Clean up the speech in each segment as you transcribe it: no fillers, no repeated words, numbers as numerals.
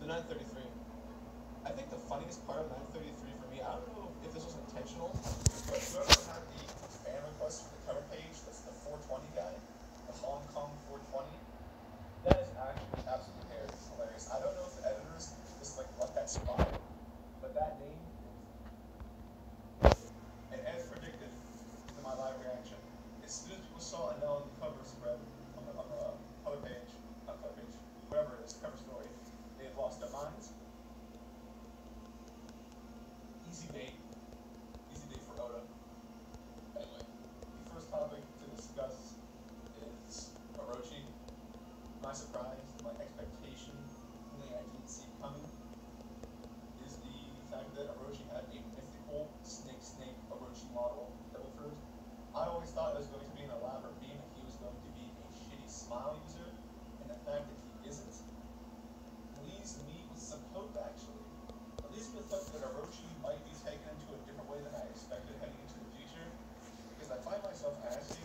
The 933. I think the funniest part of 933 for me, I don't know if this was intentional, but whoever had the fan request for the cover page, that's the 420 guy, the Hong Kong 420, that is actually absolutely hilarious. I don't know if the editors just like let that slide, but that name is, and as predicted in my live reaction, as soon as people saw Anel on the cover spread on the cover page, not cover page, whatever it is, cover story, they had lost their minds. Easy date for Oda. Anyway, the first topic to discuss is Orochi. My surprise, my expectation, something I didn't see coming, is the fact that Orochi had a mythical snake Orochi model that was first. I always thought it was going to be an elaborate beam and he was going to be a shitty smile user, and the fact that he isn't leaves me with some hope actually. At least with hope that Orochi might be taken into a different way than I expected heading into the future, because I find myself asking,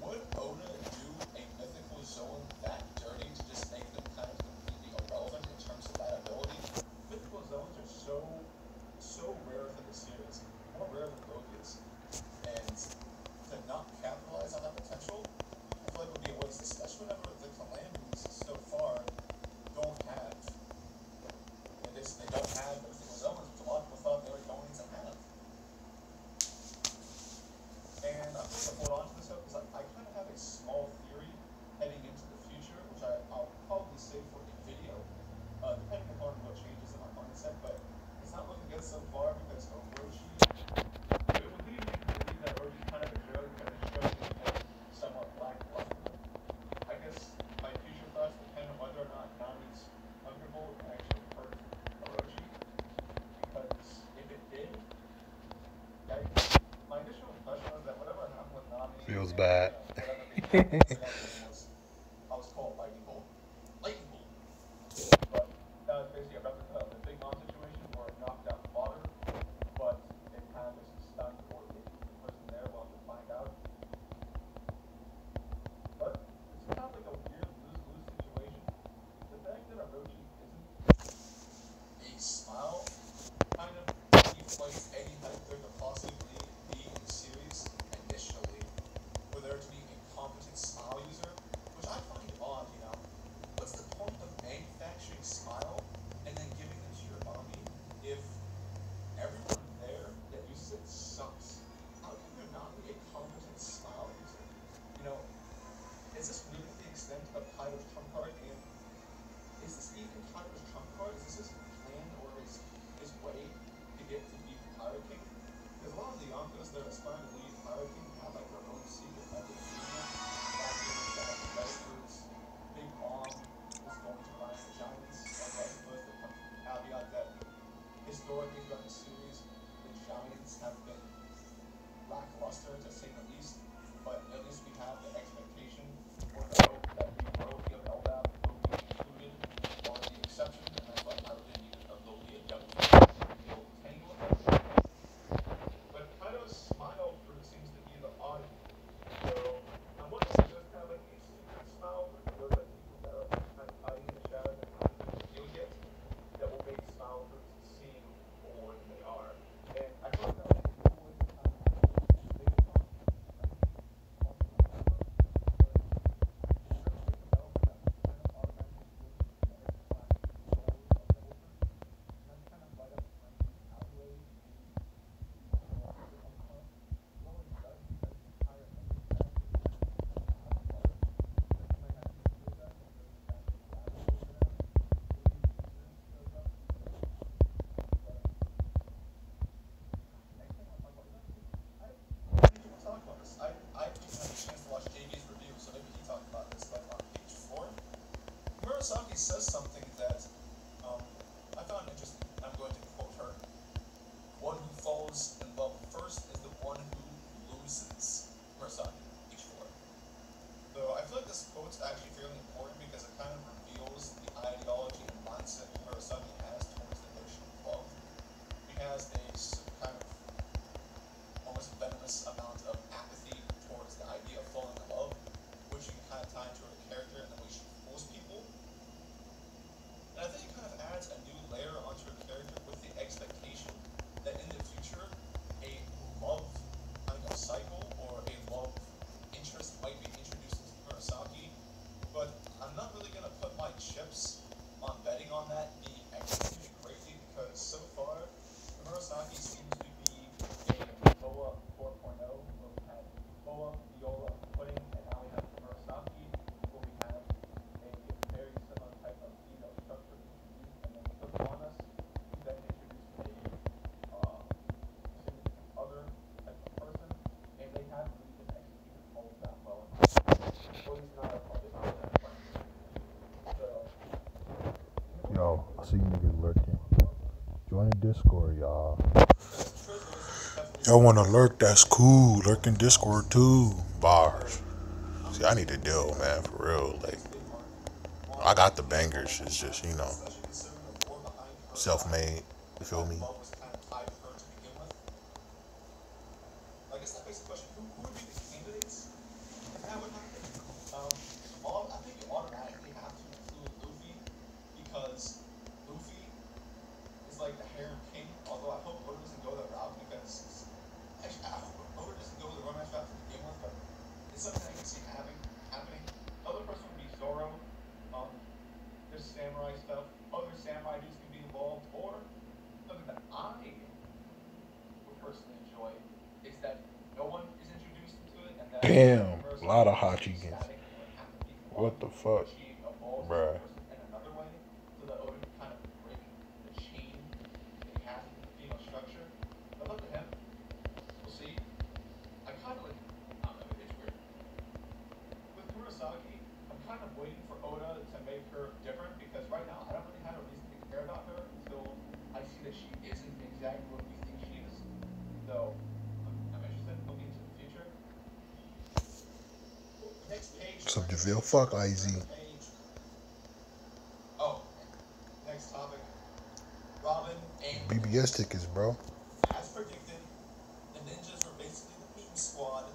would Oda do a mythical zone that dirty to just make them kind of completely irrelevant in terms of that ability? Mythical zones are so rare for the series, more rare than Brokius, and to not capitalize on that potential, I feel like would be a waste, especially whenever the calamities so far don't have, they don't have mythical zones, which a lot of people thought they were going to have. And I'm going to hold on to this up because I kind of have a small theory heading into the future, which I'll probably save for a video, depending upon what changes in my mindset, but it's not looking good so far because Orochi, it would lead me to believe that Orochi's kind of a joke and the show is somewhat lackluster. I guess my future thoughts depend on whether or not Nami's Thunderbolt actually hurt Orochi, because if it did, my initial impression was that whatever happened with Nami Feels and bad. whatever was, I was called Lightning Bolt. Lightning Bolt. But that was basically a replica of the Big Mom situation where it knocked out the water, but it kind of just stunned or hit the person there. We'll have to find out. But it's kind of like a weird lose-lose situation. The fact that Orochi isn't a smile kind of deflates any hype there could possibly be in the series initially, for there to be a competent smile user, which I find odd, you know. What's the point of manufacturing smile and then giving them to your army if everyone there that uses it sucks? How can there not be a competent smile user? You know, is this really the extent of Kaido's trump card, and is this even Kaido's trump card? Is this his plan or his way to get to be the Pirate King? Because a lot of the Yonkos that are aspiring to lead Pirate King have like their own secret method of doing it. Last year was that Redford's Big Mom was going to rise the Giants, although I suppose there comes the caveat that historically throughout the series, the Giants have been lackluster to say the least, but at least we have the expectation or the hope that the royalty of Eldab will be included or the exception, and that's why I really need a ability of Devil Fruit to be able to tangle with them. But Kaido's smile fruit seems to be the oddity. So I'm wondering if there's kind of like a secret smile fruit for those people that are kind of hiding in the shadows and haven't been revealed yet, that will make smile fruits seem more than they are. And I thought that was a cool way to kind of make it fun. niggas lurking. Join the Discord, y'all. Y'all wanna lurk? That's cool. Lurk in Discord too. Bars. See, I need a deal, man, for real. Like, I got the bangers. It's just, self-made. You feel me? I guess that begs the question: who would be the candidates if that would happen? I think you automatically have to include Luffy because Luffy is like the harem king. Although I hope Oda doesn't go that route because actually I hope Oda doesn't go the romance route to begin with, but it's something I can see happening. Other person would be Zoro. There's samurai stuff. Other samurai dudes can be involved, or something that I would personally enjoy is that no one is introduced into it, and that Damn, a person lot of is Hachi again. static and like have to be one. What the fuck, But she evolves bruh? as a person in another way, so that Oda can kind of break the chain that he has in the female structure. But look at him. We'll see. I kind of like. I don't know. It's weird. With Kurosaki, I'm kind of waiting for Oda to make her different because right now I don't really have a reason to care about her until I see that she isn't exactly what we think she is. So I'm interested in looking into the future. Next page. What's up, Javille? Fuck IZ. Oh, next topic. Robin and BBS tickets, bro. as predicted, the ninjas were basically the meme squad,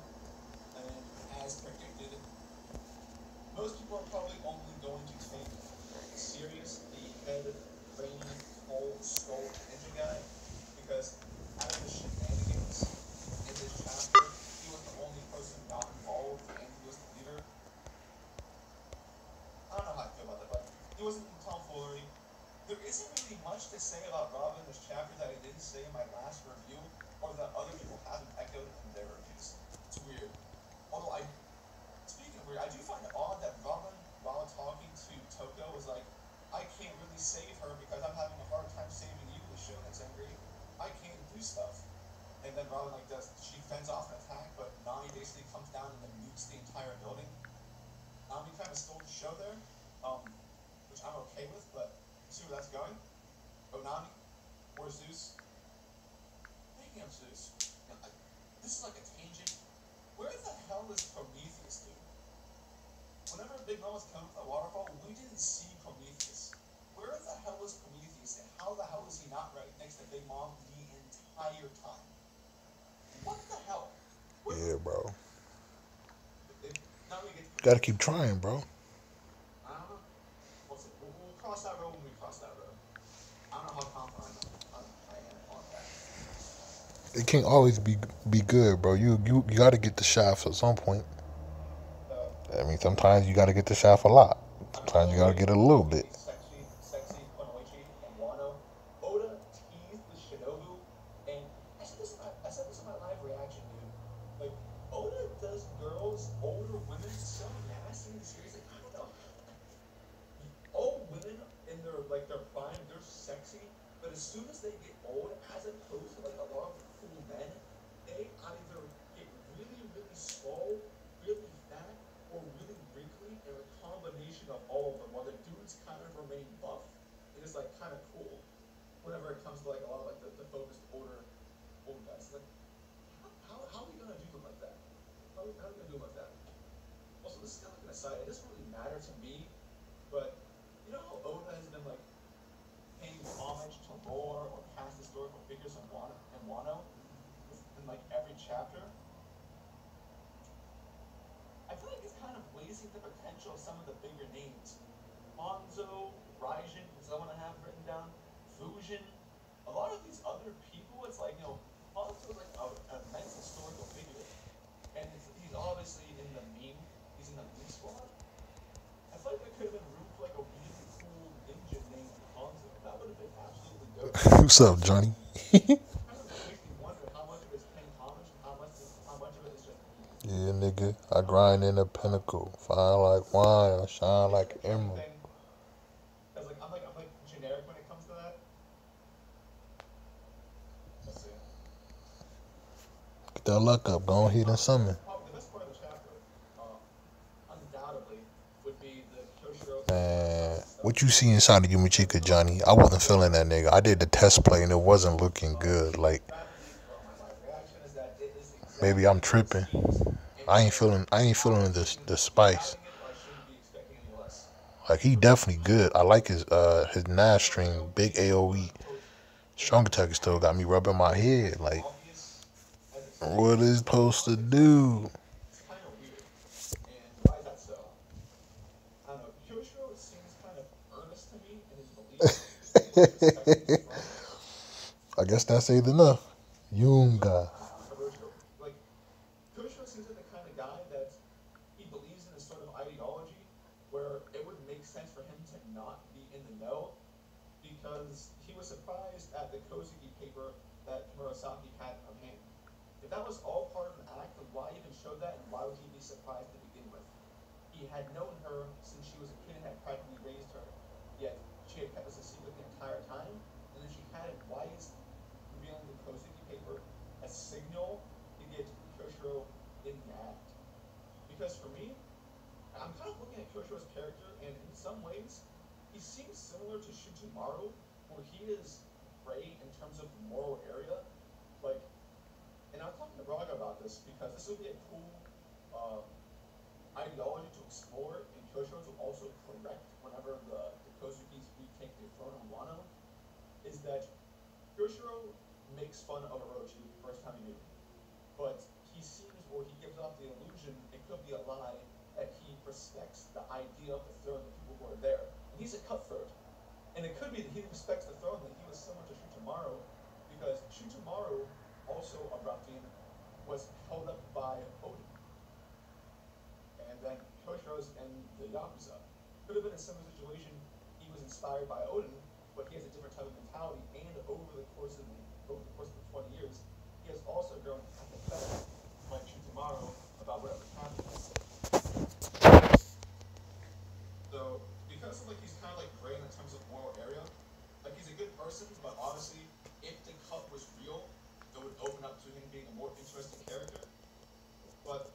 and as predicted, most people are probably only going to take serious the head brainy full skull ninja guy because out of the shenanigans in this chapter, he was the only person not involved and he was the leader. I don't know how I feel about that, but he wasn't in tomfoolery. There isn't really much to say about Robin in this chapter that I didn't say in my last review, or that other people haven't echoed in their reviews. It's weird. Although speaking of weird, I do find it odd that Robin, while talking to Toko, was like, I can't really save her because I'm having a hard time saving you, the show that's angry. I can't do stuff. And then Robin she fends off an attack, but Nami basically comes down and then nukes the entire building. Nami kind of stole the show there, which I'm okay with, but see where that's going. Nami or Zeus. Speaking of Zeus, this is like a tangent. Where the hell is Prometheus, dude? Whenever Big Mom was coming to the waterfall, we didn't see Prometheus. Where the hell is Prometheus, and how the hell is he not right next to Big Mom the entire time? What the hell? Yeah, bro. Gotta keep trying, bro. I don't know. We'll cross that road when we cross that road. I don't know how confident I am on that. It can't always be good, bro. You gotta get the shaft at some point. I mean, sometimes you gotta get the shaft a lot. Sometimes you gotta get it a little bit. Sexy Konoichi and Wano. Oda teased the Shinobu, and I said this in my live reaction, dude. Like, Oda does girls, older women, so nasty in the series. Like, I don't know. Old women in their prime, they're sexy, but as soon as they get old, as opposed to like a lot of the cool men, they either get really, really swole, really fat, or really wrinkly, and a combination of all of them, while the dudes kind of remain buff. It is like kind of cool whenever it comes to like a lot of like the focused older guys. Like, how are we gonna do them like that? How are we gonna do them like that? Also, this is kind of like an aside. It doesn't really matter to me, but you know how Oda has been like paying homage to lore or past historical figures in Wano in like every chapter? I feel like it's kind of wasting the potential of some of the bigger names. Hanzo, Raijin, is that one I have written down? Fujin. A lot of these other people, it's like, Hanzo is like an immense historical figure. And he's obviously in the meme. He's in the meme squad. I feel like there could have been room for like a really cool ninja named Hanzo. That would have been absolutely dope. What's up, Johnny? Kind of makes me wonder how much of it's paying homage and how much of it is just Yeah, nigga. I grind in the pinnacle. Fine like wine. I shine like an emerald. Cause I'm like generic when it comes to that. Let's see. Get that luck up. Go ahead and summon. Probably the best part of the chapter, undoubtedly, would be the Koshiro. Man, What you see inside of Yumachika, Johnny? I wasn't feeling that nigga. I did the test play and it wasn't looking good. Like Rapidly from my live reaction is that it is maybe exactly I'm what it tripping. seems in I the ain't trailer. feeling. I ain't I feeling shouldn't the be spice. doubting it, but I shouldn't be expecting any less. Like he definitely good. I like his Nash string, big AOE. Strong attack still got me rubbing my head. Like Obvious as it what seems, is supposed to do? it's kind of weird. And why is that so? I don't know. Kyoshiro seems kind of earnest to me in his belief in respecting the throne. I guess that's ain't enough. Yunga. Kabushiro. Like, Kyoshiro seems like the kind of guy that he believes in a sort of ideology where it would make sense for him to not be in the know because he was surprised at the Kozuki paper that Murasaki had on hand. If that was all part of an act, then why even show that and why would he be surprised to begin with? He had known her since she was a kid and had practically raised her, yet she had kept this a secret the entire time, and then she had him. Why is revealing the Kozuki paper a signal to get Kyoshiro in the act? Because for me, I'm kind of looking at Kyoshiro's character, and in some ways, he seems similar to Shutomaru, where he is gray in terms of the moral area. Like, and I was talking to Braga about this because this would be a cool um, ideology to explore in Kyosho to also correct whenever the Kozukis retake the throne on Wano, is that Kyoshiro makes fun of Orochi the first time you meet him. But he seems, or he gives off the illusion, it could be a lie, that he respects the idea of the throne, the people who are there. And he's a cutthroat. And it could be that he respects the throne, that he was similar to Shutomaru, because Shutomaru, also a ruffian, was held up by Odin. And then Koshiro's in the Yakuza. Could have been a similar situation. He was inspired by Odin, but he has a different type of mentality. And over the course of the 20 years, he has also grown apathetic, like Shutamaru, about whatever's happening. So because of, like, he's kind of like gray in terms of moral area, like he's a good person, but honestly, if the cut was real, it would open up to him being a more interesting character. But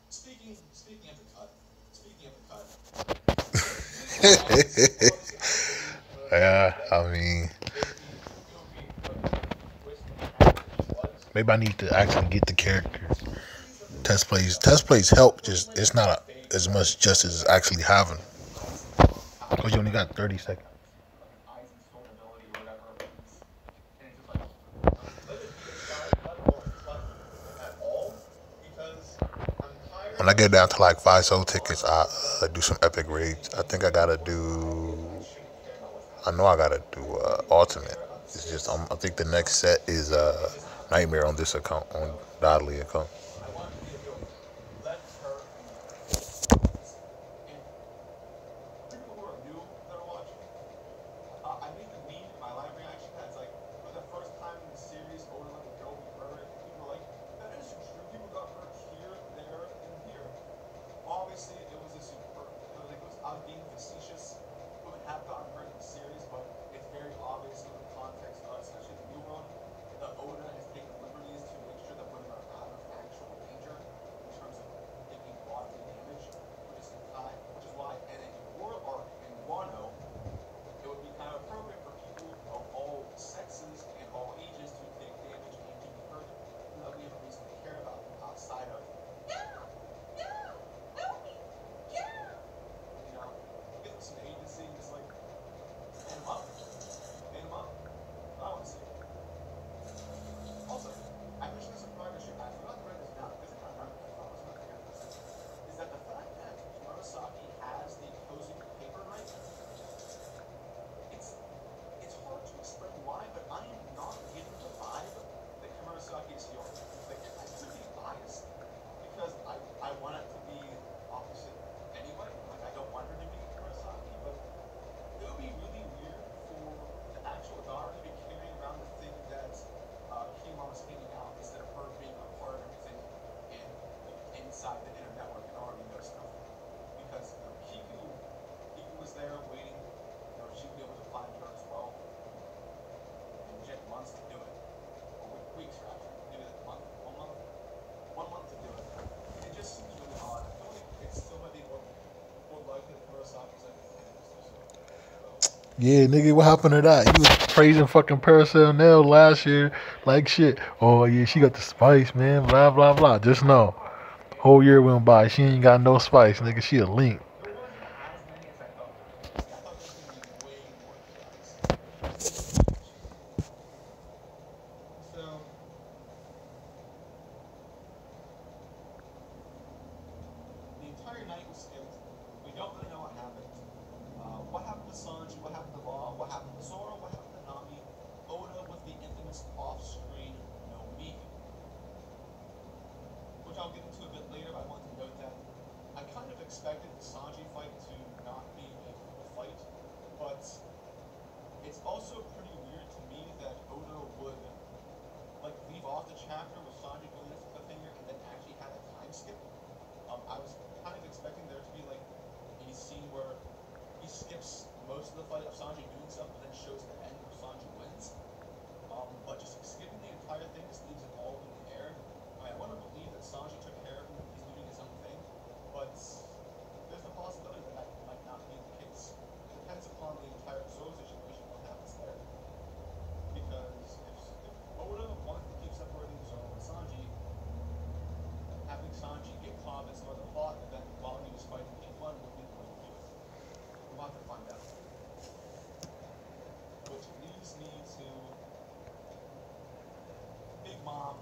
speaking of the cut, obviously I don't believe Murasaki Yeah, dead. I mean, It would be a great twist if it happened that he was. maybe I need to actually get the character. Please let me know Test what you think plays. though. Test plays help. Does it Just make it's it more not fake, as like much justice as actually having. Aizen's power, Cause you only got 30 seconds. like an Aizen's stone ability or whatever, and it's just like let it be a side cut or cut at all, because I'm tired When I of get down to seeing like this 5 soul tickets, I one-sided do some epic raids. I think I gotta voice of an idea that I do. shouldn't care about what's I happening. know I gotta do I really don't ultimate. care about the It's just stakes I think the of next something. set is It just happened. nightmare on this account on So Godly account. I want it to be a real thing. Let her be dead. And for people who are new that are watching, I made the meme in my live reaction that's like, for the first time in the series, Oda let a girl be hurt, and people are like, that isn't true. People got hurt here, there, and here. Obviously, it was a super. I was being facetious. Women have gotten hurt in the series, but it's very obvious in the context of, especially the new one, that Oda has taken liberties to make sure that women are out of actual Yeah, nigga, what happened to that? You was praising fucking Paracel Nail last year, like shit. Oh yeah, she got the spice, man. Blah blah blah. Just know, whole year went by, she ain't got no spice, nigga. She a link. There wasn't as many as I thought there would be. I thought there was going to be way more PIs. So, the entire night was skipped. We don't really know what happened. What happened to Sanji? What happened to Law? What happened to Zoro? What happened to Nami? Oda with the infamous off-screen no meeting, which I'll get into a bit later, but I wanted to note that I kind of expected the Sanji fight to not be a full fight, but it's also pretty weird to me that Oda would like leave off the chapter with Sanji going into cliffhanger and then actually have a time skip. I was kind of expecting there to be like a scene where he skips most of the fight of Sanji doing stuff, but then shows the end where Sanji wins. But just skipping the entire thing just leaves it all in the air. I want to believe that Sanji took care of him and he's doing his own thing, but there's a possibility that that might not be the case. It depends upon the entire Zoro situation, what happens there. Because if Oda wanted to keep separating Zoro and Sanji, having Sanji get caught in some other plot event while he was fighting King One would be the way to do it. We're about to find out. Which leads me to Big Mom,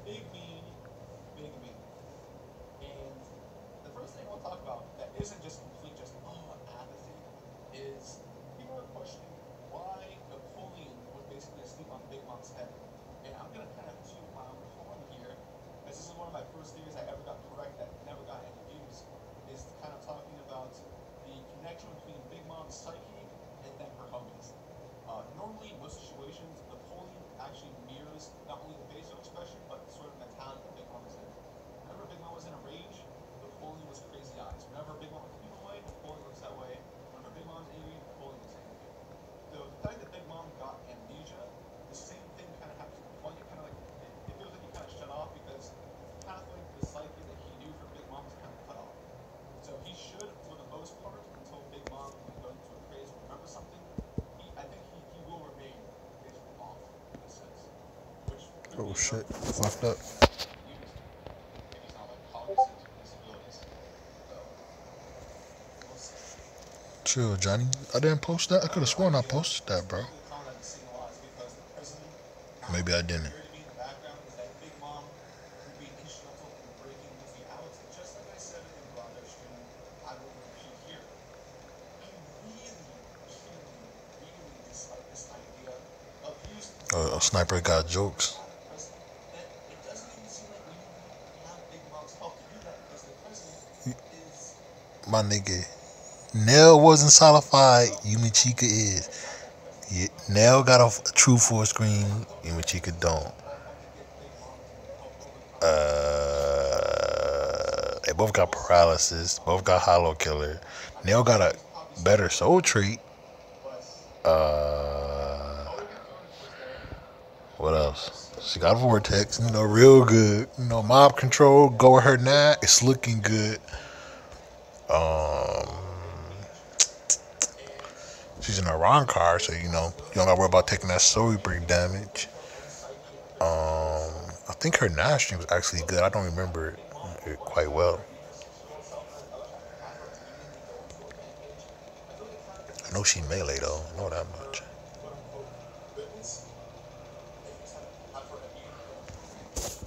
Big Mean, Big Mean. And the first thing I want to talk about that isn't just complete apathy is people are questioning why Napoleon was basically asleep on Big Mom's head. And I'm going to kind of toot my own horn here, as this is one of my first theories I ever got correct that never got any views, is kind of talking about the connection between Big Mom's psyche and then her homies. Normally, in most situations, Napoleon actually mirrors not only the facial expression, but the sort of mentality that Big Mom was in. Whenever Big Mom was in a rage, Napoleon was crazy eyes. Whenever Big Mom was looking away, Napoleon looks that way. Whenever Big Mom's angry, Napoleon looks angry. So the fact that Big Mom got amnesia, the same thing kind of happens to Napoleon. Kind of like it feels like he kind of shut off because kind of like the psyche that he knew from Big Mom was kind of cut off. So he should, for the most part, until Big Mom goes into a craze or remembers something, I think he will remain basically off in a sense. Which could Oh be shit, another fucked up. kind of used if he's not like cognizant of his abilities. So we'll see. Chill, Johnny. I didn't post that. I could have sworn I posted that, bro. Specifically the comment I've been seeing a lot is because the president Maybe I didn't. appeared to be in the background is that Big Mom would be instrumental in breaking Luffy out. And just like I said in Brother Stream, I will repeat here. I really dislike this idea of using A sniper got jokes. the president. That it doesn't even seem like we need to have Big Mom's help to do that because the president is My nigga. Nell wasn't solidified. Yumichika is. not that president. Yeah, Nell got a true full screen. Yumichika don't. What if I could get Big Mom to help overcome They both got paralysis. Both got hollow killer. Nell got a better soul trait. but Uh, other than Vortex there, what else? She got vortex. Real good. Mob control. Go with her now. It's looking good. and She's in a wrong car, so you don't gotta worry about taking that soul reaper damage. her own psyche and her I think her Nash stream was actually good. I don't remember it quite well. because she herself has another chapter have her immediately go into a rampage. I feel like it kind of I defeats know the she purpose melee though. I know that of much. her quote unquote witness if you have her immediately go into a rampage.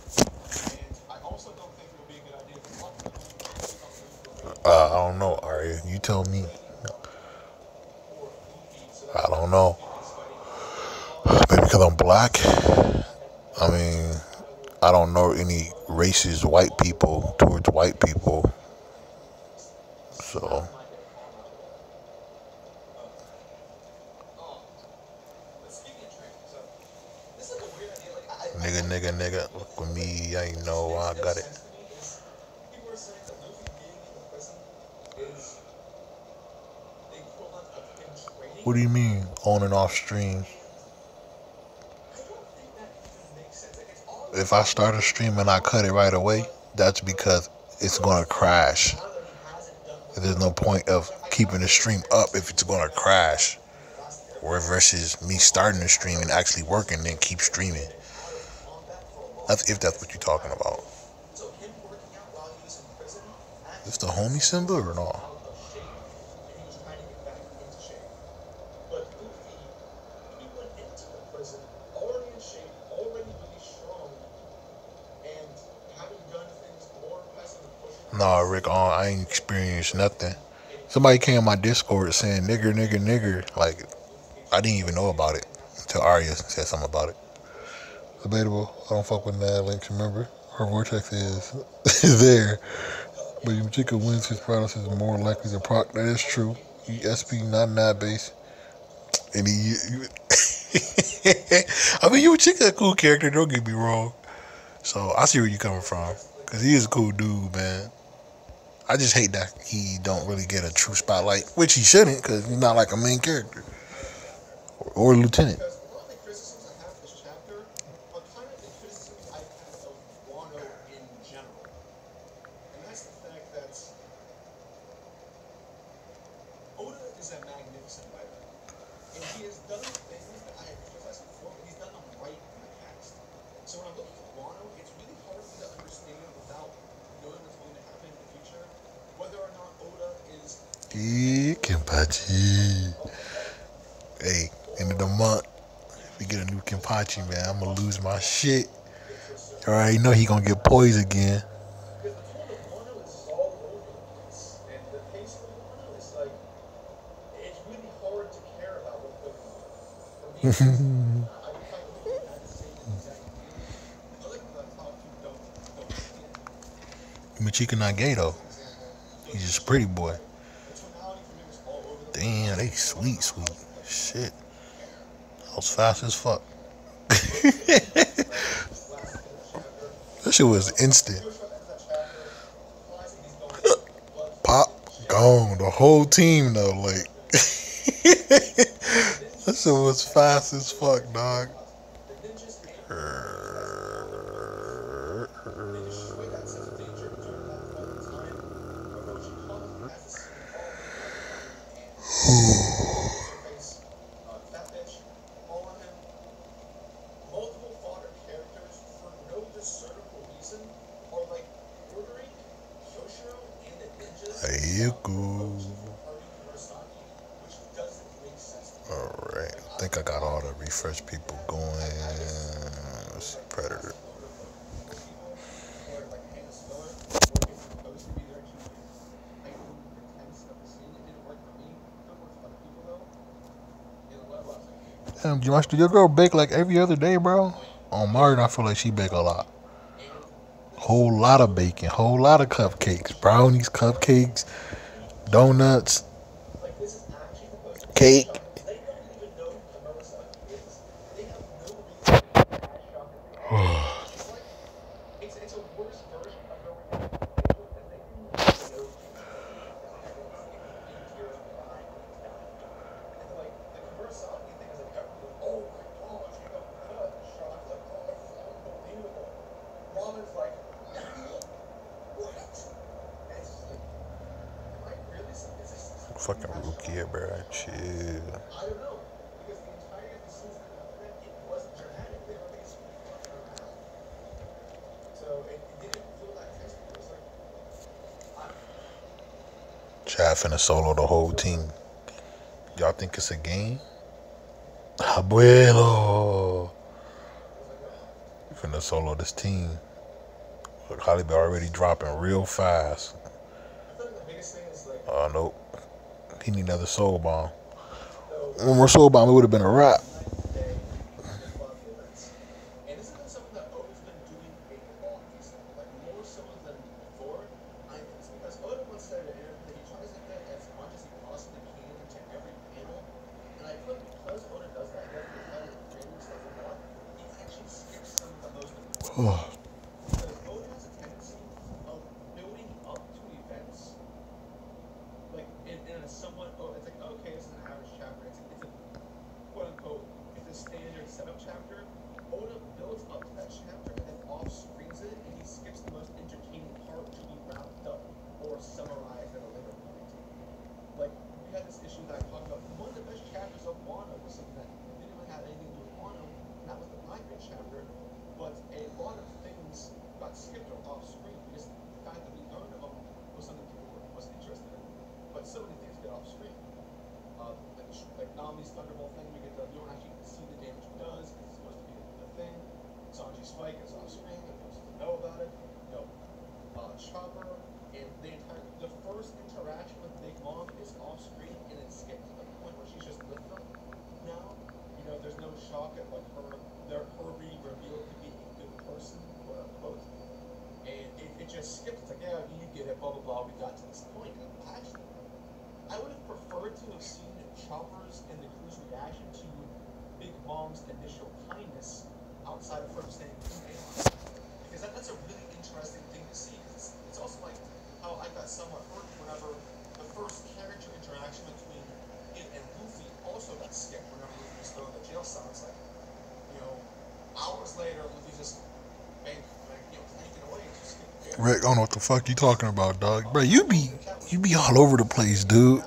And I also don't think it would be a good idea for Luffy to keep on going into a rampage I don't know, Arya. You tell me. or Luffy so I that don't know. Luffy is fighting Maybe because I'm black. I mean, I don't know any racist white people towards white people. So, but speaking of training, so this is a weird idea. Like nigga. Look with me. I ain't know I got it. sense to me is people are saying that Luffy being in the prison is the equivalent of him training. What do you mean on and off stream? I don't think that even makes sense. Like it's all If I start a stream and I cut it right away, that's because it's gonna crash. now that he hasn't done what There's no point of keeping the stream up if it's gonna crash, or versus me starting the stream and actually working, then keep streaming. That's if that's what you're talking about. Is the homie Simba or no? Nah, Rick, I ain't experienced nothing. Somebody came on my Discord saying nigger, nigger, nigger. Like, I didn't even know about it until Arya said something about it. Debatable. I don't fuck with Mad Links, remember? Her vortex is there. But if Chica wins, his products is more likely to proc. That is true. ESP, not Mad base. And I mean, you Chica a cool character, don't get me wrong. So, I see where you coming from. Because he is a cool dude, man. I just hate that he don't really get a true spotlight, which he shouldn't, because he's not like a main character or a lieutenant. Kenpachi. Hey, end of the month, if we get a new Kenpachi, man, I'm gonna lose my shit. You already know he gonna get poised again. Machika not gay though. He's just a pretty boy. Damn, they sweet. Shit. I was fast as fuck. That shit was instant. Pop, gone. The whole team though, like. That shit was fast as fuck, dog. Alright, I think I got all the refresh people going. Let's see, Predator. Damn, do your girl bake like every other day, bro? On Martin, I feel like she bake a lot. Whole lot of baking, whole lot of cupcakes, brownies, cupcakes, donuts, cake. Fucking Rukia, bro. Chill. Chad finna solo the whole team. Y'all think it's a game? Abuelo. Finna solo this team. Look, Hollywood already dropping real fast. Nope. He need another soul bomb. One more soul bomb, it would have been a wrap. Oh. like her being revealed to be a good person, quote unquote. And it just skipped. It's like, yeah, you get it, blah blah blah. We got to this point. And actually, I would have preferred to have seen Chopper's and the crew's reaction to Big Mom's initial kindness outside of her saying, because that's a really interesting thing to see. Because it's also like how I got somewhat hurt whenever the first character interaction between it and Luffy also got skipped. Whenever Luffy was thrown in the jail cell, it's like, hours later, Luffy just taken away. Just Rick, I don't know what the fuck you talking about, dog. Bro, you be all over the place, dude.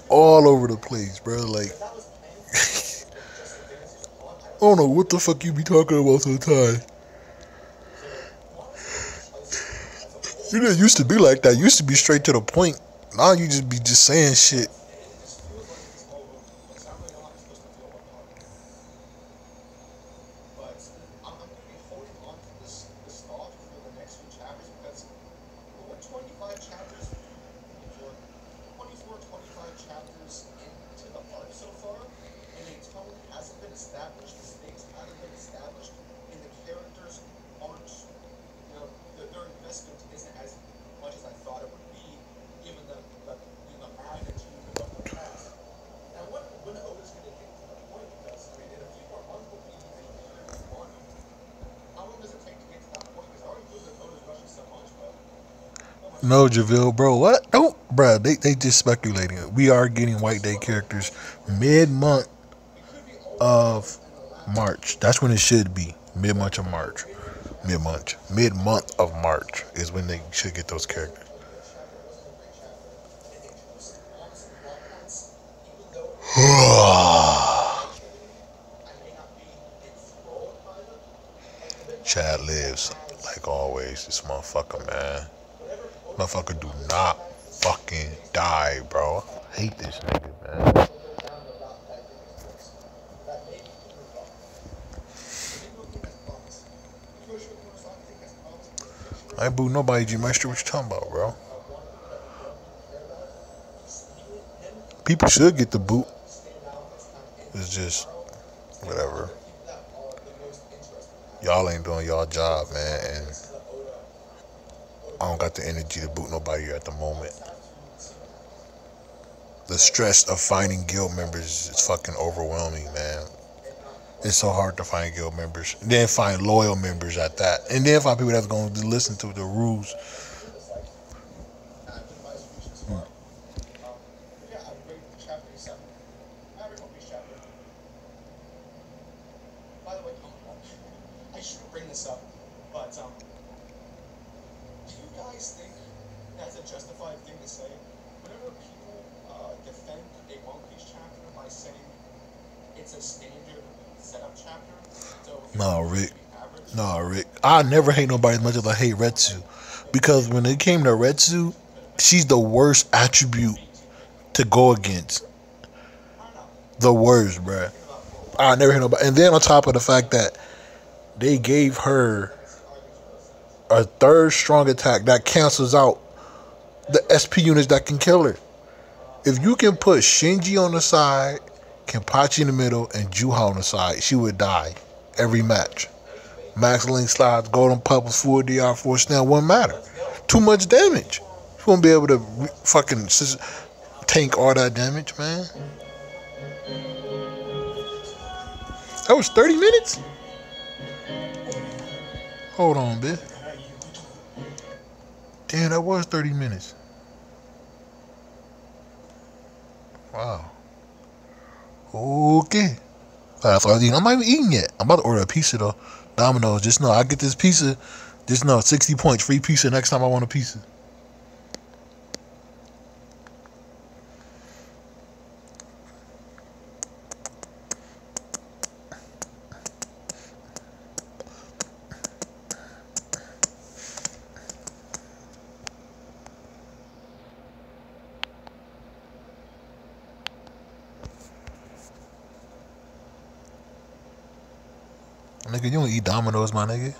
All over the place, bro. Like, I don't know what the fuck you be talking about sometimes. You didn't used to be like that. You used to be straight to the point. Now you just be saying shit. No, JaVale, bro, what? Don't, bro, they just speculating. We are getting White Day characters mid-month of March. That's when it should be. Mid-month of March. Mid-month of March is when they should get those characters. Chad lives, like always, this motherfucker, man. Motherfucker do not fucking die, bro. I hate this nigga, man. I ain't boo nobody, G-Master. What you talking about, bro? People should get the boot. It's just, whatever. Y'all ain't doing y'all job, man, and I don't got the energy to boot nobody at the moment. The stress of finding guild members is fucking overwhelming, man. It's so hard to find guild members. Then find loyal members at that. And then find people that's going to listen to the rules. I shouldn't bring this up, but do you guys think that's a justified thing to say? Whenever people defend a One Piece chapter by saying it's a standard setup chapter, so Nah, Rick. I never hate nobody as much as I hate Retsu. Because when it came to Retsu, she's the worst attribute to go against. The worst, bruh. I never hate nobody. And then on top of the fact that they gave her a third strong attack that cancels out the SP units that can kill her. If you can put Shinji on the side, Kenpachi in the middle, and Juha on the side, she would die every match. Max Link slides, Golden Pebbles, full DR, 4 stand, wouldn't matter. Too much damage. She won't be able to fucking tank all that damage, man. That was 30 minutes? Hold on, bitch. Damn, that was 30 minutes. Wow. Okay. I'm not even eating yet. I'm about to order a pizza, though. Domino's. Just know, I get this pizza. Just know, 60 points, free pizza next time I want a pizza. Nigga, you don't eat Domino's, my nigga.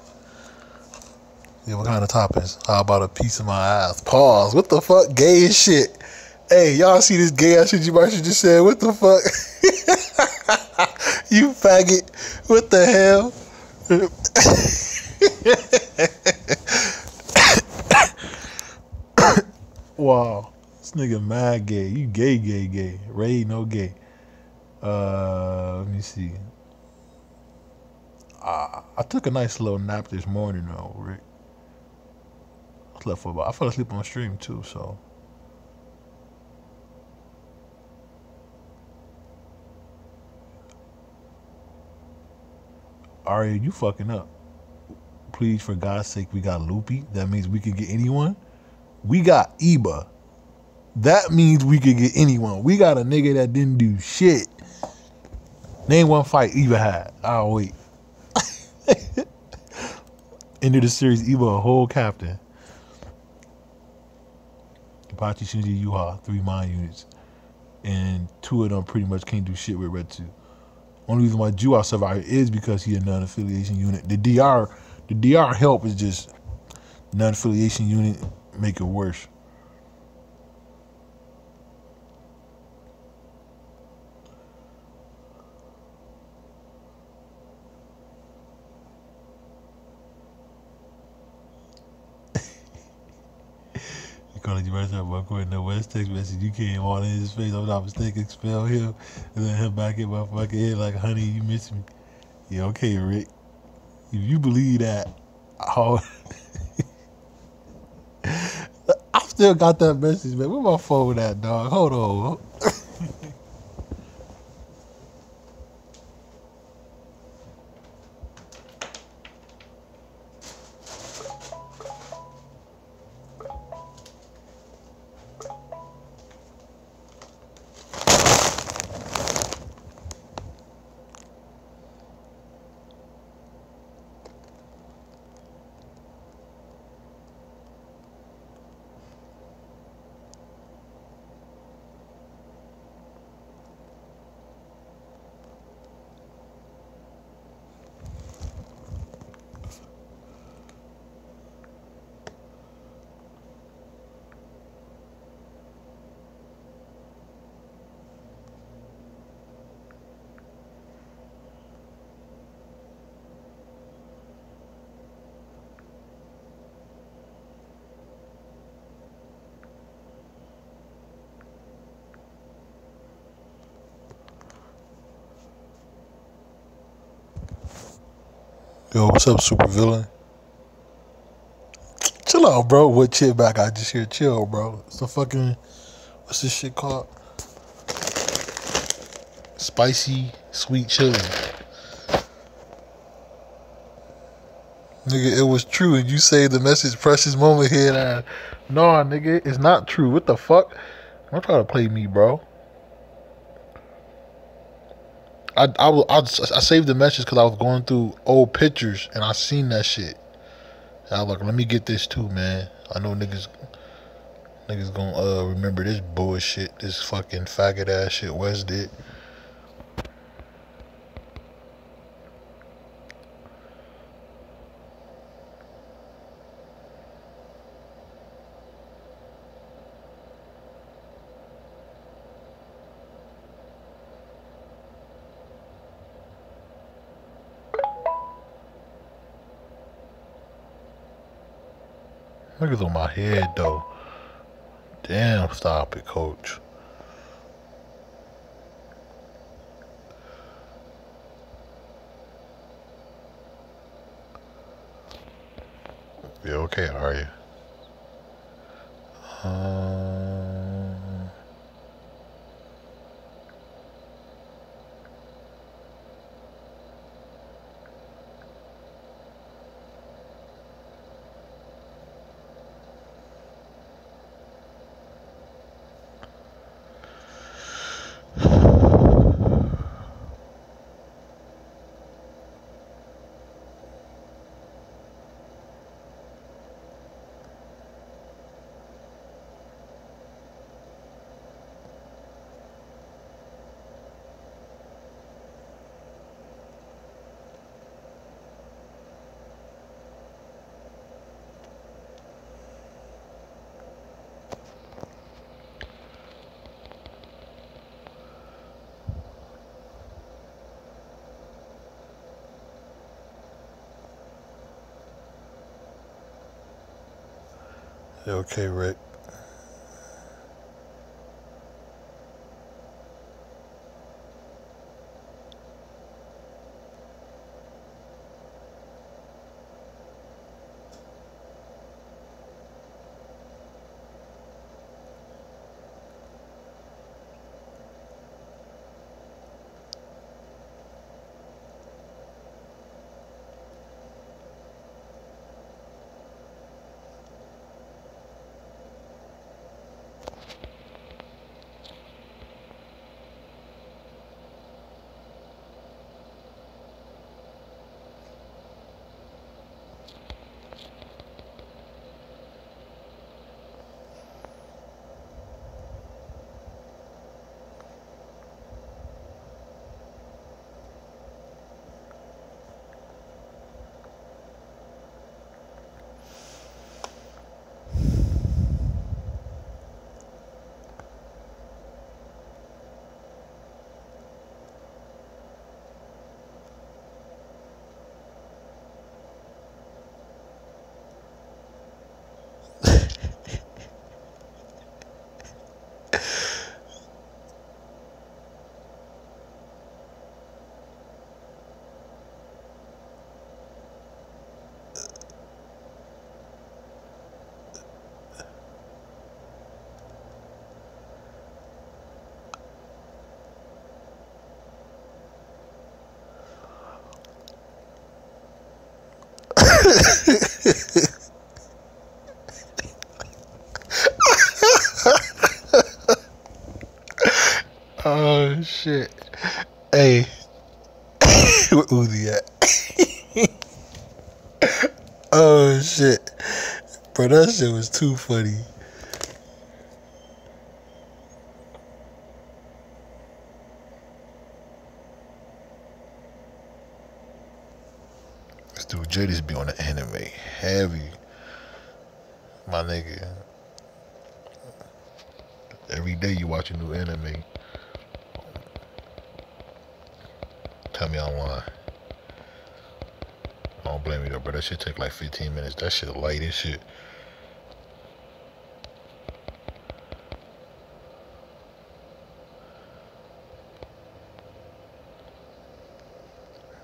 Yeah, what kind of toppings? How about a piece of my ass? Pause. What the fuck? Gay as shit. Hey, y'all see this gay ass shit you just said? What the fuck? You faggot. What the hell? Wow. This nigga mad gay. You gay. Ray, no gay. Let me see. I took a nice little nap this morning though, Rick. I fell asleep on stream too, so. Aria, you fucking up. Please, for God's sake, we got Loopy. That means we could get anyone. We got Eba. That means we could get anyone. We got a nigga that didn't do shit. Name one fight Eba had. I'll wait. End of the series, Eba a whole captain. Apache, Shinji, Yuha, 3 mine units. And 2 of them pretty much can't do shit with Red 2. Only reason why Juha survived is because he a non-affiliation unit. The DR help is just non-affiliation unit make it worse. You calling you right now, according to West text message, you came all in his face. I'm not mistaken, expel him, and then him back in my fucking head like, honey, you miss me. Yeah, okay, Rick. If you believe that, I still got that message, man. Where my phone at, dog? Hold on. Yo, what's up, super villain? Chill out, bro. What chill back? I just hear chill, bro. It's the fucking, what's this shit called? Spicy sweet chili. Nigga, it was true, and you say the message precious moment here. And no, nigga, it's not true. What the fuck? Don't try to play me, bro. I saved the message because I was going through old pictures and I seen that shit. And I was like, let me get this too, man. I know niggas gonna remember this bullshit, this fucking faggot ass shit Wes did. Niggas on my head though. Damn, stop it, coach. You okay, are you? Okay, Rick. Oh shit. Hey, where Uzi at? Oh shit. Bro, that shit was too funny. This dude Jada's be on the anime heavy. My nigga. Every day you watch a new anime. Tell me I'm lying. I don't blame you though, bro. That shit take like 15 minutes. That shit light as shit.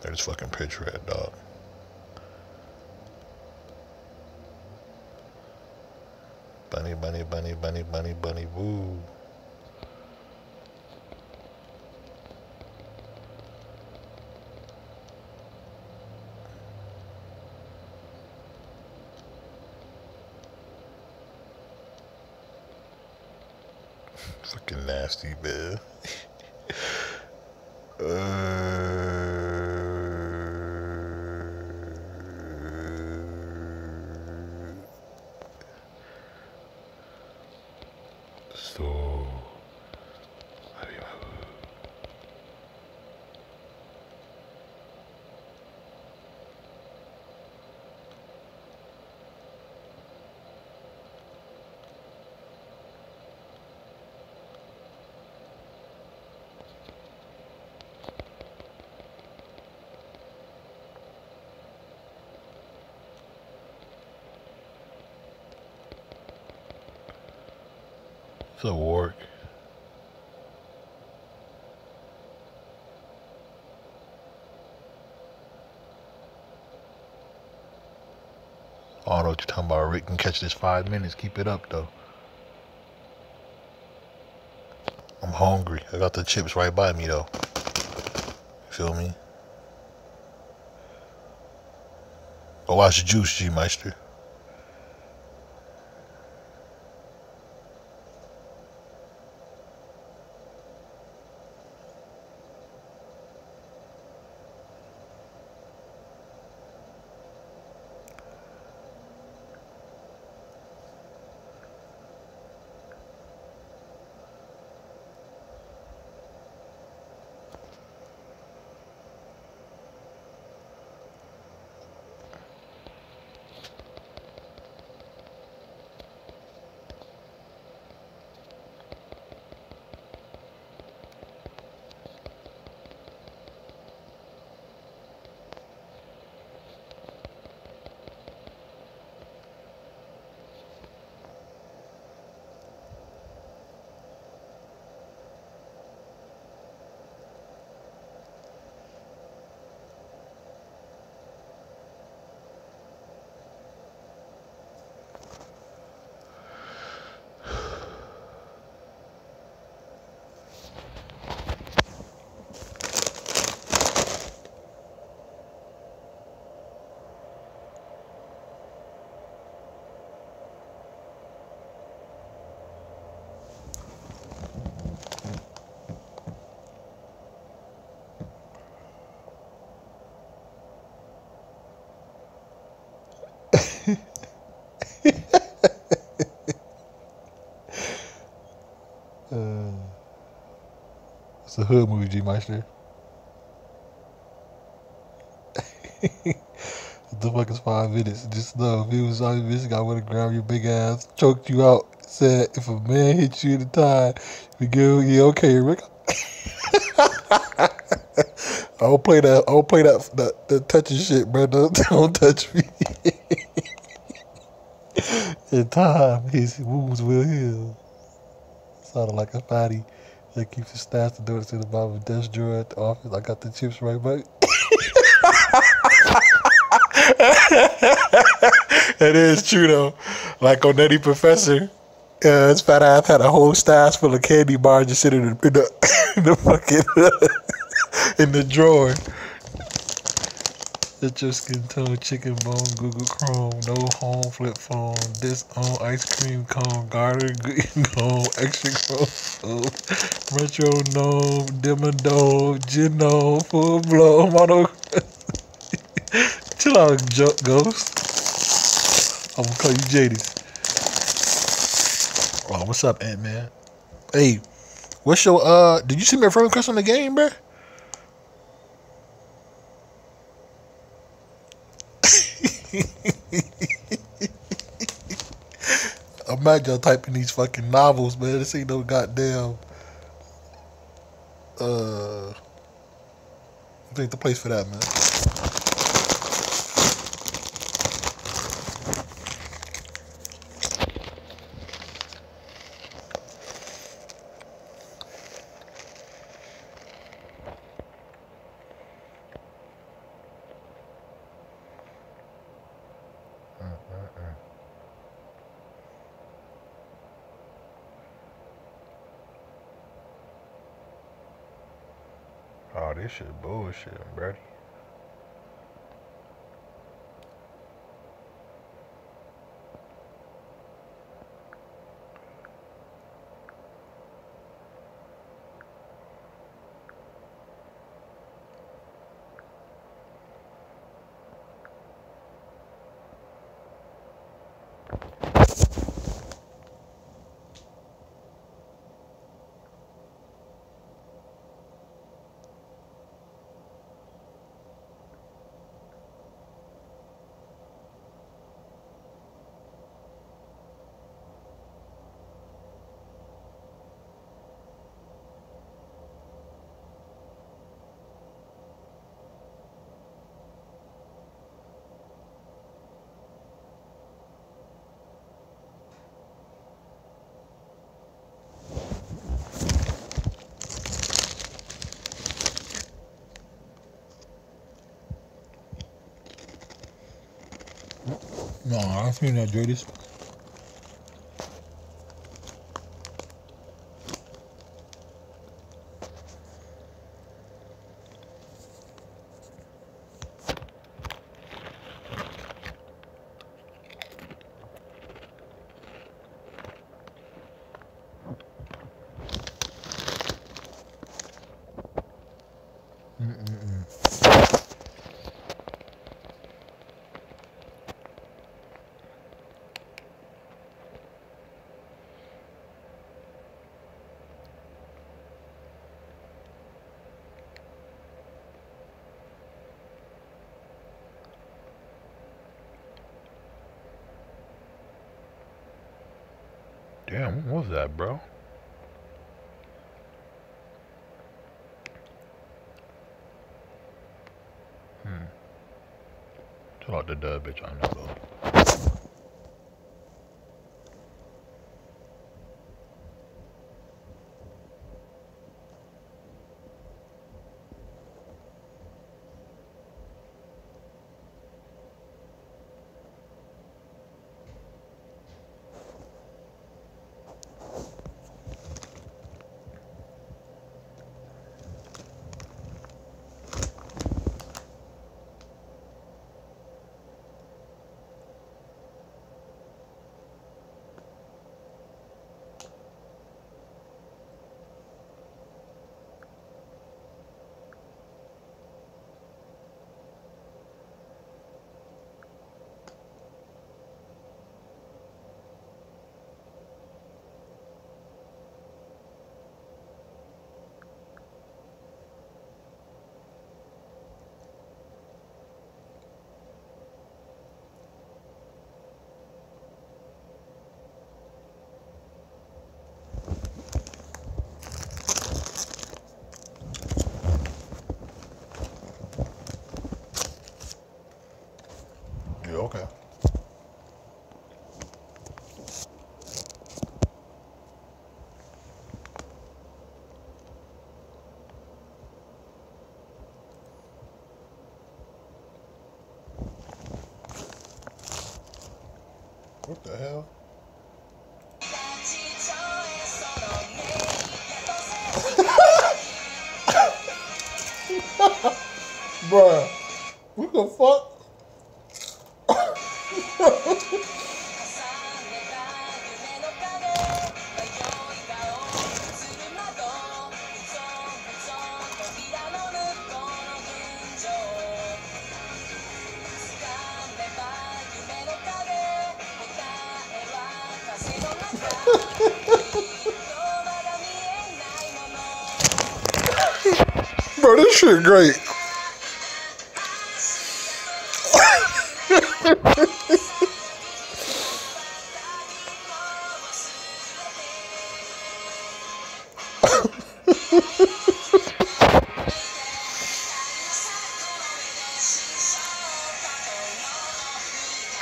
There's fucking picture at dog. Bunny, bunny, bunny, bunny, bunny, bunny, woo. Fucking nasty, man. So, it's a work. I don't know what you're talking about. Rick can catch this 5 minutes. Keep it up, though. I'm hungry. I got the chips right by me, though. You feel me? Go watch the juice, G-Meister. It's a hood movie, G Meister. The fuck is 5 minutes? Just know if it was on this guy would have grabbed your big ass, choked you out, said if a man hits you in the tie, we go, yeah, okay, Rick. I don't play that. I don't play that touching shit, bro. Don't touch me. In time, his wounds will heal. Sounded like a fatty that keeps his stash and donuts in the bottom of the desk drawer at the office. I got the chips right, but it is true though. Like on Nutty Professor, his fat ass had a whole stash full of candy bars just sitting in the fucking in the drawer. It's your skin tone, chicken bone, Google Chrome, no home, flip phone, this on ice cream cone, garter, gone, extra chrome, retro gnome, dimmadome, genome, full blow, mono. Chill out, ghost. I'm gonna call you Jadis. Oh, what's up, Ant-Man? Hey, what's your, did you see my friend request on the game, bruh? Imagine typing these fucking novels, man. This ain't no goddamn. I think the place for that, man. Oh, this shit bullshit, buddy. No, I don't seen that, Jadis. Damn, what was that, bro? Chill out the dub, bitch. I know though. What the hell? Bruh, what the fuck? Bro, this shit great.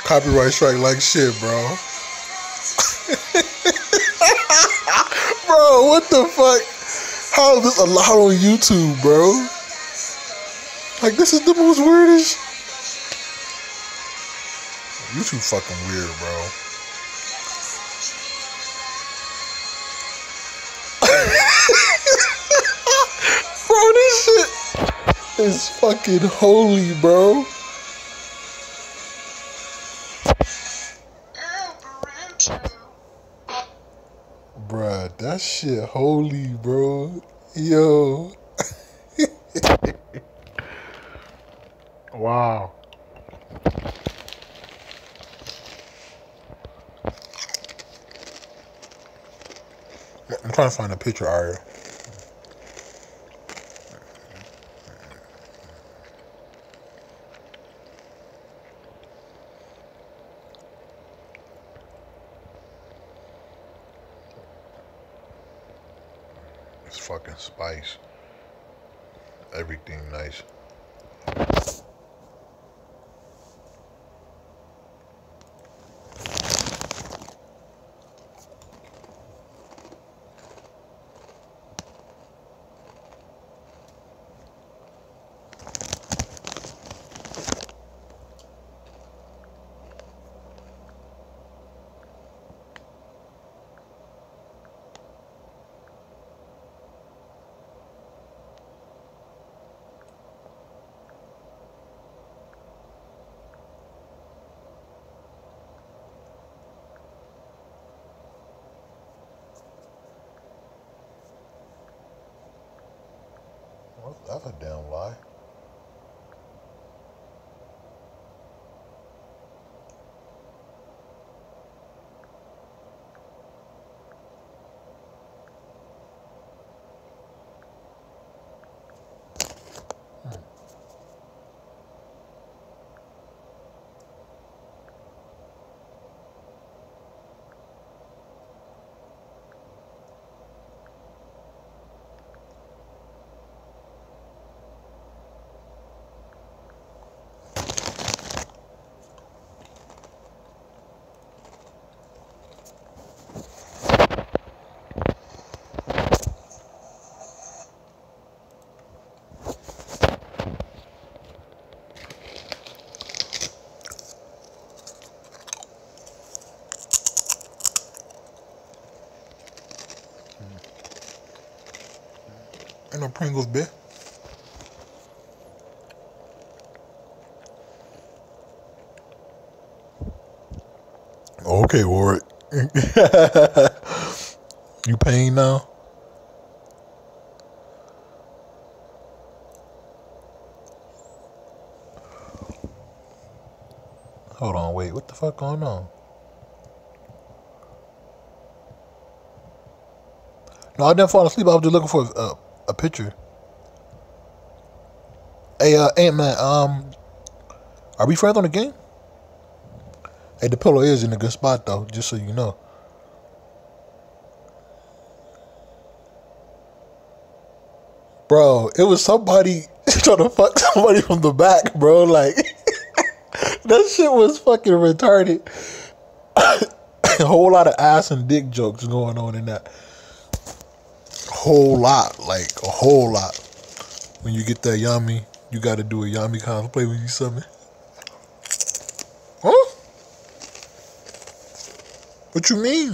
Copyright strike like shit, bro. Bro, what the fuck? How is this allowed on YouTube, bro? Like, this is the most weirdest. YouTube fucking weird, bro. Bro, this shit is fucking holy, bro. Bruh, that shit holy, bro. Yo. Wow. I'm trying to find a picture, Aria. It's fucking spice. Everything nice. That's a damn lie. Ain't no Pringles, bitch. Okay, Warwick. You paying now? Hold on, wait. What the fuck going on? No, I didn't fall asleep. I was just looking for a picture. Hey, Ant-Man, are we friends on the game? Hey, the pillow is in a good spot, though, just so you know. Bro, it was somebody trying to fuck somebody from the back, bro. Like, that shit was fucking retarded. A whole lot of ass and dick jokes going on in that. Whole lot, like a whole lot. When you get that yummy, you got to do a yummy cosplay when you summon. Huh? What you mean?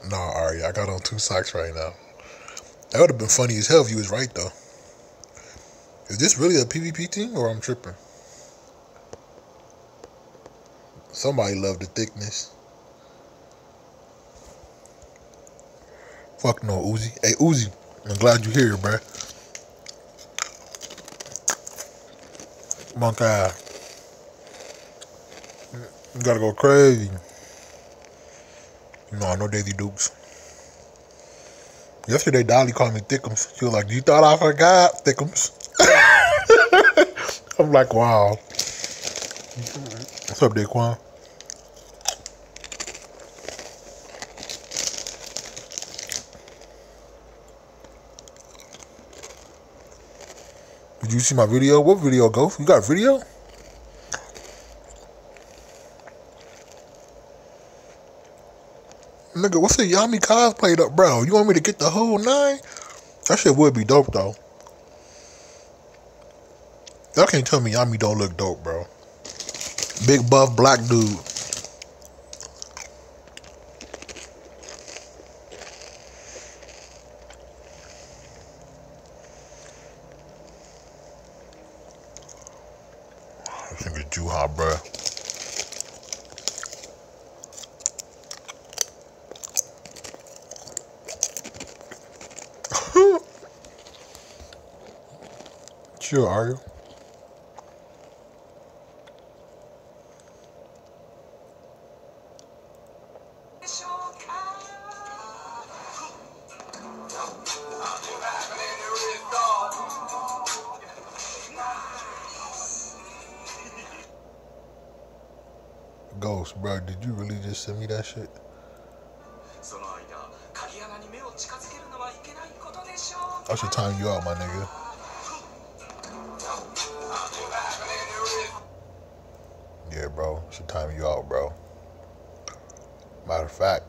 Nah, Ari, I got on 2 socks right now. That would have been funny as hell if you was right, though. Is this really a PvP team, or I'm tripping? Somebody loved the thickness. Fuck no, Uzi. Hey, Uzi, I'm glad you're here, bruh. Monk eye. You gotta go crazy. You know, I know Daisy Dukes. Yesterday, Dolly called me Thickums. She was like, you thought I forgot? Thickums. I'm like, wow. What's up, Daquan? Did you see my video? What video, Ghost? You got a video? Nigga, what's the Yami cosplayed up, bro? You want me to get the whole 9? That shit would be dope, though. Y'all can't tell me Yami don't look dope, bro. Big buff black dude. This nigga Juha, bro. Chill, are you? Ghost, bro, did you really just send me that shit? I should time you out, my nigga. Yeah, bro, I should time you out, bro. Matter of fact,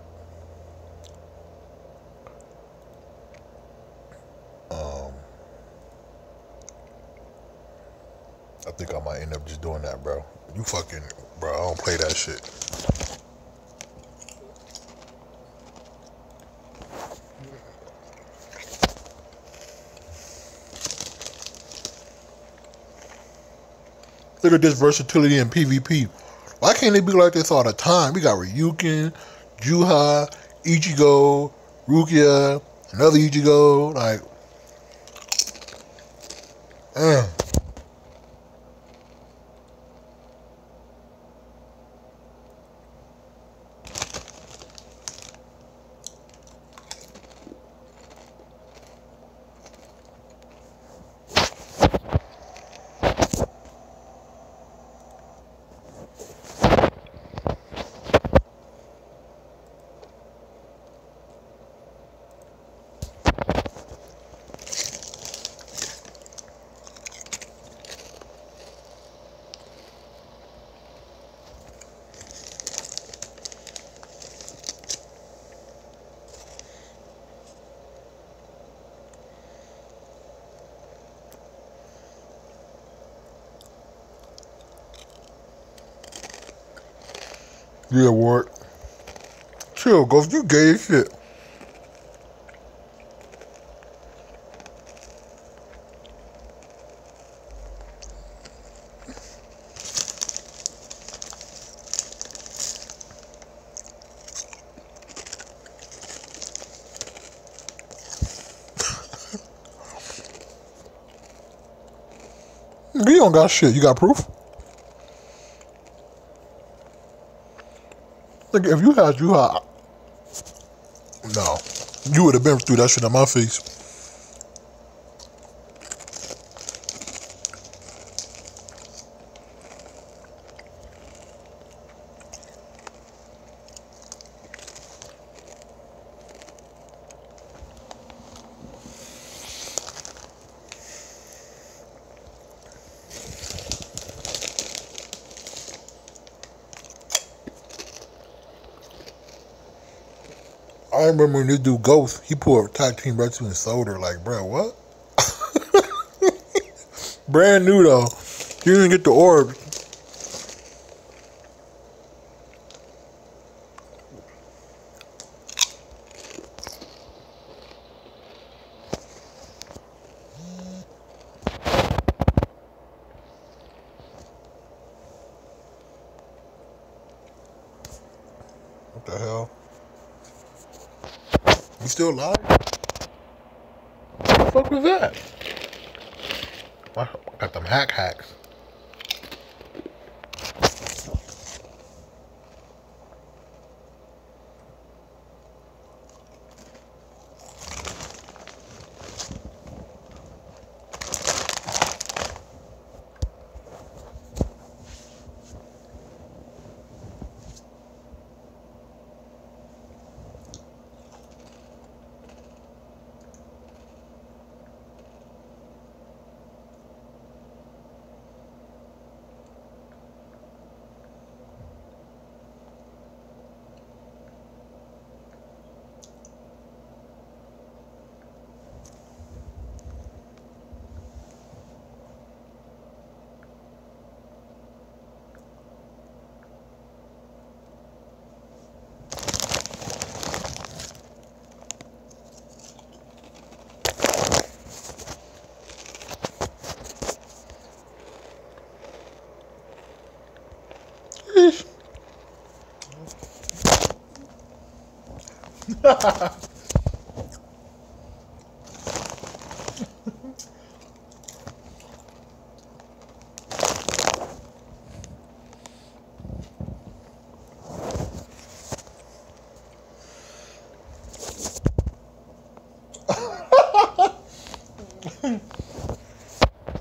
I think I might end up just doing that, bro. You fucking, bro, I don't play that shit. Look at this versatility in PvP. Why can't it be like this all the time? We got Ryukin, Juha, Ichigo, Rukia, another Ichigo, like, yeah, Ward. Chill, Ghost, you gay as shit. You don't got shit. You got proof? Like, if you had Juha, no, you would have been through that shit in my face. I remember when this dude Ghost, he poured tag team right to his shoulder. Like, bro, what? Brand new though. You didn't get the orb. What the hell? You still alive? What the fuck was that? I got them hacks.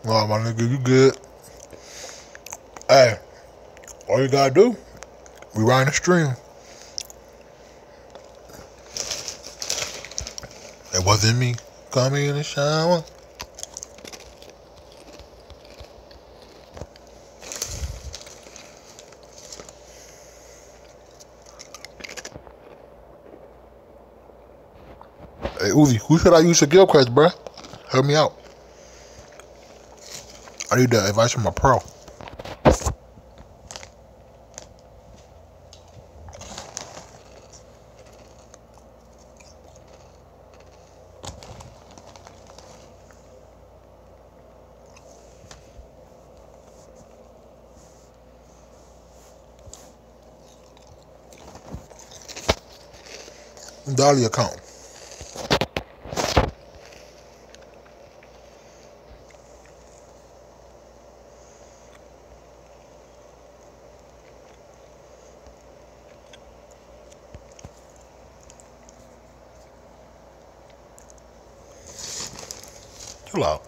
Oh, my nigga, you good? Hey, all you gotta do, rewind the stream. It wasn't me coming in the shower. Hey, Uzi, who should I use to guild quest, bruh? Help me out. I need the advice from a pro. Dolly account. Chill out.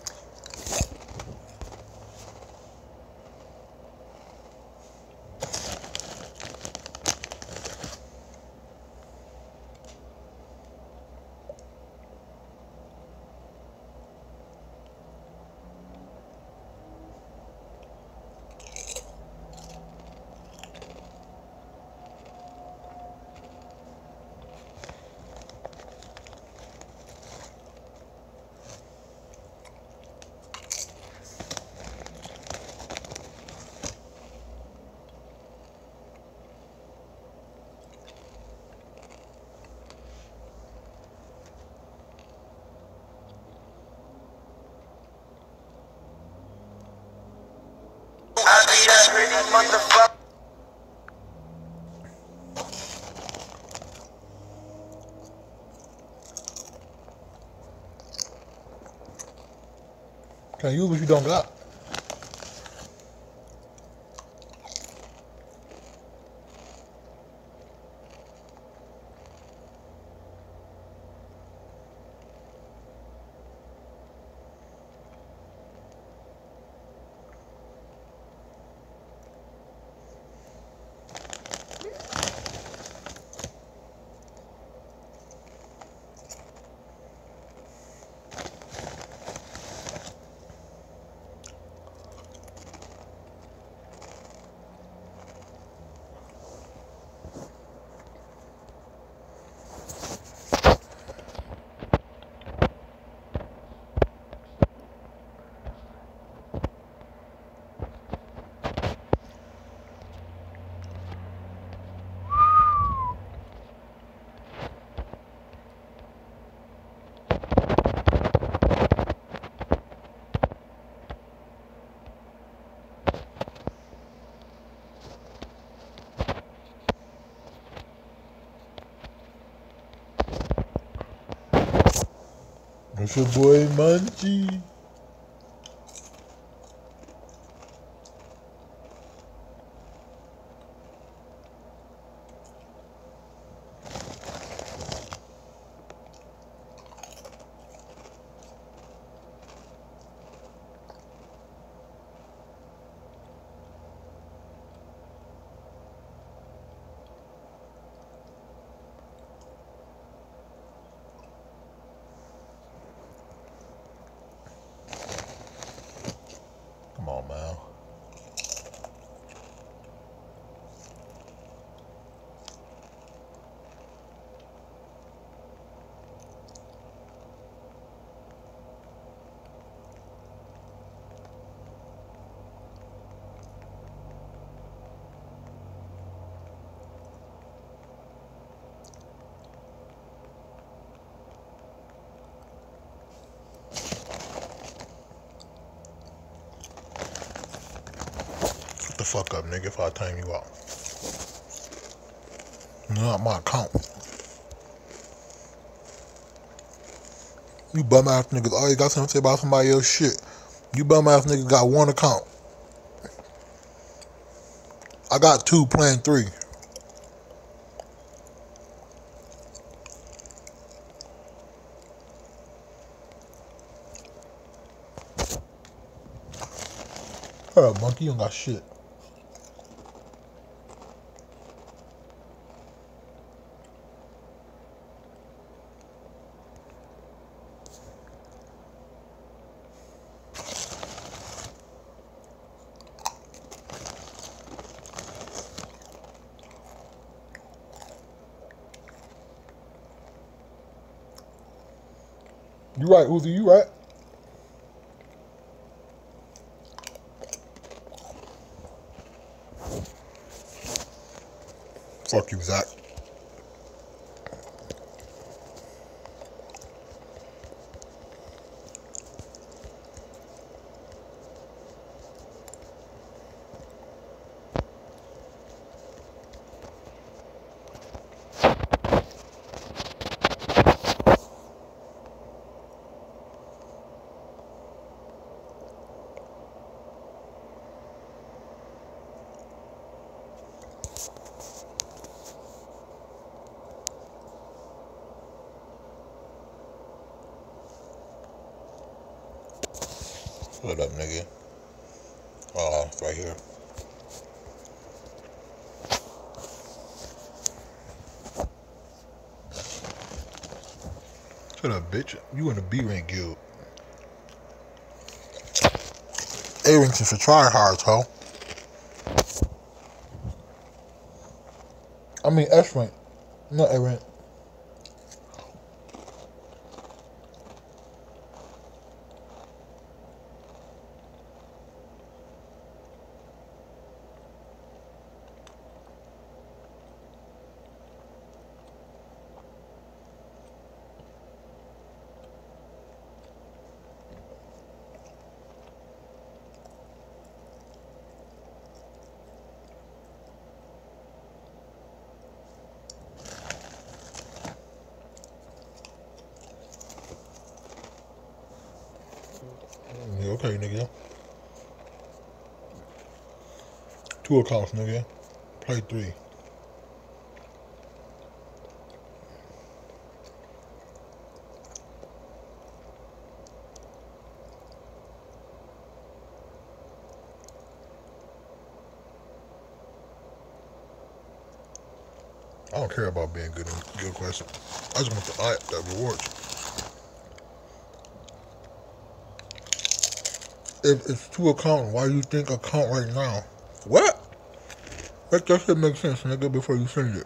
Can't use what you don't got. It's your boy Munchie. Come on, man. Shut the fuck up, nigga, if I time you out. Not my account. You bum ass niggas always got something to say about somebody else's shit. You bum ass niggas got one account. I got two playing three. Hurry up, monkey, you don't got shit. You right, Uzi, you right. Fuck you, Zach. What up, nigga? Oh, it's right here. Shut up, bitch. You in the B-Rank guild. A-Rank is for tryhards, ho. I mean S-Rank, not A-Rank. Yeah, okay, nigga. Two accounts, nigga. Play three. I don't care about being good in guild quests. I just want the rewards. If it's two accounts, why do you think account right now? What? Make that shit make sense, nigga, before you send it.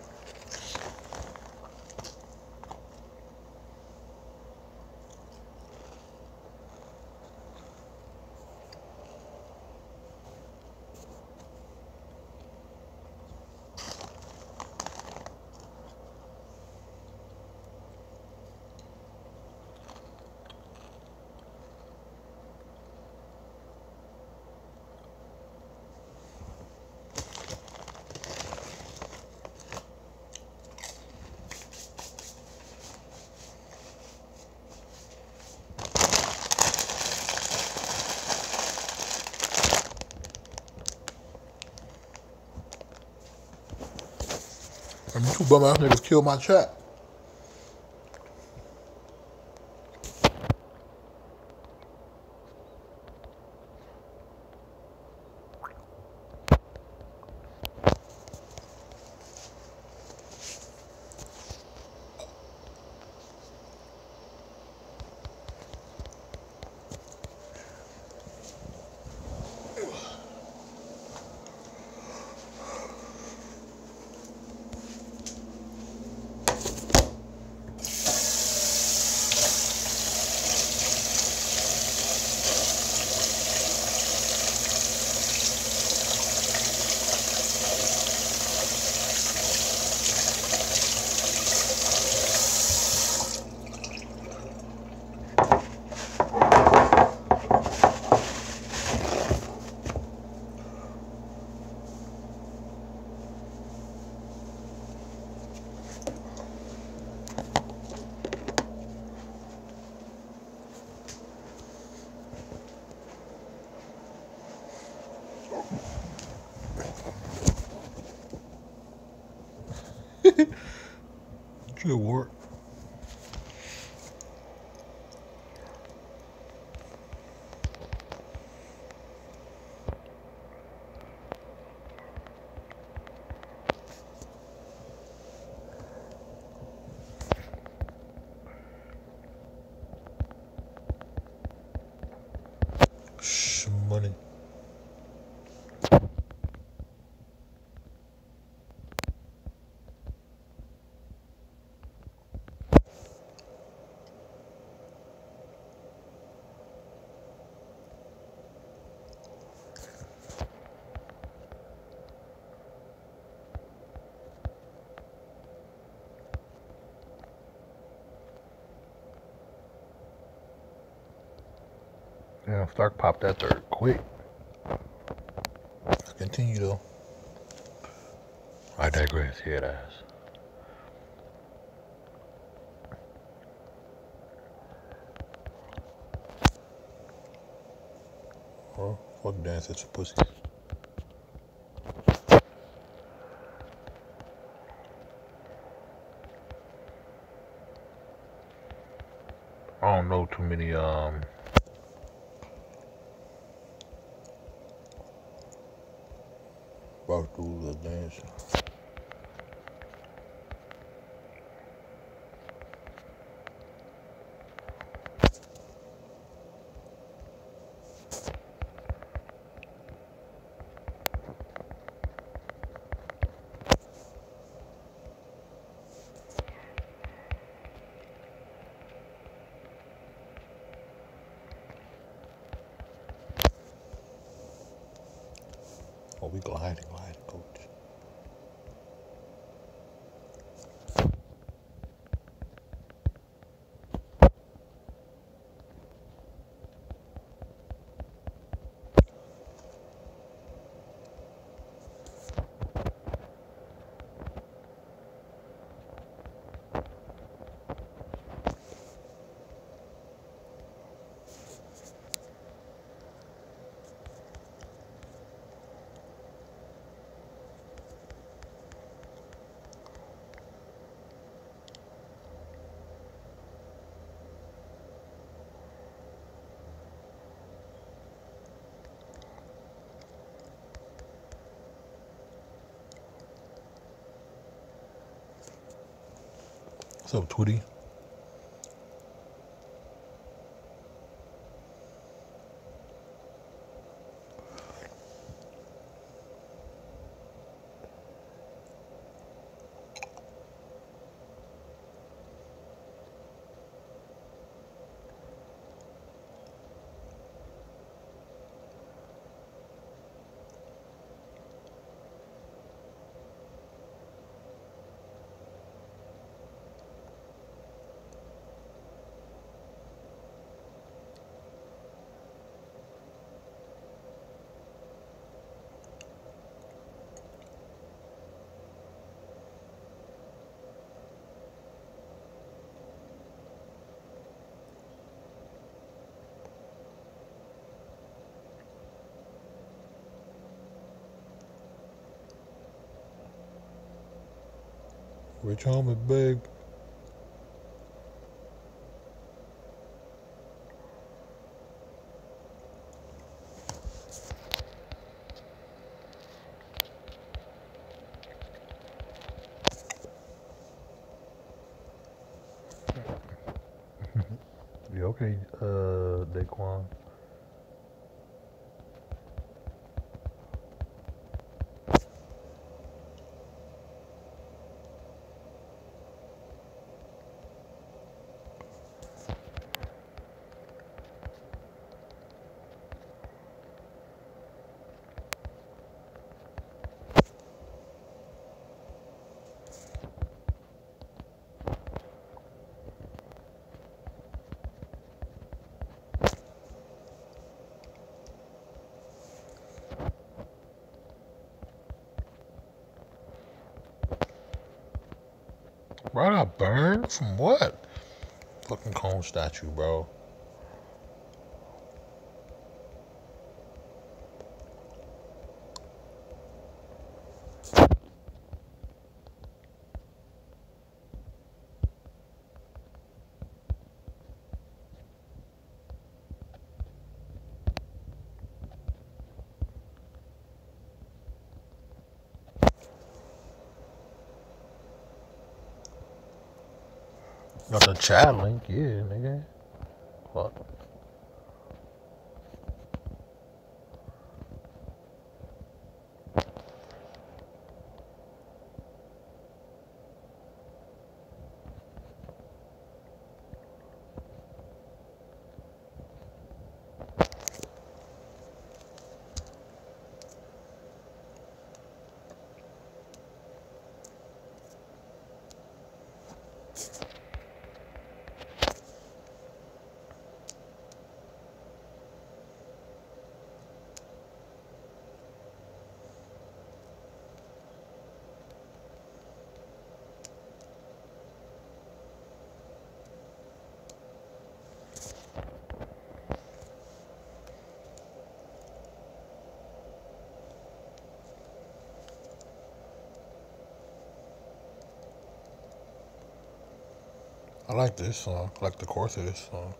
And you two bum ass niggas killed my chat. Good work. Money. Yeah, Stark popped that third quick. Continue though. I digress, head ass. Oh, fuck dance at your pussy. I don't know too many about the dance. Oh, we gliding, coach. What's up, Twitty? Which home is big? You okay, Daquan? Bro, I got burned from what? Fucking cone statue, bro. Got the chat link, yeah, nigga. Fuck. I like this song. I like the chorus of this song.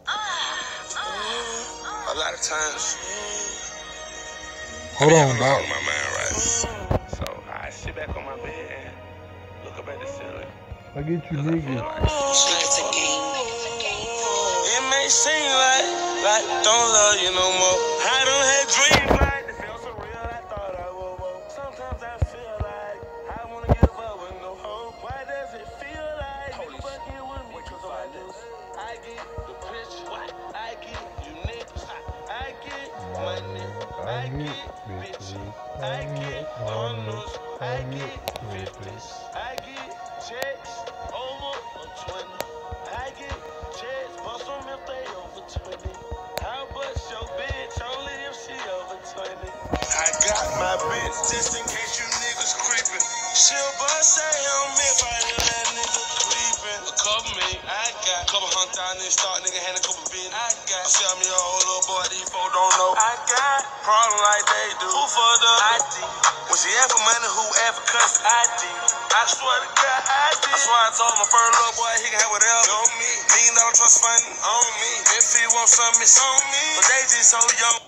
A lot of times. Hold on, dog. My mind, right? So I sit back on my bed and look up at the ceiling. I get you, nigga. It may seem like don't love you no more. I don't have dreams like they feel so real. I thought I would. Sometimes I feel like I wanna give up with no hope. Why does it feel like you fucking with me? So I get the picture. I get you niggas. I get money. I get bitches. I get honors. I get 50s. I get checks over 20. I get checks, bust them if they over 20. How much your bitch only if she over 20? I got my bitch just in case you niggas creeping. She'll bust say on me if I hear that nigga creeping. A couple me, I got couple $100,000 start nigga had a couple billion. I got sell me a whole little boy, these folks don't know. I got problem like they do. Who for the ID? When she ask for money, who ask for custody? ID. I swear to God, I did. I swear I told my first little boy he can have whatever. On me. $1 million trust fund on me. If he want something, it's on me. But they just so young.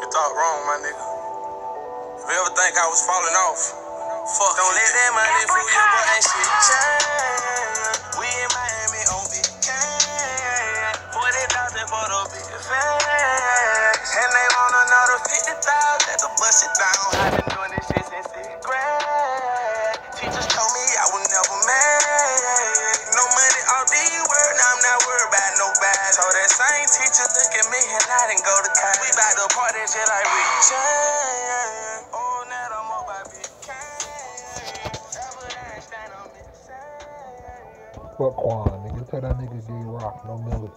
You thought wrong, my nigga. If you ever think I was falling off, fuck. Don't let that money fool you, boy, ain't shit change. We in Miami on vacation. 40,000 for the big fan. And they want another 50,000 to bust it down. I've been doing this shit since 6th grade. Teachers told me I would never make no money off these words. Now I'm not worried about nobody. So that same teacher look at me and I didn't go to college. We bout to party shit like Rich. Oh, now I'm up by big cane. Albert Einstein on me. Fuck Quan, nigga. Tell that nigga D-Rock, no millet.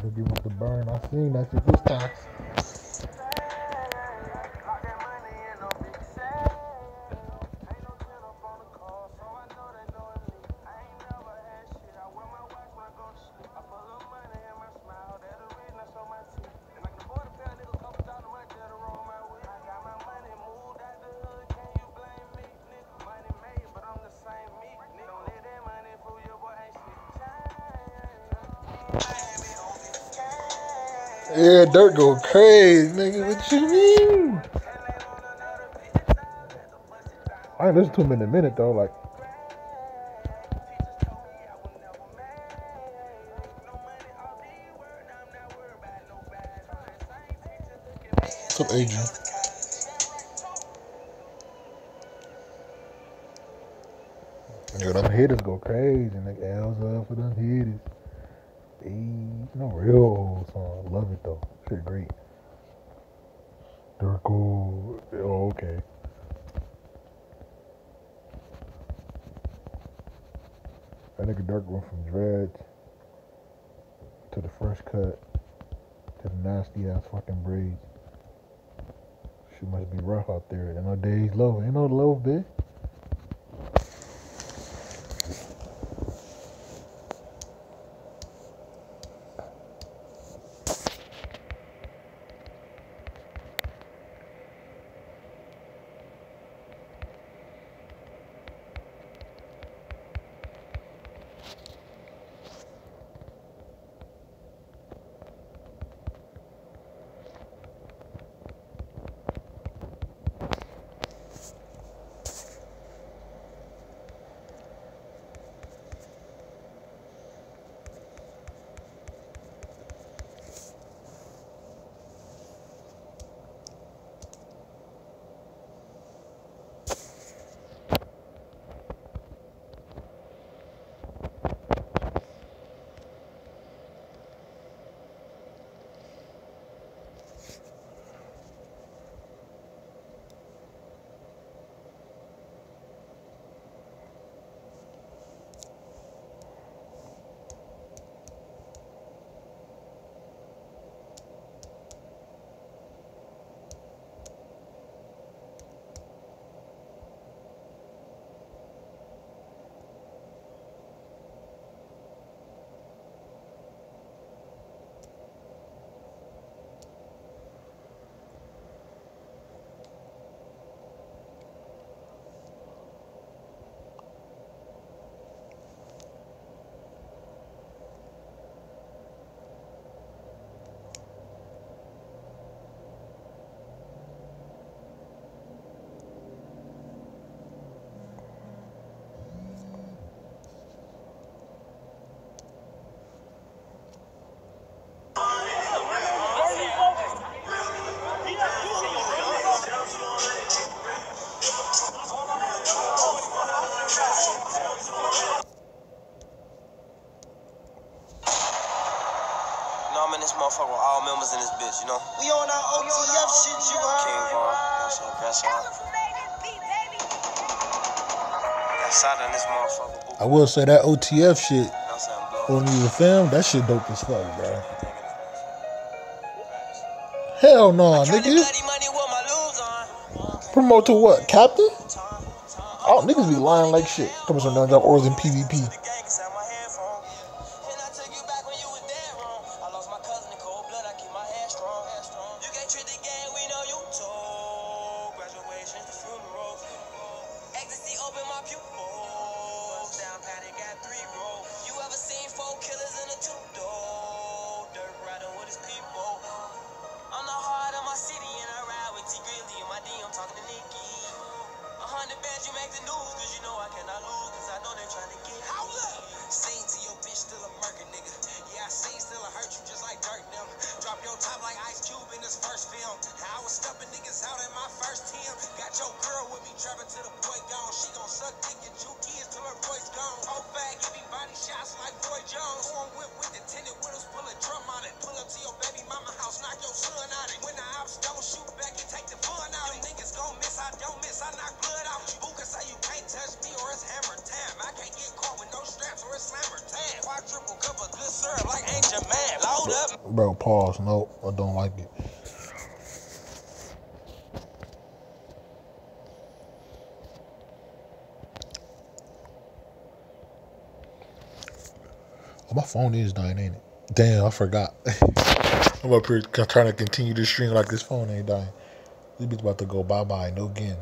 Nigga want the burn. I seen that shit this time. Yeah, Dirt go crazy, nigga. What you mean? I ain't listened to him in a minute though. Like, what's up, Adrian? Yo, them hitters go crazy, nigga. L's up for them hitters. No real old song. I love it though. Shit great. Dirt go. Oh, okay. That nigga Dirk went from dreads to the first cut to the nasty ass fucking braids. Shit must be rough out there. Ain't no days low. Ain't no low, bitch. I'm in this motherfucker with all members in this bitch, you know? We on our OTF shit, you heard? King Von, that's all. That's out in this motherfucker. I will say that OTF shit on you film, that shit dope as fuck, bro. Hell no, nigga. Promote to what? Captain? Oh, niggas be lying like shit. Coming from non-job orders in PvP. I knock blood out. Who can say you can't touch me or it's hammer time? I can't get caught with no strap. Bro, pause. No, I don't like it. Oh, my phone is dying, ain't it? Damn, I forgot. I'm up here trying to continue the stream like this phone ain't dying. This bitch about to go bye-bye. No again.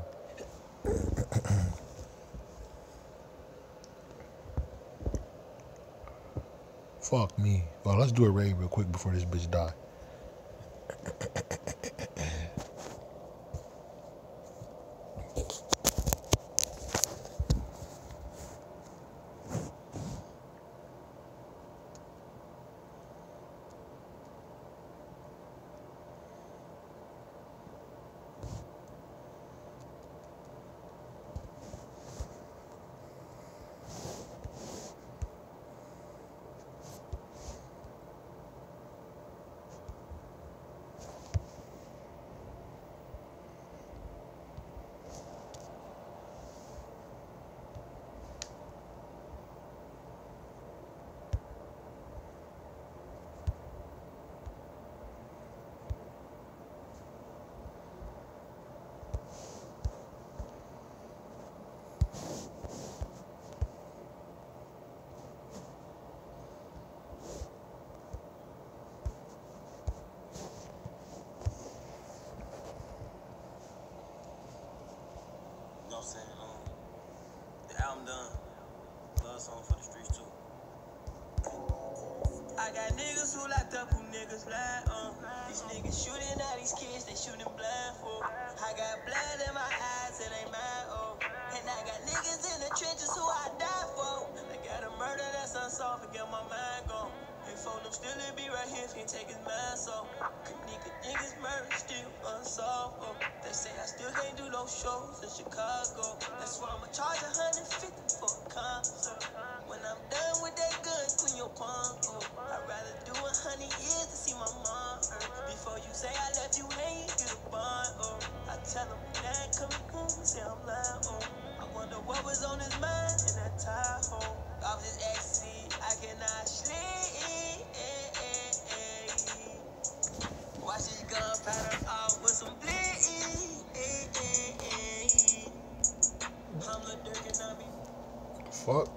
Fuck me. Well, let's do a raid real quick before this bitch die. know what I'm saying? The album done. Love song for the streets too. I got niggas who locked up, who niggas lie on. These niggas shooting at these kids, they shooting blind for. I got blood in my eyes, it ain't mine, oh. And I got niggas in the trenches who I die for. I got a murder that's unsolved, and get my mind gone. Hey, phone them still it be right here if he take his mask off. Niggas murder still unsolved, oh. They say I still can't do no shows in Chicago. That's why I'ma charge 150 for a concert. When I'm done with that gun, clean your palm, oh. I'd rather do 100 years to see my mom hurt. Before you say I left you hanging, get a bond, oh. I tell him, Dad, coming home, say I'm lying, oh. I wonder what was on his mind in that Tahoe. Off this ecstasy, I cannot sleep. Watch this gun pattern off with some bleach. I'm the dirt and I be. Fuck.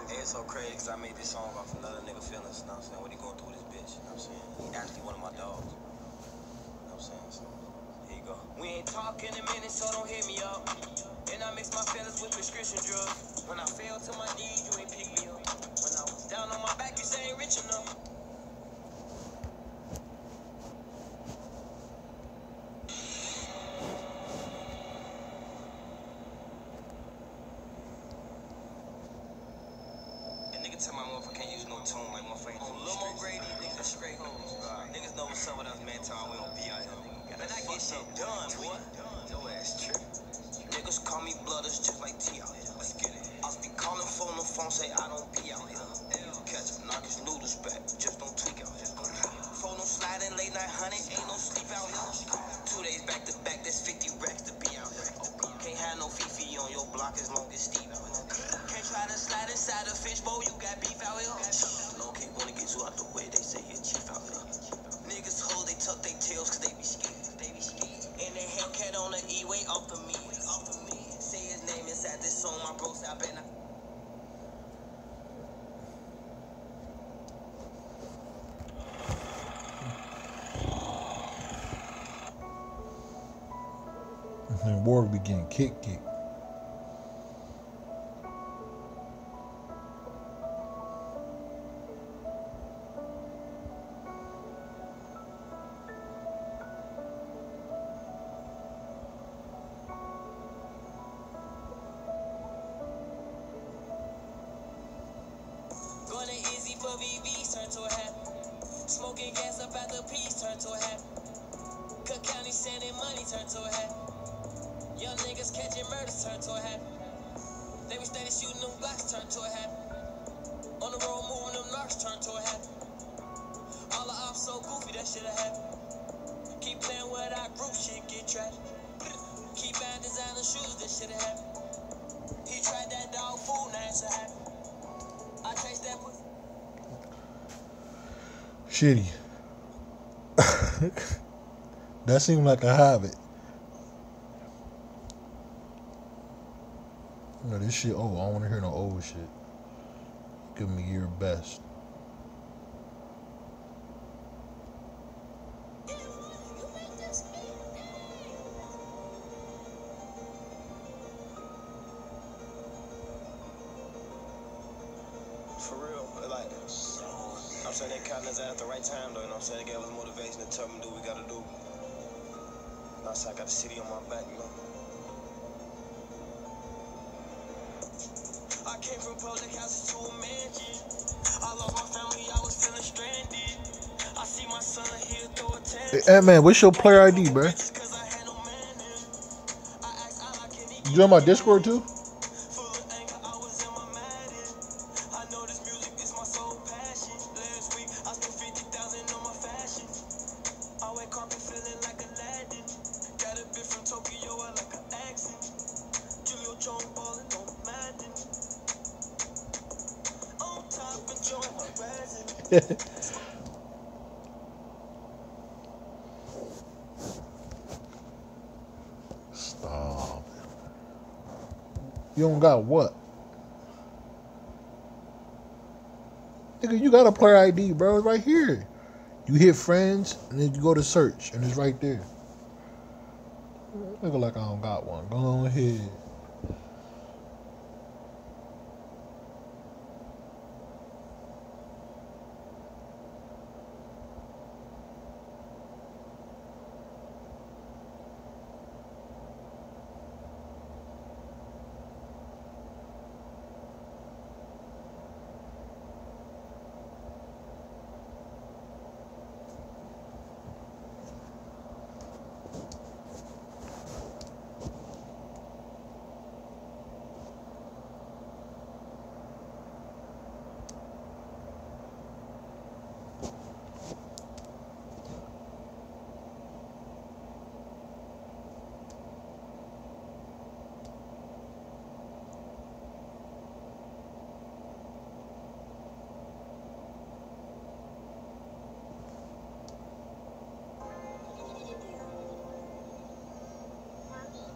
Hey, it's so crazy because I made this song off another nigga feelings, you know what I'm saying? What he going through with his bitch, you know what I'm saying? He actually one of my dogs, you know what I'm saying? So, here you go. We ain't talking in a minute, so don't hit me up. And I mix my feelings with prescription drugs. When I fell to my knees, you ain't pick me up. When I was down on my back, you say ain't rich enough. Tell my motherfucker can't use no tone like motherfucker. On Lil Mo Grady, niggas are straight hoes. Niggas know what's up with us, man. Tell me we don't be out here. Man, I get shit done, boy. Your ass trip. Niggas call me blooders just like T out here. Let's get it. I be calling phone, no phone, say I don't be out here. Catch up, knock his noodles back. Just don't tweak out here. Phone no sliding, late night honey, ain't no sleep out here. 2 days back to back, that's 50 racks to be out here. Can't have no Fifi on your block as long as Steve out here. Can't try to slide inside a fishbowl, you got beef out here. No, can't wanna get you out the way, they say you're chief out here. Niggas hold, they tuck their tails cause they be scared. And they Hellcat on the E-way off the me. Say his name inside this song, my bro said I better not. And Ward be getting kicked. Going easy for VVs, turn to a habit. Smoking gas up at the piece, turn to a habit. Cook County sending money, turn to a habit. Young niggas catching murders, turn to a habit. They be steady shooting them blocks, turn to a habit. On the road moving them narcs, turn to a habit. All the ops so goofy, that shit'll happen. Keep playing with our group, shit get tragic. Keep buying designer shoes, this shit'll happen. He tried that dog food, now it's a habit. I taste that pussy. Shitty. That seemed like a habit. No, this shit. Oh, I don't want to hear no old shit. Give me your best. For real, like, I'm saying they counting us out at the right time, though, you know what I'm saying? They gave us motivation to tell me do what we gotta do. And also, I got the city on my back, you know? I came from public houses to a mansion. I lost my family, I was feeling stranded. I see my son here throw a tantrum. Hey, man, what's your player ID, bro? You on my Discord too? Stop. You don't got what? Nigga, you got a player ID, bro. It's right here. You hit friends, and then you go to search, and it's right there. Look like I don't got one. Go ahead.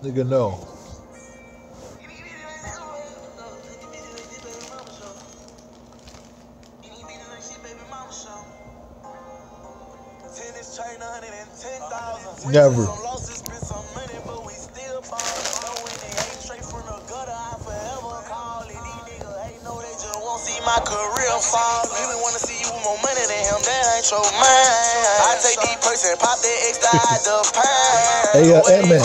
Nigga, no. Never. My career fall. Really wanna see you with more money than him. That ain't your man. I take these perks and pop that extra out the pan. Hey, man.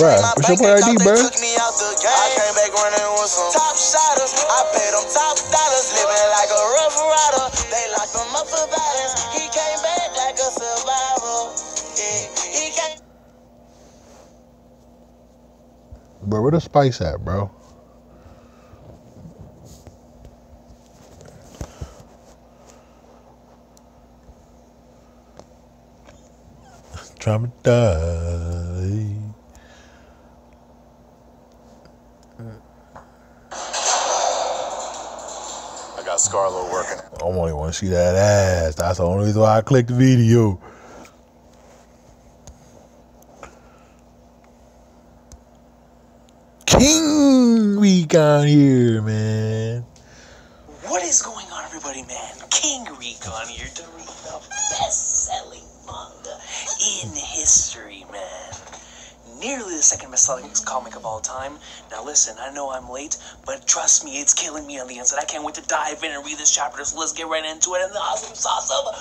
Bruh, what's your player ID, bro? Took me out the game. I came back running with some top shotters. I paid them top dollars, living like a rough rider. They locked him up for violence. He came back like a survivor. Yeah, he came. Bro, where the spice at, bro? Trying to die. I got Scarlo working. I only want to see that ass. That's the only reason why I clicked the video. King Week on here, man. What is going on, everybody, man? King Recon here to read the best-selling manga in history, man. Nearly the second best-selling comic of all time. Now listen, I know I'm late, but trust me, it's killing me on the inside. I can't wait to dive in and read this chapter, so let's get right into it in the awesome sauce of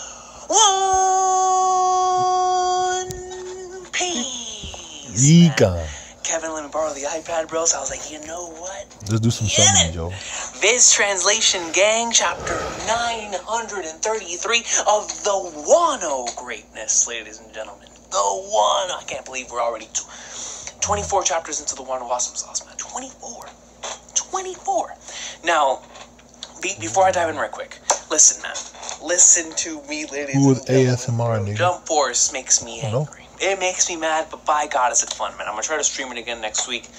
One Piece. Recon. Kevin let me borrow the iPad, bro, so I was like, you know what? Let's do some summons, Joe. Viz Translation Gang, chapter 933 of the Wano Greatness, ladies and gentlemen. The Wano. I can't believe we're already 24 chapters into the Wano Awesome Sauce, man. 24. Now, before I dive in right quick, listen, man. Listen to me, ladies Who was and gentlemen. ASMR, nigga? Jump Force makes me Oh, no. angry. It makes me mad, but by God, is it fun, man. I'm going to try to stream it again next week.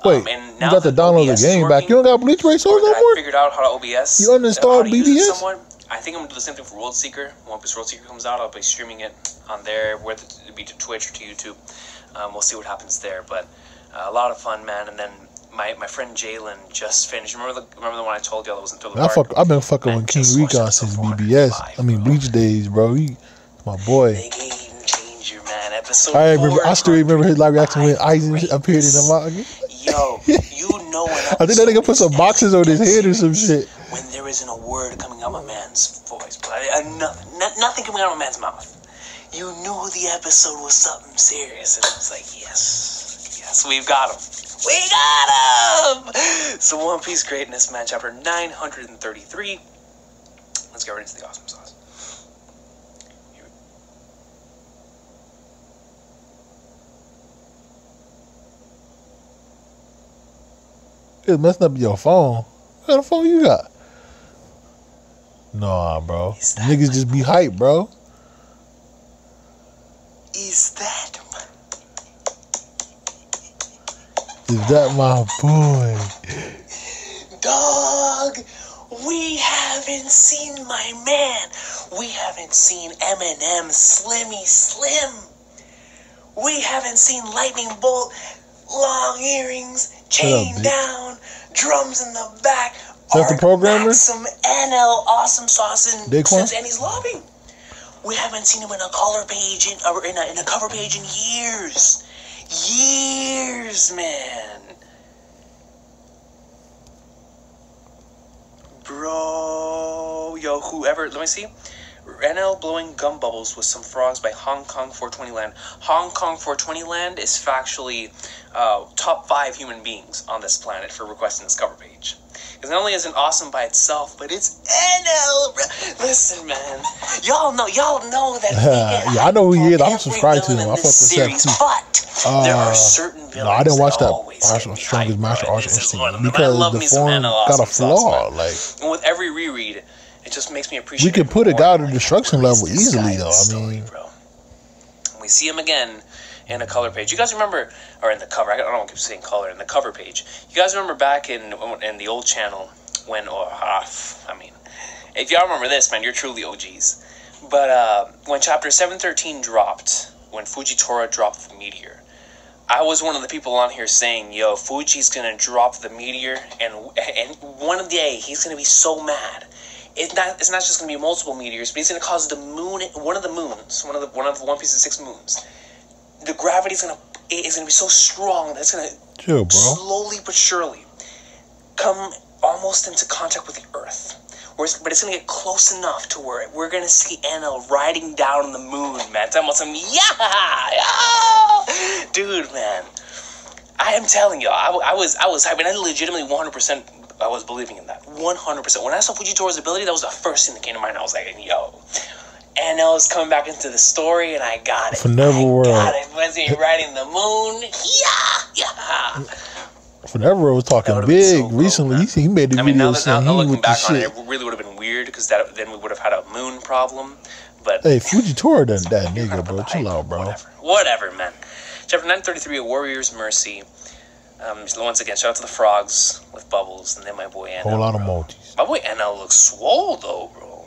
Wait, and you now got to that download the OBS is game back. working, You don't got Bleach Race or no that I more? figured out how to OBS. You uninstalled how to use it BBS? somewhat. I think I'm gonna do the same thing for World Seeker. Once World Seeker comes out, I'll be streaming it on there, whether it be to Twitch or to YouTube. We'll see what happens there, but a lot of fun, man. And then my friend Jalen just finished. Remember the one I told you that wasn't through the park? I've been fucking with King Recon since BBS. I mean Bleach days, bro. He, my boy. The game changer, man. Episode I still remember his live reaction when Eisen appeared in the manga. Yo, you know what? I think that nigga put some boxes on his head or some shit. When there isn't a word coming out of my man's voice, but nothing coming out of my man's mouth. You knew the episode was something serious, and I was like, yes, we've got him. We got him! So One Piece Greatness, man, chapter 933. Let's get right into the awesome sauce. It's messing up your phone. What kind of phone you got? Nah, bro. Niggas just be hype, bro. Is that my boy? Dog, we haven't seen my man. We haven't seen Eminem Slimmy Slim. We haven't seen Lightning Bolt, long earrings, chain down, drums in the back. Is that the programmer? Some NL Awesome Sauce in Daquan? since Annie's Lobby. We haven't seen him in a color page in a cover page in years. Years, man. Bro, yo, whoever, let me see. NL blowing gum bubbles with some frogs by Hong Kong 420 Land. Hong Kong 420 Land is factually top 5 human beings on this planet for requesting this cover page. Because not only is it awesome by itself, but it's NL. Listen, man, y'all know that. Yeah, I know who he is. I'm subscribed to him. I fuck with series, that too. But there are certain villains. No, I didn't watch that Strongest hype, Martial bro. Arts This is Instinct one of them. because I love the me some form NL got a awesome sauce, flaw. man. Like, and with every reread, it just makes me appreciate. we could put a more, guy to like, destruction where is level this easily, guy in though. the I story, mean, bro. We see him again in a color page. You guys remember, or in the cover? I don't want to keep saying color. In the cover page, you guys remember back in the old channel when, I mean, if y'all remember this, man, you're truly OGs. But when chapter 713 dropped, when Fujitora dropped the meteor, I was one of the people on here saying, yo, Fuji's gonna drop the meteor, and one day he's gonna be so mad. It's not just gonna be multiple meteors, but he's gonna cause the moon, one of the One Piece's 6 moons. The gravity is gonna be so strong that it's gonna slowly but surely come almost into contact with the Earth. But it's gonna get close enough to where we're gonna see NL riding down on the moon, man. Talking about some dude, man. I am telling you, I was hyping. I legitimately 100%. I was believing in that 100%. When I saw Fujitora's ability, that was the first thing that came to mind. I was like, yo, NL is coming back into the story, and I got it. For Never World. Got it. Was he riding the moon? Yeah. For Never World was talking big so recently. Man. He made a video saying he looking with back the on shit. It really would have been weird because then we would have had a moon problem. But hey, Fujitora done that nigga, bro. Chill out, bro. Whatever, man. Chapter 933, A Warrior's Mercy. Once again, shout out to the frogs with bubbles, and then my boy NL. Whole lot of multis. My boy NL looks swole though, bro.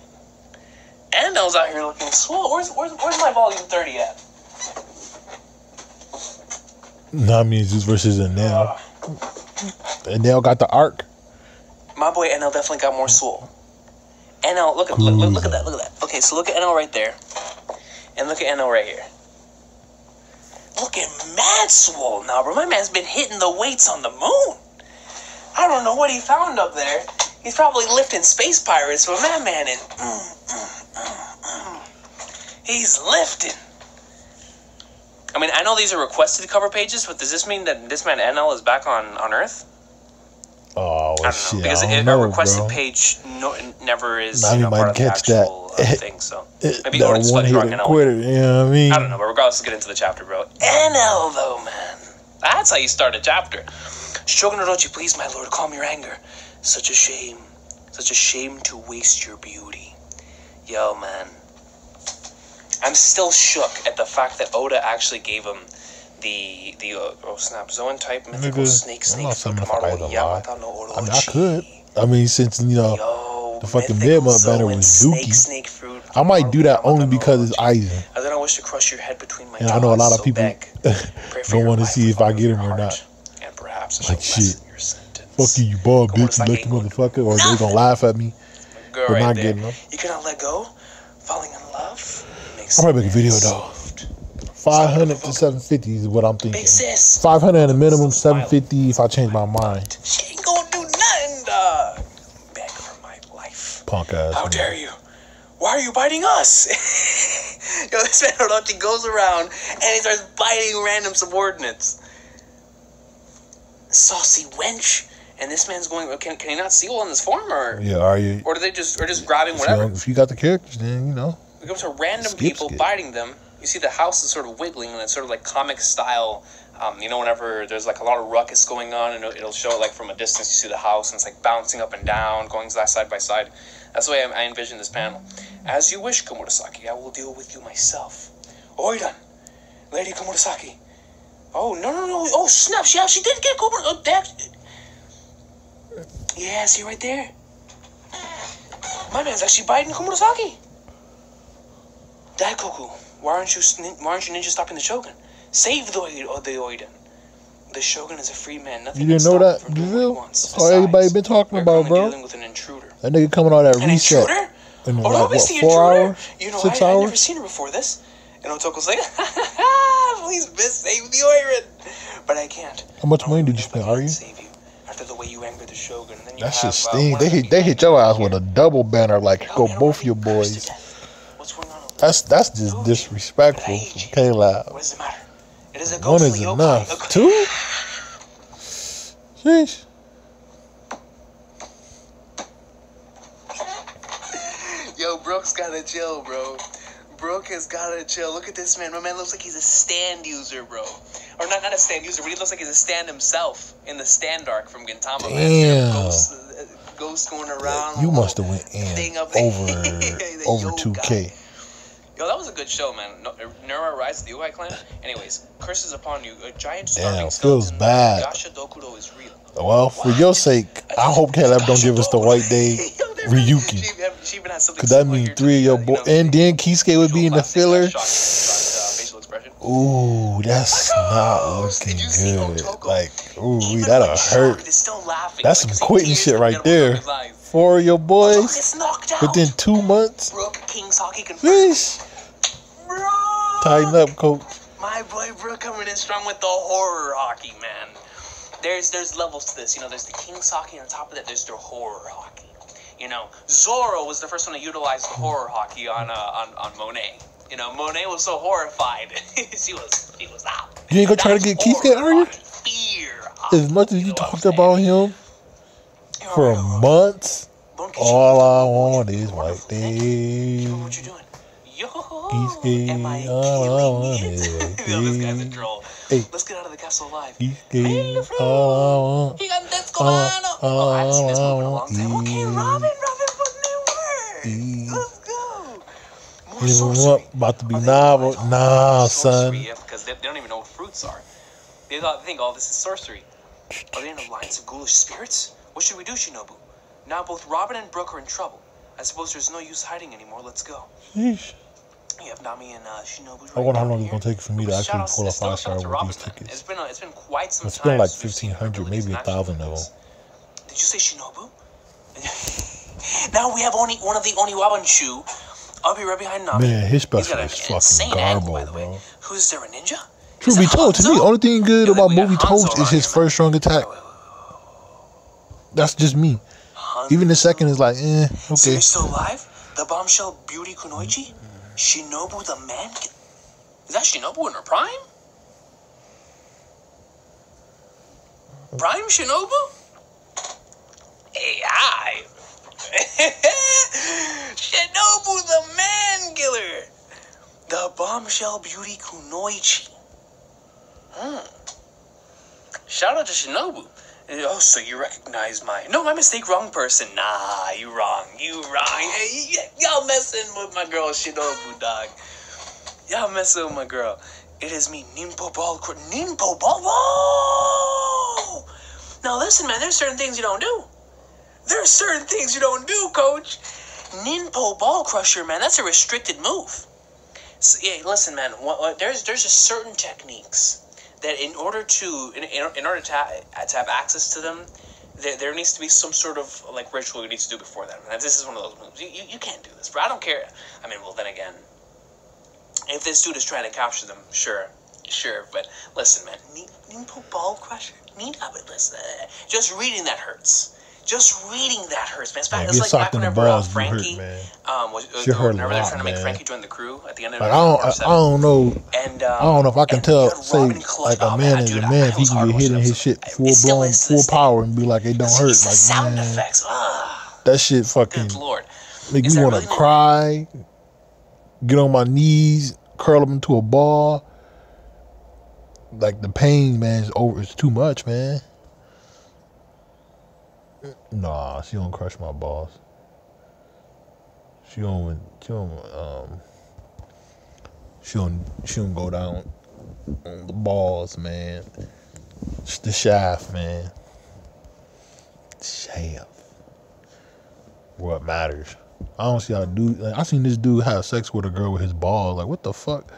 NL's out here looking swole. Where's my volume 30 at? No, I mean just versus NL. NL got the arc. My boy NL definitely got more swole. NL, look at that. Okay, so look at NL right there, and look at NL right here. Looking mad swole now, bro. My man's been hitting the weights on the moon. I don't know what he found up there. He's probably lifting space pirates, but my man is... He's lifting. I mean, I know these are requested cover pages, but does this mean that this man NL is back on Earth? Oh, I don't know, shit. because a requested page never is part of the actual thing, so maybe go to Sledge Rock NL. Quit it, you know what I mean? I don't know, but regardless, let's get into the chapter, bro. NL, though, man. That's how you start a chapter. Shogun Orochi, please, my lord, calm your anger. Such a shame to waste your beauty. Yo, man. I'm still shook at the fact that Oda actually gave him oh snap, Zoan type mythical snake I'm not from sending for either tomorrow. lie. No I mean, I could. I mean, since, you know, Yo, the fucking mythical mid-month banner Zoan was snake Dookie. fruit. I might do that only Yamata no because it's Orochi. Aizen. I don't wish to crush your head between my And jaws. I know a lot of so people beg, pray for don't your want to life see if with I all get your him or heart, not. And perhaps it Like, shall shit. lessen your sentence. Fuck you, bald bitch, you Komurasaki lucky ain't gonna do motherfucker. Or they gonna laugh at me Girl for right not there. getting them. You cannot let go. Falling in love makes I'm gonna make a video though. soft. 500 to 750 is what I'm thinking. Big sis. 500 at a minimum, 750 if I change my mind. She ain't gonna do nothing, dog. Beg for my life. Punk ass. How dare you? Why are you biting us? Yo, this man Orochi goes around and he starts biting random subordinates. Saucy wench. And this man's going. Can he not see well in this form, or Yeah, are you? or do they just grabbing whatever? If you got the characters, then you know. It comes to random Skip. people biting them. You see the house is sort of wiggling, and it's sort of like comic style. You know, whenever there's like a lot of ruckus going on, and it'll show it like from a distance. You see the house, and it's like bouncing up and down, going side by side. That's the way I envision this panel. As you wish, Komurasaki. I will deal with you myself. Oidan, Lady Komurasaki. Oh no! Oh snap! She did get Komurasaki. Yeah, see right there. My man's actually biting Komurasaki. Daikoku, why aren't you ninja stopping the Shogun? Save the Oiden. The Shogun is a free man. Nothing You didn't know that? You feel? That's all everybody been talking about, bro. Dealing with an intruder. That nigga coming out at An reset. intruder? In Oh, like, no, what, the 4 intruder? hours? You know, 6 I've hours? never seen her before this. And Otoko's like, please, miss, save the Oiren. But I can't. How much money did you spend, are you? Save you after the way you angered the Shogun. And then you That have, shit stings. one They of the hit your ass with a double banner. Like, Oh, go man, both I'm your already cursed boys. to death. What's going on over That's just disrespectful from K-Lab. What does it matter? It is a One ghostly is yokai. enough. 2? Sheesh. Yo, Brooke's gotta chill, bro. Brooke has gotta chill. Look at this man. My man looks like he's a stand user, bro. Or not a stand user, but he looks like he's a stand himself in the stand arc from Gintama. Damn. Ghost going around. You must have went thing in up there. over Yoga. 2K. Yo, that was a good show, man. Nura Rise of the Yokai Clan. Anyways, curses upon you. A giant starving Damn, feels skeleton. bad. Gasha Dokuro is real. Well, for your sake, I hope K-Lab don't give us the White Day Ryuki. She even has something Because that similar means here 3 of your to, boys. And then Kisuke would be in the filler. facial expression. Ooh, that's not looking Did you see good. Otoko? Like, ooh, Even that'll when hurt. shocked, is still laughing. That's Like, some you see quitting tears shit in right Otto's there. eyes. For your Otoko boys, gets knocked out. within 2 months. Brooke King Saki confirmed. Sheesh. Bro. Tighten up, coach. My boy Brooke coming in strong with the horror hockey, man. There's levels to this. You know, there's the King Saki, and on top of that, there's the horror hockey. You know, Zoro was the first one to utilize the horror hockey on Monet. You know, Monet was so horrified. she was out. You ain't gonna try to get Kisuke, are you? Fear. As much as you talked about him for months, all I want is White Day. What you doing? Yo, Kisuke, am I all I want killing is it? White Yo, this guy's a Day. troll. Hey. Let's get out of the castle alive. Kisuke, all I want. Oh, I haven't seen this movie in a long time. All I Okay, want Robin putting in work. Let's go. More is sorcery. about to be Are they novel. going Nah, sorcery, son. yeah, because they don't even know what fruits are. They think all this is sorcery. Are they in alliance of ghoulish spirits? What should we do, Shinobu? Now both Robin and Brooke are in trouble. I suppose there's no use hiding anymore. Let's go. Sheesh. You have Nami and Shinobu. I wonder how long it's gonna take for me to actually pull a 5-star with these tickets. It's been quite some It's time. been like since we've seen 1,500, abilities maybe in action 1,000 like of this. them. Did you say Shinobu? Now we have only one of the Oniwabanshu. I'll be right behind Nami. Man, his He's got special an is fucking insane angle, by garbo, the way. bro. Who's there, a ninja? Truth Is be it told, to me, Hanzo? only thing good Yo, about we got movie Hanzo Toast is around his here, first strong attack. That's just me. Even the second is like, So okay. you're still alive? The bombshell beauty Kunoichi? Shinobu the man? Is that Shinobu in her prime? Prime Shinobu? AI. Shinobu the man killer. The bombshell beauty Kunoichi. Shout out to Shinobu. Oh, so you recognize my mistake, wrong person. Nah, you wrong. Y'all messing with my girl Shinobu, dog. Y'all messing with my girl. It is me, Ninpo Ball. Ninpo Ball. Whoa! Now listen, man, there's certain things you don't do. There's certain things you don't do, coach. Ninpo Ball Crusher, man, that's a restricted move. So, yeah, listen, man, there's just certain techniques that in order to have access to them, there needs to be some sort of like ritual you need to do before that. And this is one of those moves. You can't do this, bro. I don't care. I mean, well, then again, if this dude is trying to capture them, sure. But listen, man, Ninpo Ball Crusher. Listen, just reading that hurts. Just reading that hurts, man. It's like back whenever Frankie, whenever they're trying to make Frankie join the crew at the end of I don't know. And I don't know if I can tell. Say like a man is a man if he can get hit in his shit full power and be like it don't hurt. Like sound man, effects. that shit fucking. Good Lord. Make me want to cry. Get on my knees, curl up into a ball. Like the pain, man, is over. It's too much, man. Nah, she don't crush my balls. She don't go down on the balls, man. It's the shaft, man. Shaft. What matters. I don't see how dude. Like, I seen this dude have sex with a girl with his balls. Like, what the fuck?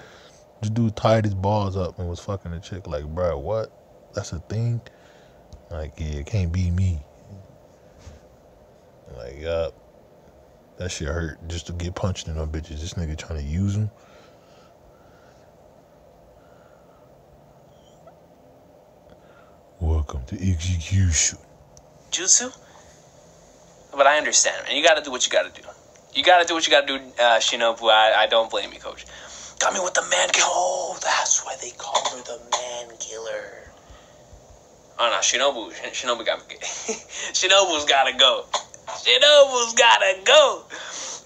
This dude tied his balls up and was fucking a chick. Like, bro, what? That's a thing? Like, yeah, it can't be me. Like, yup. That shit hurt just to get punched in them bitches. This nigga trying to use them. Welcome to execution. Jutsu? But I understand, man. You gotta do what you gotta do. You gotta do what you gotta do, Shinobu. I don't blame you, coach. Got me with the man killer. Oh, that's why they call her the man killer. Oh, no, Shinobu got me. Shinobu's gotta go. Shinobu's gotta go.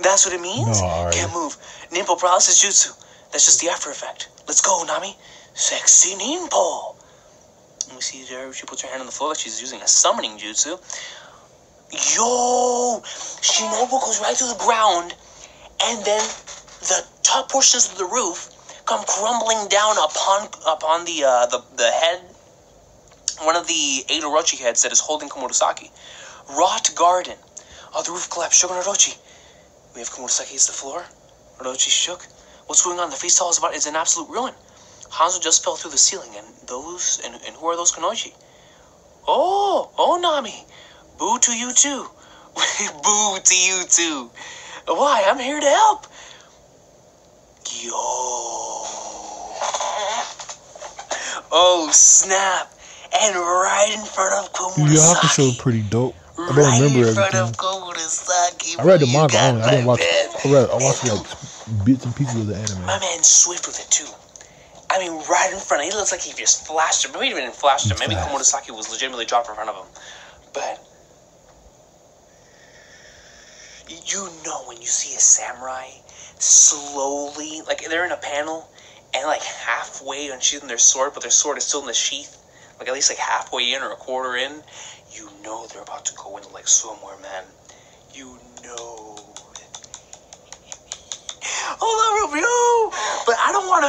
That's what it means? No, can't move. Ninpo paralysis jutsu. That's just the after effect. Let's go, Nami. Sexy Ninpo. Let me see there. She puts her hand on the floor like she's using a summoning jutsu. Yo! Shinobu goes right to the ground, and then the top portions of the roof come crumbling down upon the head, one of the 8 Orochi heads that is holding Komurasaki. Rot Garden. The roof collapsed. Shogun Orochi. We have Komurasaki hits the floor. Orochi shook. What's going on? The feast hall is an absolute ruin. Hanzo just fell through the ceiling, and who are those Kanoichi? Oh, Nami. Boo to you too. Boo to you too. Why? I'm here to help. Yo. Oh, snap. And right in front of Komurasaki. Yu Hakusho pretty dope. I don't remember everything. I read the manga only. I didn't watch it. I watched like bits and pieces of the anime. My man's swift with it too. I mean, right in front of him. He looks like he just flashed him. Maybe he didn't flash him. Maybe Komurasaki was legitimately dropped in front of him. But you know when you see a samurai slowly, like they're in a panel and like halfway unsheathing their sword, but their sword is still in the sheath, like at least like halfway in or a quarter in, you know they're about to go into like somewhere, man. You know. Hold on, Rubio. But I don't want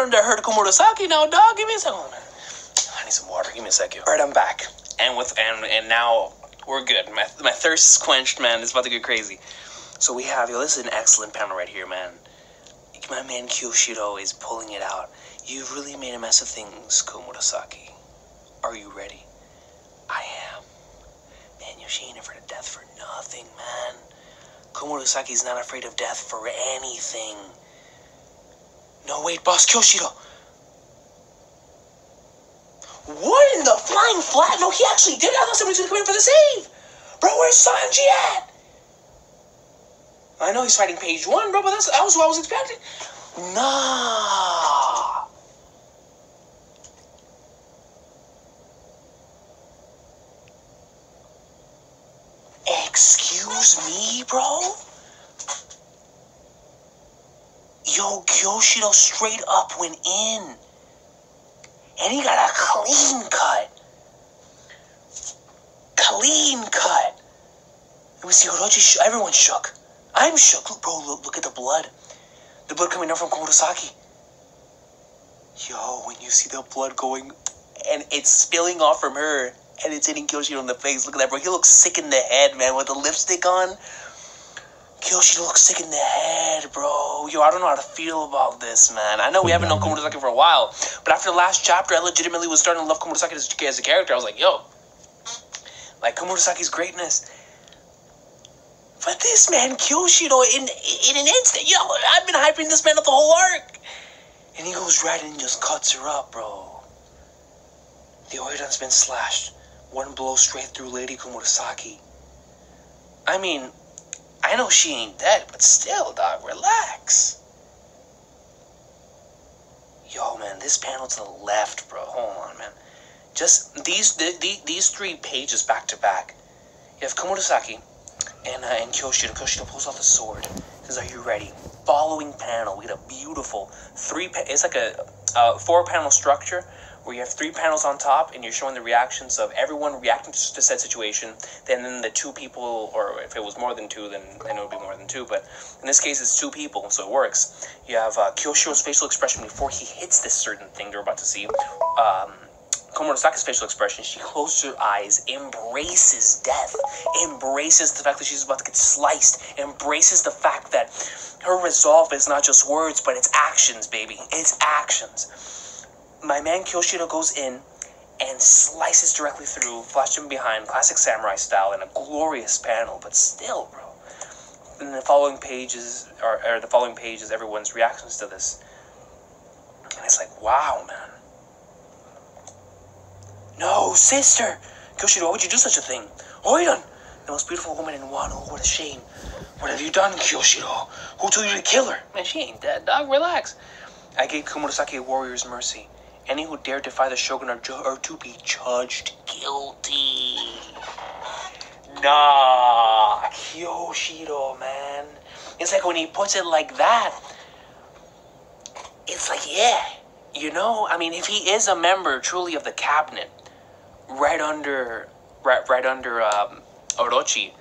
him to hurt Komurasaki now, dog. Give me a second, man. I need some water. Give me a second. All right, I'm back. And now we're good. My thirst is quenched, man. It's about to get crazy. So we have, this is an excellent panel right here, man. My man Kyoshiro is pulling it out. You've really made a mess of things, Komurasaki. Are you ready? I am. Man, she ain't afraid of death for nothing, man. Komurasaki's not afraid of death for anything. No, wait, boss Kyoshiro. What in the flying flat? No, he actually did. I thought somebody was going to come in for the save. Bro, where's Sanji at? I know he's fighting page 1, bro, but that was what I was expecting. Nah. Excuse me, bro? Yo, Kyoshiro straight up went in. And he got a clean cut. Clean cut. Let me see, Orochi, everyone's shook. I'm shook. Look, bro, look at the blood. The blood coming down from Komurasaki. Yo, when you see the blood going, and it's spilling off from her, and it's hitting Kyoshiro in the face. Look at that, bro. He looks sick in the head, man, with the lipstick on. Kyoshiro looks sick in the head, bro. Yo, I don't know how to feel about this, man. I know we haven't known Komurasaki for a while, but after the last chapter, I legitimately was starting to love Komurasaki as a character. I was like, yo, like, Komurasaki's greatness. But this man, Kyoshiro, in an instant, yo, I've been hyping this man up the whole arc. And he goes right in and just cuts her up, bro. The Oiran's been slashed. One blow straight through Lady Komurasaki. I mean, I know she ain't dead, but still, dog, relax. Yo, man, this panel to the left, bro. Hold on, man. Just these 3 pages back to back. You have Komurasaki and Kyoshiro. Kyoshiro pulls out the sword. Says, "Are you ready?" Following panel, we get a beautiful it's like a 4-panel structure where you have 3 panels on top, and you're showing the reactions of everyone reacting to said situation. Then the 2 people, or if it was more than 2, then it would be more than 2. But in this case, it's 2 people, so it works. You have Kyoshiro's facial expression before he hits this certain thing they're about to see. Komurasaki's facial expression, she closes her eyes, embraces death, embraces the fact that she's about to get sliced, embraces the fact that her resolve is not just words, but it's actions, baby. It's actions. My man Kyoshiro goes in and slices directly through, flashed him behind, classic samurai style, in a glorious panel, but still, bro. And the following pages, or the following pages, everyone's reactions to this. And it's like, wow, man. No, sister! Kyoshiro, why would you do such a thing? Oiran! The most beautiful woman in Wano, what a shame. What have you done, Kyoshiro? Who told you to kill her? Man, she ain't dead, dog, relax. I gave Komurasaki a warrior's mercy. Any who dare defy the shogun are to be judged guilty. Nah, Kyoshiro, man. It's like when he puts it like that, it's like, yeah. You know, I mean, if he is a member truly of the cabinet, right under Orochi,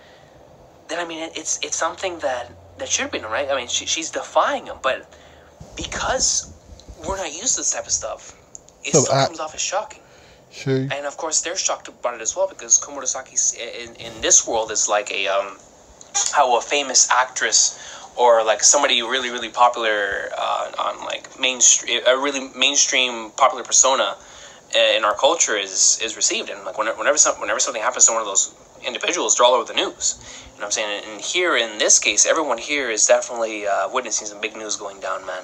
then I mean it's something that should be known, right? I mean she's defying him, but because we're not used to this type of stuff, it still comes off as shocking. Sure. And of course they're shocked about it as well, because Komurasaki's in this world is like how a famous actress or like somebody really, really popular on like a really mainstream popular persona in our culture is received. And like whenever something happens to one of those individuals, they're all over the news. You know what I'm saying? And here in this case, everyone here is definitely witnessing some big news going down, man.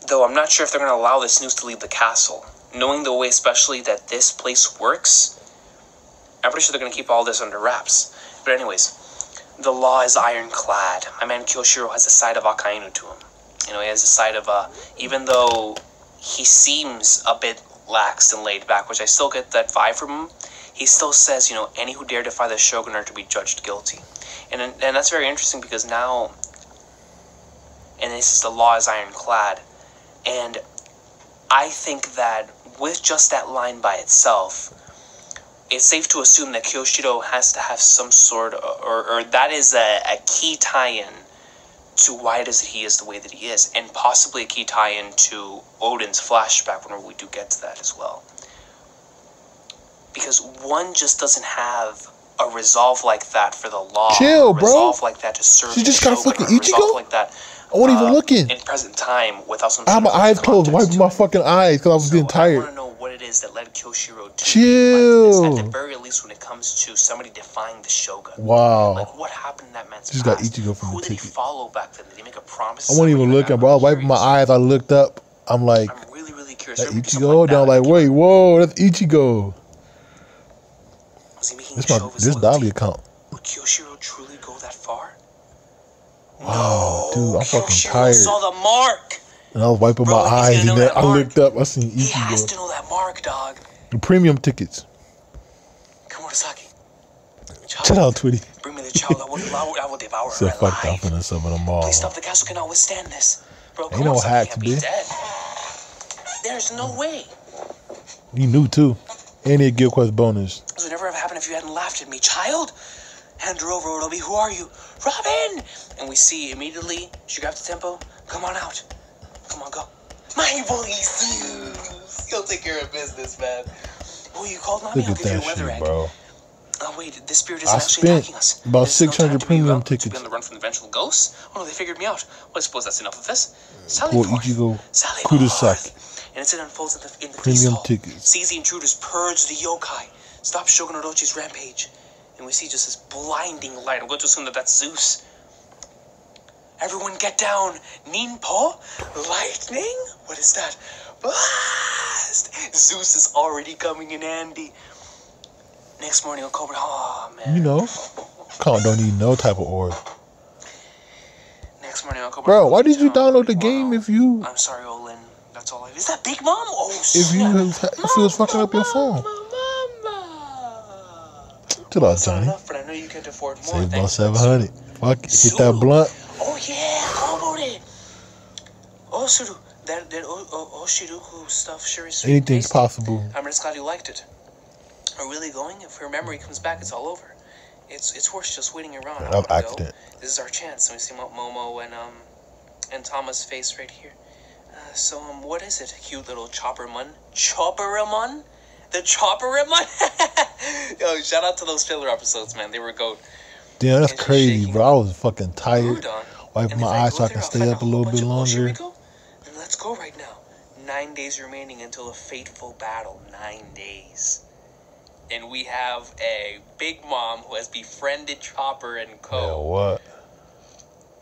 Though I'm not sure if they're going to allow this news to leave the castle. Knowing the way especially that this place works, I'm pretty sure they're going to keep all this under wraps. But anyways, the law is ironclad. My man Kyoshiro has a side of Akainu to him. You know, he has a side of, even though he seems a bit lax and laid back, which I still get that vibe from him, he still says, you know, any who dare defy the shogun are to be judged guilty. And that's very interesting, because now, and this is the law is ironclad, and I think that with just that line by itself, it's safe to assume that Kyoshiro has to have some sort of, or that is a key tie-in to why it is that he is the way that he is, and possibly a key tie-in to Odin's flashback whenever we do get to that as well. Because one just doesn't have a resolve like that for the law. Chill, bro. Resolve like that to serve. She just got fucking Ichigo? Resolve like that. I wasn't even looking. In present time, without some. I had my eyes closed, wiping my fucking eyes because I was getting tired. I want to know what it is that led Kyoshiro to chill. Like this, at the very least, when it comes to somebody defying the shogun. Wow. Like, what happened in that man's just past? Got Ichigo from Who the did ticket. He follow back then? Did he make a promise? I wasn't even looking, bro. I was wiping my eyes. I looked up. I'm like, I'm really, really curious. That Ichigo? Then I'm like, wait, whoa, that's Ichigo. Was he making This Dolly account. Would Kyoshiro truly go that far? Wow, no, dude, I'm fucking Kyoshiro tired. Saw the mark. And I was wiping my eyes, and then I looked up. I seen Ichigo. He has to know that mark, dog. The premium tickets. Komurasaki. Chill out, Twitty. Bring me the child. I will devour her So alive. fucked up in the sub of the mall. Please stop. The castle cannot withstand this. Bro, Ain't no hack, can't be dead. There's no way. You knew too. And a Guild Quest bonus. This would never have happened if you hadn't laughed at me, child. Hand her over, Orobi. Who are you? Robin! And we see immediately, she grabs the tempo. Come on out. Come on, go. My boy Zeus. He'll take care of business, man. Oh, you called mommy? Look I'll at give you that a weather shit, egg. bro. Oh wait, this spirit isn't I actually spent attacking us. about This is no 600 time to premium To be tickets. on the run from the vengeful ghosts. Oh no, they figured me out. Well, I suppose that's enough of this. Sally Poor forth. Ichigo Sally Kudasaki. forth. And incident unfolds in the feast Premium hall. tickets. Sees the intruders purge the yokai. Stop Shogun Orochi's rampage. And we see just this blinding light. I'm going to assume that that's Zeus. Everyone get down. Ninpo? Lightning? What is that? Blast! Zeus is already coming in handy. Next morning, Cobra. Oh, man. You know, Count don't need no type of order. Next morning, Cobra. Bro, why did you download the game if you... I'm sorry, Olin. That's all I... Is that Big Mom? Oh, If you was fucking up your phone. Chill out, Johnny. But I know you can't afford more. Save about 700. Fuck it. Hit that blunt. Oh, yeah. How about it? Oh, Suru. That Oshiruku stuff sure is sweet. Anything's possible. I'm just glad you liked it. Are we really going? If her memory comes back, it's all over. It's worth just waiting around. An accident. This is our chance. And we see Momo and Tama's face right here. So what is it? Cute little Choppermon? Chopperamon? The Chopperamon? Yo, shout out to those filler episodes, man. They were goat. Damn, that's crazy, bro. I was fucking tired. Wipe my eyes so I can stay up a little bit longer. Then let's go right now. 9 days remaining until a fateful battle. 9 days. And we have a Big Mom who has befriended Chopper and Co. Yeah, what?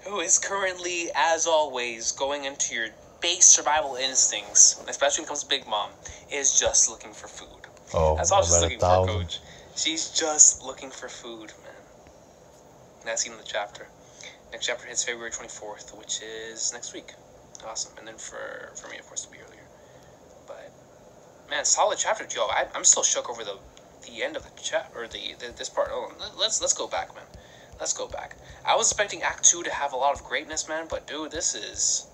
Who is currently, as always, going into your base survival instincts, especially when it comes to Big Mom, is just looking for food. Oh, that's all she's looking for, 1,000. Coach. She's just looking for food, man. And that's even the chapter. Next chapter hits February 24th, which is next week. Awesome. And then for me, of course, it'll be earlier. But, man, solid chapter, Joe. I'm still shook over the end of the chapter, or this part. Oh, let's go back, man. Let's go back. I was expecting Act 2 to have a lot of greatness, man, but dude, this is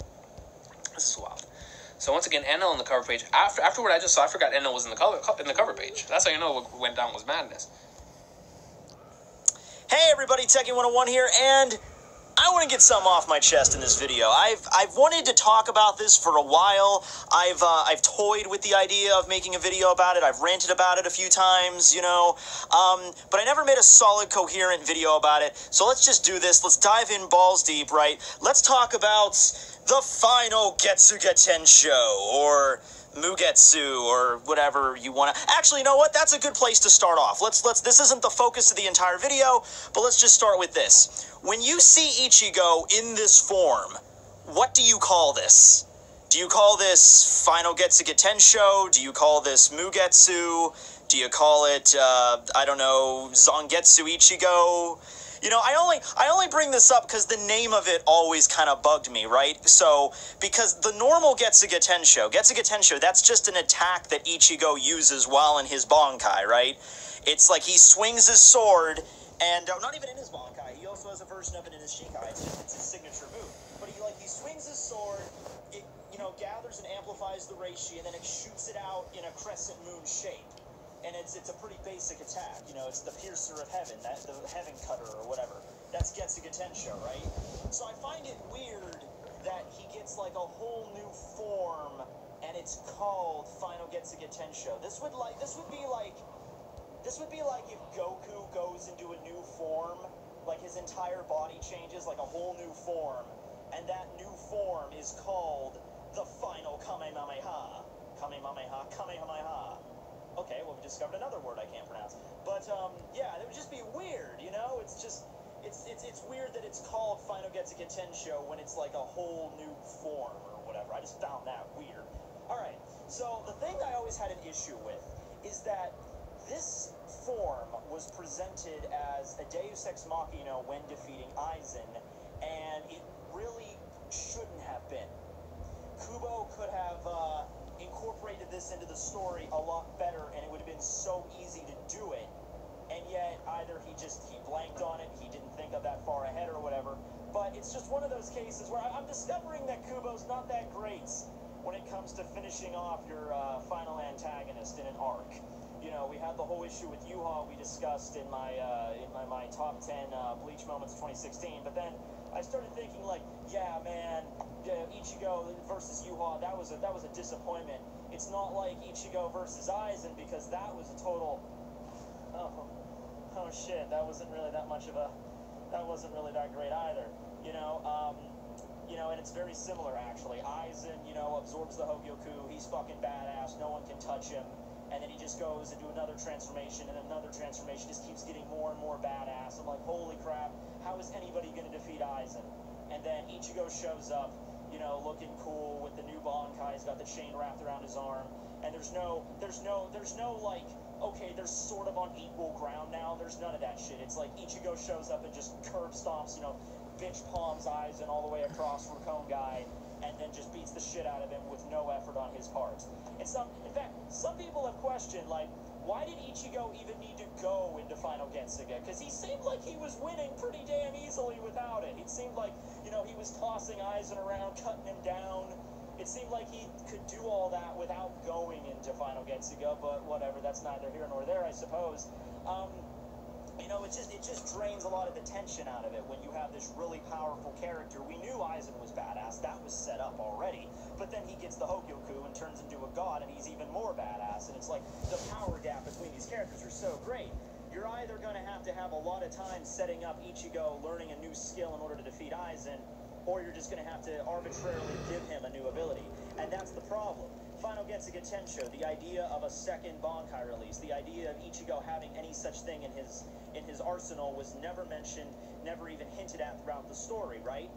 wild. So once again, Enel on the cover page. After what I just saw, I forgot Enel was in the cover page. That's how you know what went down was madness. Hey everybody, Techie101 here, and I want to get something off my chest in this video. I've wanted to talk about this for a while. I've toyed with the idea of making a video about it. I've ranted about it a few times, you know, but I never made a solid, coherent video about it. So let's just do this. Let's dive in balls deep, right? Let's talk about the final Getsuga Tensho, or Mugetsu, or whatever you want to... Actually, you know what? That's a good place to start off. This isn't the focus of the entire video, but let's just start with this. When you see Ichigo in this form, what do you call this? Do you call this Final Getsuga Tensho? Do you call this Mugetsu? Do you call it, I don't know, Zangetsu Ichigo? You know, I only bring this up because the name of it always kind of bugged me, right? So, because the normal Getsuga Tensho, that's just an attack that Ichigo uses while in his Bankai, right? It's like he swings his sword, and not even in his Bankai, he also has a version of it in his Shikai. It's his signature move. But he swings his sword, it, you know, gathers and amplifies the reishi, and then it shoots it out in a crescent moon shape. And it's a pretty basic attack, you know, it's the Piercer of Heaven, the Heaven Cutter or whatever. That's Getsuga Tensho, right? So I find it weird that he gets like a whole new form, and it's called Final Getsuga Tensho. This would be like if Goku goes into a new form, like his entire body changes, like a whole new form, and that new form is called the Final Kamehameha. Kamehameha. Okay, well, we discovered another word I can't pronounce. But, yeah, it would just be weird, you know? It's just, it's weird that it's called Final Getsuga Tensho when it's like a whole new form or whatever. I just found that weird. Alright, so the thing I always had an issue with is that this form was presented as a Deus Ex Machina when defeating Aizen, and it really shouldn't have been. Kubo could have, incorporated this into the story a lot better, and it would have been so easy to do it, and yet either he blanked on it, he didn't think of that far ahead or whatever, but it's just one of those cases where I'm discovering that Kubo's not that great when it comes to finishing off your final antagonist in an arc. You know, we had the whole issue with Yuha we discussed in my top 10 Bleach moments 2016, but then I started thinking like, yeah, man, Ichigo versus Yuha, that was a disappointment. It's not like Ichigo versus Aizen, because that was a total, oh shit, that wasn't really that great either, you know. And it's very similar actually. Aizen, absorbs the Hogyoku. He's fucking badass. No one can touch him. And then he just goes into another transformation, and another transformation, just keeps getting more and more badass. I'm like, holy crap, how is anybody going to defeat Aizen? And then Ichigo shows up, looking cool with the new Bankai. He's got the chain wrapped around his arm. And there's no like, okay, they're sort of on equal ground now. There's none of that shit. It's like Ichigo shows up and just curb stomps, bitch palms Aizen all the way across from Kongai, and then just beats the shit out of him with no effort on his part. In fact, some people have questioned, like, why did Ichigo even need to go into Final Getsuga? Because he seemed like he was winning pretty damn easily without it. It seemed like, he was tossing Aizen around, cutting him down. It seemed like he could do all that without going into Final Getsuga, but whatever, that's neither here nor there, I suppose. It just drains a lot of the tension out of it when you have this really powerful character. We knew Aizen was badass. That was set up already. But then he gets the Hogyoku and turns into a god, and he's even more badass. And it's like the power gap between these characters are so great. You're either going to have a lot of time setting up Ichigo learning a new skill in order to defeat Aizen, or you're just going to have to arbitrarily give him a new ability. And that's the problem. Final Getsuga Tensho, the idea of a second Bankai release, the idea of Ichigo having any such thing in his arsenal was never mentioned, never even hinted at throughout the story, right?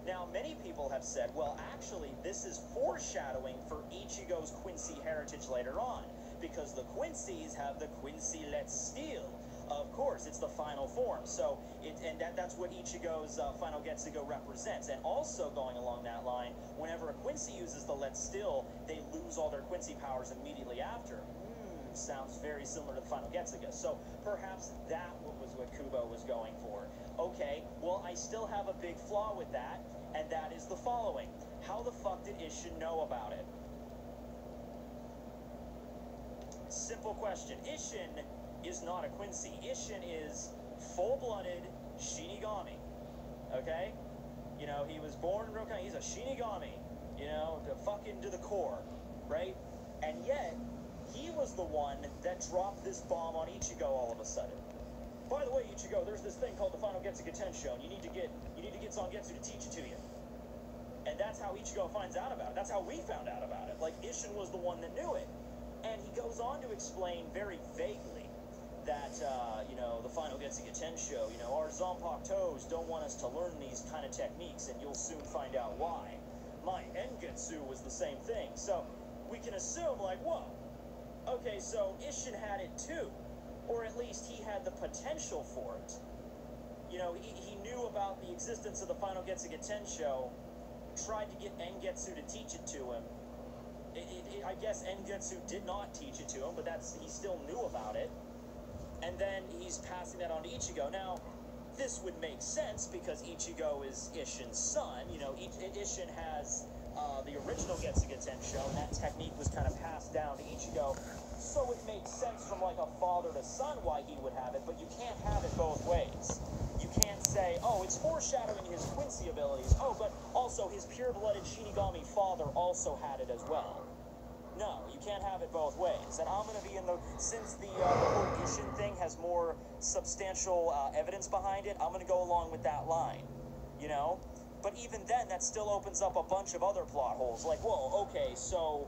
Now, many people have said, well, actually, this is foreshadowing for Ichigo's Quincy heritage later on, because the Quincy's have the Quincy Let's Steal. Of course, it's the final form, so that's what Ichigo's Final Getsuga represents. And also going along that line, whenever a Quincy uses the Let's Still, they lose all their Quincy powers immediately after. Sounds very similar to the Final Getsuga. So perhaps that was what Kubo was going for. Okay, well, I still have a big flaw with that, and that is the following. How the fuck did Isshin know about it? Simple question. Isshin is not a Quincy. Isshin is full-blooded Shinigami. Okay? He was born in Rokan. He's a Shinigami. To the core. Right? And yet, he was the one that dropped this bomb on Ichigo all of a sudden. By the way, Ichigo, there's this thing called the Final Getsuga Tensho, and you need to get Zangetsu to teach it to you. And that's how Ichigo finds out about it. That's how we found out about it. Like, Isshin was the one that knew it. And he goes on to explain very vaguely that, the Final Getsuga Tensho, our Zanpakuto toes don't want us to learn these kind of techniques, and you'll soon find out why. My Engetsu was the same thing. So we can assume, like, whoa, okay, so Isshin had it too. Or at least he had the potential for it. He knew about the existence of the Final Getsuga Tensho, tried to get Engetsu to teach it to him. I guess Engetsu did not teach it to him, but he still knew about it. And then he's passing that on to Ichigo. Now, this would make sense because Ichigo is Isshin's son. Isshin has the original Getsuga Tensho, and that technique was kind of passed down to Ichigo. So it makes sense from like a father to son why he would have it, but you can't have it both ways. You can't say, oh, it's foreshadowing his Quincy abilities. Oh, but also his pure-blooded Shinigami father also had it as well. No, you can't have it both ways. And I'm going to be since the whole Isshin thing has more substantial evidence behind it, I'm going to go along with that line, But even then, that still opens up a bunch of other plot holes. Like, whoa, okay, so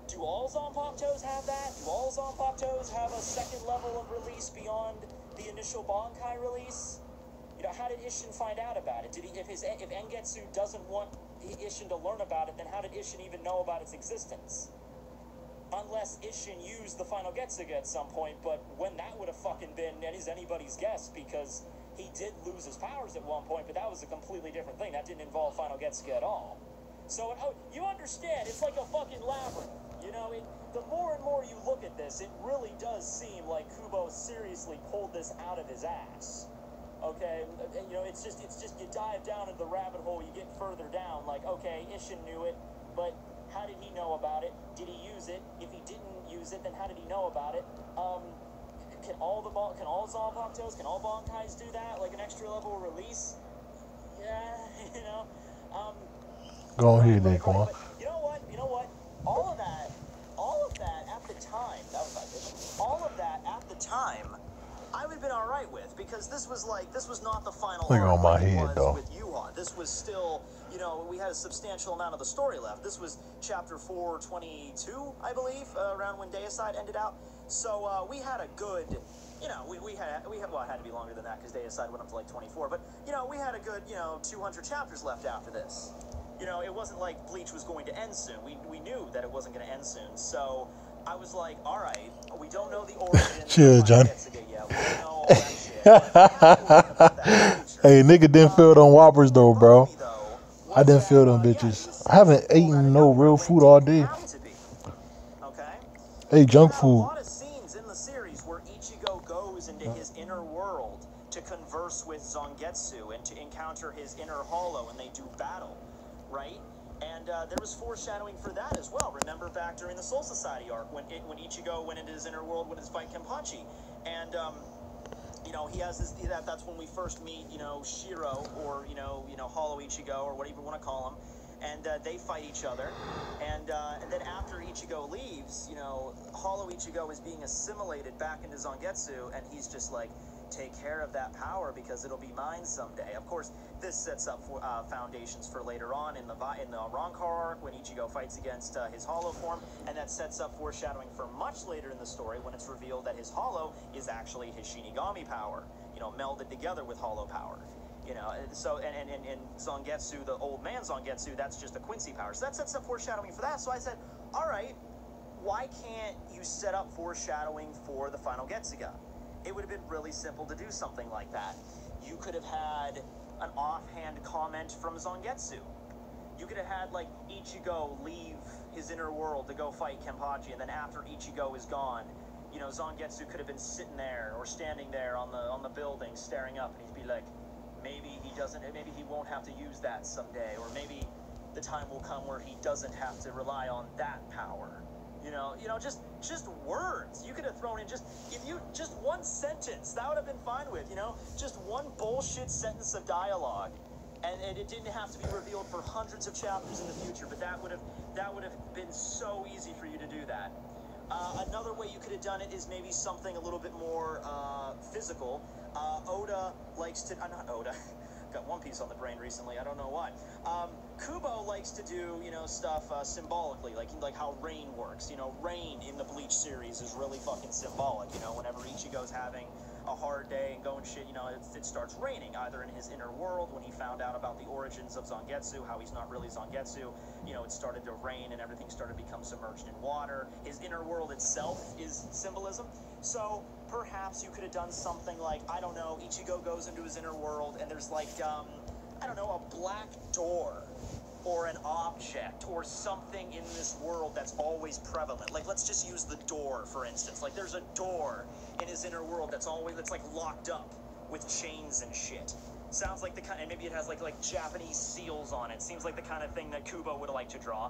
do all Zanpakutos have that? Do all Zanpakutos have a second level of release beyond the initial Bankai release? How did Isshin find out about it? If Engetsu doesn't want Isshin to learn about it, then how did Isshin even know about its existence? Unless Isshin used the Final Getsuga at some point, but when that would have fucking been, that is anybody's guess, because he did lose his powers at one point, but that was a completely different thing. That didn't involve Final Getsuga at all. So, you understand, it's like a fucking labyrinth. The more and more you look at this, it really does seem like Kubo seriously pulled this out of his ass. Okay, it's just you dive down into the rabbit hole, you get further down, like, okay, Isshin knew it, but how did he know about it? Did he use it? If he didn't use it, then how did he know about it? Can all Zanpakutos, can all Bankais do that, like an extra level release? you know. Go ahead, Right, Daquan. but you know what? All of that at the time, that was not good. All of that at the time, I would have been all right with, because this was not the final Look arc on my like it head, was though. with Yuha. This was still, you know, we had a substantial amount of the story left. This was chapter 422, I believe, around when Deicide ended out. So we had a good, you know, we had well, it had to be longer than that because Deicide went up to like 24, but you know, we had a good, you know, 200 chapters left after this. You know, it wasn't like Bleach was going to end soon. We knew that it wasn't going to end soon. So I was like, all right, we don't know the origin. Chill, Johnny. Yet. We don't know all that shit. We have to worry about that in the future. Hey, nigga didn't feel them Whoppers though, bro. Though, I didn't feel them bitches. I haven't eaten no real food all day. Okay? Hey, junk A food. lot of scenes in the series where Ichigo goes into his inner world to converse with Zangetsu and to encounter his inner hollow, and they do battle, right? And there was foreshadowing for that as well. Remember back during the Soul Society arc when Ichigo went into his inner world with his fight Kenpachi, and you know, he has this. That's when we first meet, you know, Shiro, or you know, Hollow Ichigo, or whatever you want to call him, and they fight each other, and then after Ichigo leaves, you know, Hollow Ichigo is being assimilated back into Zangetsu, and he's just like, take care of that power because it'll be mine someday. Of course, this sets up for, foundations for later on in the Rancor arc when Ichigo fights against his Hollow form, and that sets up foreshadowing for much later in the story when it's revealed that his Hollow is actually his Shinigami power, you know, melded together with Hollow power. You know, so and Zangetsu, the old man Zangetsu, that's just a Quincy power. So that sets up foreshadowing for that. So I said, all right, why can't you set up foreshadowing for the final Getsuga? It would have been really simple to do something like that. You could have had an offhand comment from Zangetsu. You could have had, like, Ichigo leave his inner world to go fight Kenpachi, and then after Ichigo is gone, you know, Zangetsu could have been sitting there or standing there on the building staring up, and he'd be like, maybe he won't have to use that someday, or maybe the time will come where he doesn't have to rely on that power. You know, just words. You could have thrown in just one sentence. That would have been fine with, you know, just one bullshit sentence of dialogue, and it didn't have to be revealed for hundreds of chapters in the future. But that would have been so easy for you to do that. Another way you could have done it is maybe something a little bit more physical. Oda likes to not Oda. Got One Piece on the brain recently. I don't know why. Kubo likes to do, you know, stuff symbolically, like how rain works. You know, rain in the Bleach series is really fucking symbolic. You know, whenever Ichigo's having a hard day and going shit, you know, it starts raining, either in his inner world when he found out about the origins of Zangetsu, how he's not really Zangetsu. You know, it started to rain and everything started to become submerged in water. His inner world itself is symbolism. So perhaps you could have done something like, I don't know, Ichigo goes into his inner world and there's like, I don't know, a black door or an object or something in this world that's always prevalent. Like, let's just use the door, for instance. Like, there's a door in his inner world that's like locked up with chains and shit. Sounds like the kind, and maybe it has like Japanese seals on it. Seems like the kind of thing that Kubo would like to draw.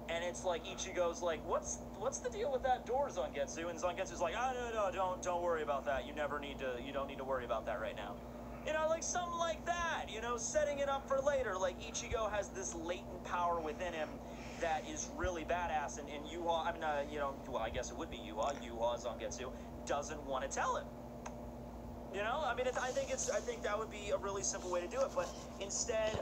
And it's like Ichigo's like, what's the deal with that door, Zangetsu? And Zangetsu's like, no, don't worry about that. You don't need to worry about that right now. You know, like something like that, you know, setting it up for later. Like, Ichigo has this latent power within him that is really badass, and Yuha, I mean, you know, well, I guess it would be Yuha, Zangetsu, doesn't want to tell him. You know, I mean, I think that would be a really simple way to do it, but instead,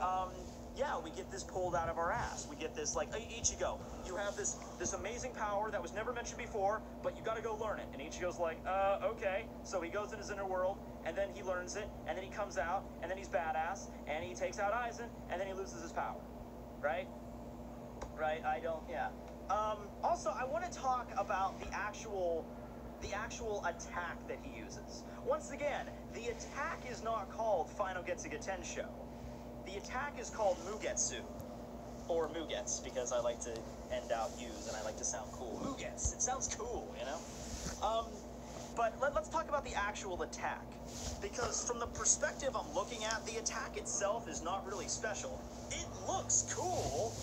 yeah, we get this pulled out of our ass. We get this, like, Ichigo, you have this amazing power that was never mentioned before, but you gotta go learn it. And Ichigo's like, okay. So he goes in his inner world, and then he learns it, and then he comes out, and then he's badass, and he takes out Aizen, and then he loses his power. Right? Right? Yeah. Also, I want to talk about the actual attack that he uses. Once again, the attack is not called Final Getsuga Tensho. The attack is called Mugetsu, or Mugetsu, because I like to end out U's and I like to sound cool. Mugetsu, it sounds cool, you know? But let's talk about the actual attack, because from the perspective I'm looking at, the attack itself is not really special. It looks cool,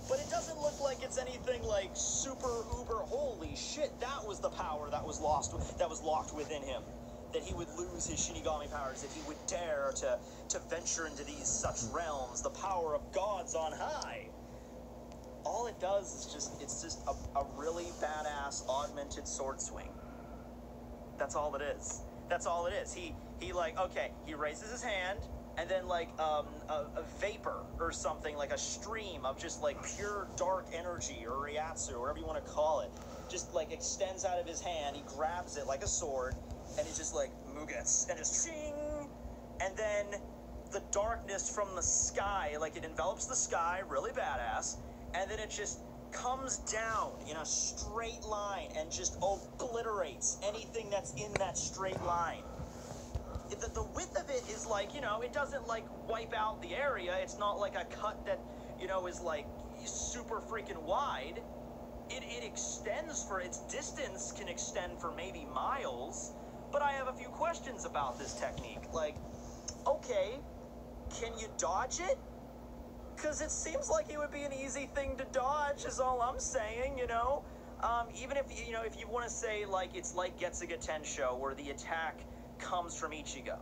but it doesn't look like it's anything like super uber holy shit. That was the power that was locked within him. that he would lose his Shinigami powers if he would dare to venture into these such realms, the power of gods on high. All it does is it's just a really badass augmented sword swing. That's all it is. That's all it is. He like, okay, he raises his hand, and then like a vapor or something, like a stream of just like pure dark energy or Ryatsu, or whatever you want to call it, just like extends out of his hand. He grabs it like a sword, and he's just like Mugetsu, and just shing, and then the darkness from the sky, like it envelops the sky, really badass, and then it just comes down in a straight line and just obliterates anything that's in that straight line. The width of it is like, you know, it doesn't like wipe out the area. It's not like a cut that, you know, is like super freaking wide. It extends for, its distance can extend for maybe miles. But I have a few questions about this technique. Like, okay, can you dodge it? Because it seems like it would be an easy thing to dodge, is all I'm saying, you know? Even if, you know, if you want to say, like, it's like Getsuga Tensho, where the attack comes from Ichigo.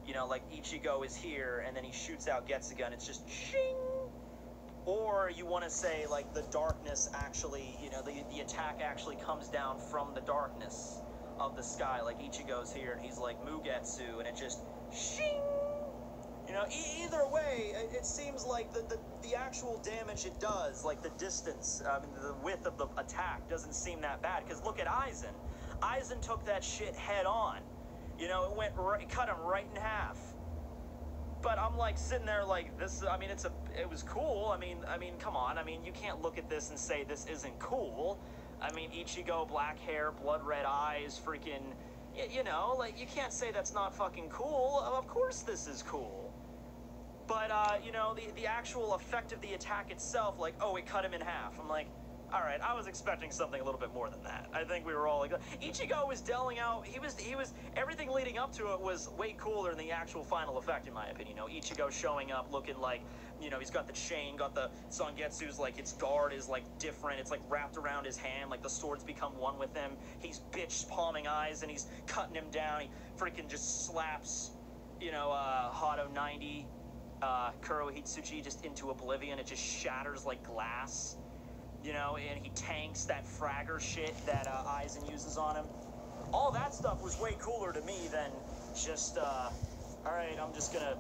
You know, like, Ichigo is here, and then he shoots out Getsuga, and it's just shing! Or you want to say, like, the darkness actually, you know, the attack actually comes down from the darkness of the sky. Like, Ichigo's here, and he's like Mugetsu, and it just shing! You know, either way, it seems like the actual damage it does, like the distance, the width of the attack doesn't seem that bad. Because look at Aizen. Aizen took that shit head on. You know, it went right, cut him right in half. But I'm like sitting there like this. I mean, it was cool. I mean, come on. I mean, you can't look at this and say this isn't cool. I mean, Ichigo, black hair, blood red eyes, freaking. You know, like you can't say that's not fucking cool. Of course, this is cool. But, you know, the actual effect of the attack itself, like, oh, it cut him in half. I'm like, all right, I was expecting something a little bit more than that. I think we were all like, Ichigo was dealing out, he was, everything leading up to it was way cooler than the actual final effect, in my opinion. You know, Ichigo showing up looking like, you know, he's got the chain, got the Zangetsu's, like, its guard is, like, different. It's, like, wrapped around his hand, like, the swords become one with him. He's bitch palming eyes, and he's cutting him down. He freaking just slaps, you know, Hado 90. Kuro Hitsuchi just into oblivion. It just shatters like glass, you know, and he tanks that fragger shit that Aizen uses on him. All that stuff was way cooler to me than just all right, I'm just gonna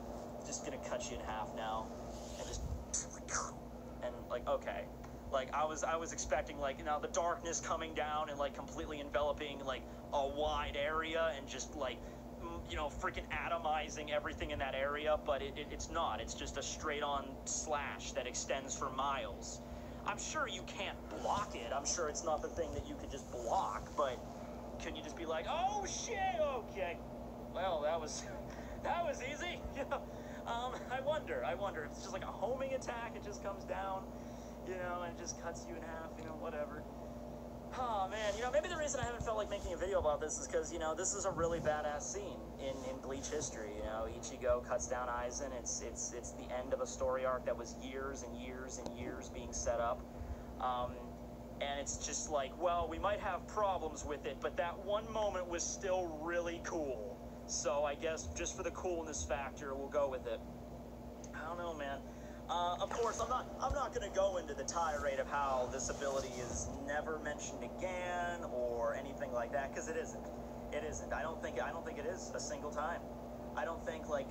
cut you in half now, and just, and like, okay, like I was expecting, like, you know, the darkness coming down and like completely enveloping like a wide area and just like, you know, freaking atomizing everything in that area, but it's not. It's just a straight-on slash that extends for miles. I'm sure you can't block it. I'm sure it's not the thing that you could just block, but can you just be like, oh, shit, okay. Well, that was easy. You know, I wonder if it's just like a homing attack, it just comes down, you know, and it just cuts you in half, you know, whatever. Oh, man, you know, maybe the reason I haven't felt like making a video about this is because, you know, this is a really badass scene in Bleach history. You know, Ichigo cuts down Aizen. It's the end of a story arc that was years and years and years being set up. And it's just like, well, we might have problems with it, but that one moment was still really cool. So I guess just for the coolness factor, we'll go with it. I don't know, man. Of course, I'm not going to go into the tirade of how this ability is never mentioned again or anything like that, because it isn't. It isn't. I don't think it is a single time. I don't think, like,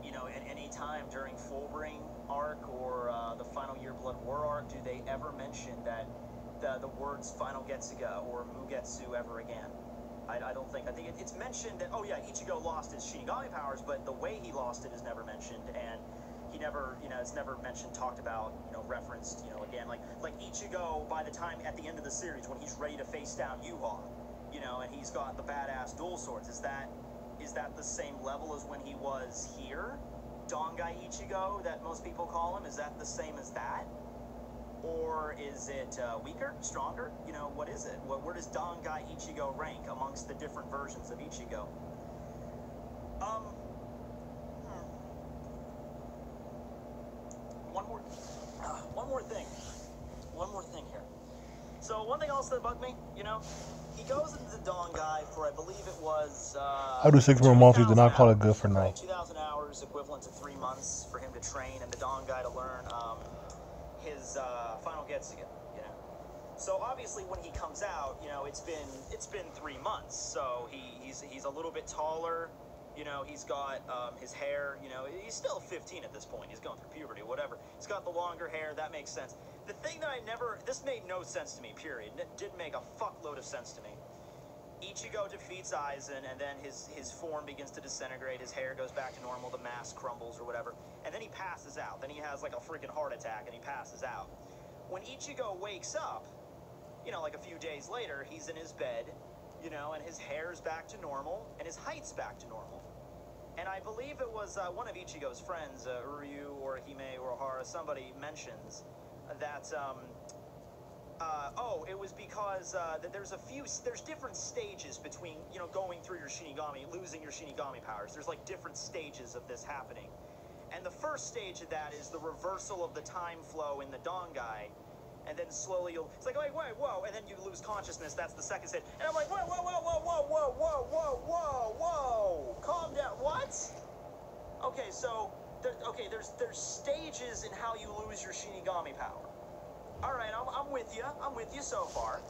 you know, at any time during Fullbring arc or the Final Year Blood War arc do they ever mention that the words Final Getsuga or Mugetsu ever again. I don't think. I think it's mentioned that, oh yeah, Ichigo lost his Shinigami powers, but the way he lost it is never mentioned, and he never, you know, it's never mentioned, talked about, you know, referenced, you know, again, like Ichigo by the time at the end of the series when he's ready to face down Yuha, you know, and he's got the badass dual swords. Is that the same level as when he was here? Dongai Ichigo, that most people call him, is that the same as that? Or is it weaker, stronger? You know, what is it? Where does Dongai Ichigo rank amongst the different versions of Ichigo? One more thing here. So one thing else that bugged me, you know, he goes into the Dawn Guy for, I believe it was, I'll do 6 more months, then I'll call it good for now. Right, 2,000 hours, equivalent to 3 months for him to train, and the Dawn Guy to learn his final Getsuga, you know. So obviously when he comes out, you know, it's been 3 months, so he's a little bit taller. You know, he's got his hair, you know, he's still 15 at this point. He's going through puberty, whatever. He's got the longer hair, that makes sense. The thing that this made no sense to me, period. It didn't make a fuckload of sense to me. Ichigo defeats Aizen, and then his form begins to disintegrate, his hair goes back to normal, the mask crumbles or whatever, and then he passes out. Then he has like a freaking heart attack, and he passes out. When Ichigo wakes up, you know, like a few days later, he's in his bed, you know, and his hair's back to normal, and his height's back to normal. And I believe it was one of Ichigo's friends, Uryu or Hime or Ohara, somebody mentions that, it was because that there's different stages between, you know, going through your Shinigami, losing your Shinigami powers. There's like different stages of this happening. And the first stage of that is the reversal of the time flow in the Dangai. And then slowly it's like, wait, whoa, and then you lose consciousness. That's the second stage. And I'm like, whoa, calm down. What? Okay, so, there's stages in how you lose your Shinigami power. All right, I'm with you so far.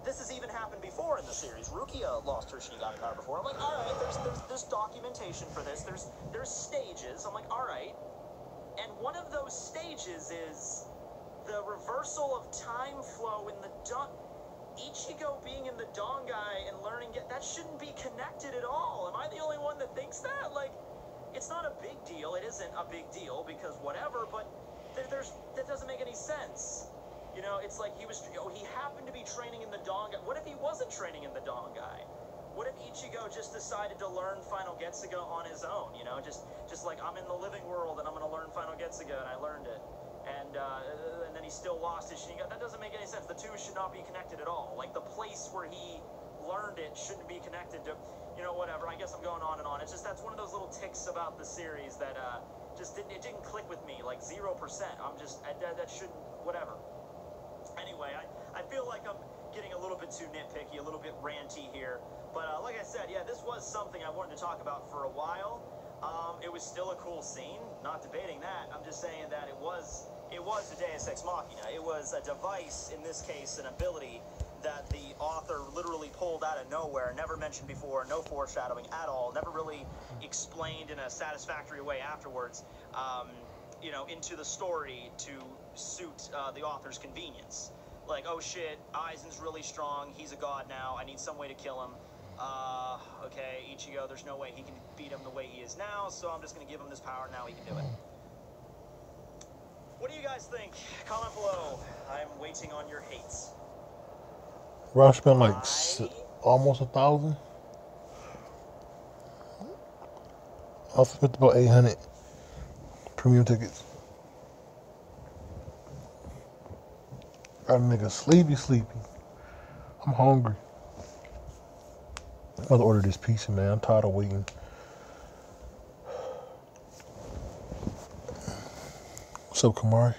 This has even happened before in the series. Rukia lost her Shinigami power before. I'm like, all right, there's documentation for this. There's stages. I'm like, all right. And one of those stages is the reversal of time flow in the Ichigo being in the Dangai and learning that shouldn't be connected at all. Am I the only one that thinks that? Like, it's not a big deal. It isn't a big deal because whatever, but that doesn't make any sense. You know, it's like he happened to be training in the Dangai. What if he wasn't training in the Dangai? What if Ichigo just decided to learn Final Getsuga on his own? You know, just like, I'm in the living world and I'm going to learn Final Getsuga, and I learned it. And then he still lost his Shinigami. That doesn't make any sense. The two should not be connected at all. Like, the place where he learned it shouldn't be connected to, you know, whatever. I guess I'm going on and on. It's just, that's one of those little ticks about the series that it didn't click with me, like 0%. I'm just, that shouldn't, whatever. Anyway, I feel like I'm getting a little bit too nitpicky, a little bit ranty here. But like I said, yeah, this was something I wanted to talk about for a while. It was still a cool scene, not debating that. I'm just saying that it was a Deus Ex Machina. It was a device, in this case, an ability that the author literally pulled out of nowhere, never mentioned before, no foreshadowing at all, never really explained in a satisfactory way afterwards, you know, into the story to suit the author's convenience. Like, oh shit, Aizen's really strong, he's a god now, I need some way to kill him. Okay, Ichigo, there's no way he can beat him the way he is now, so I'm just gonna give him this power, now he can do it. What do you guys think? Comment below. I'm waiting on your hates. Bro, I spent like almost 1,000. I spent about 800 premium tickets. Got a nigga sleepy. I'm hungry. I'm about to order this pizza, man. I'm tired of waiting. What's up, Kamari?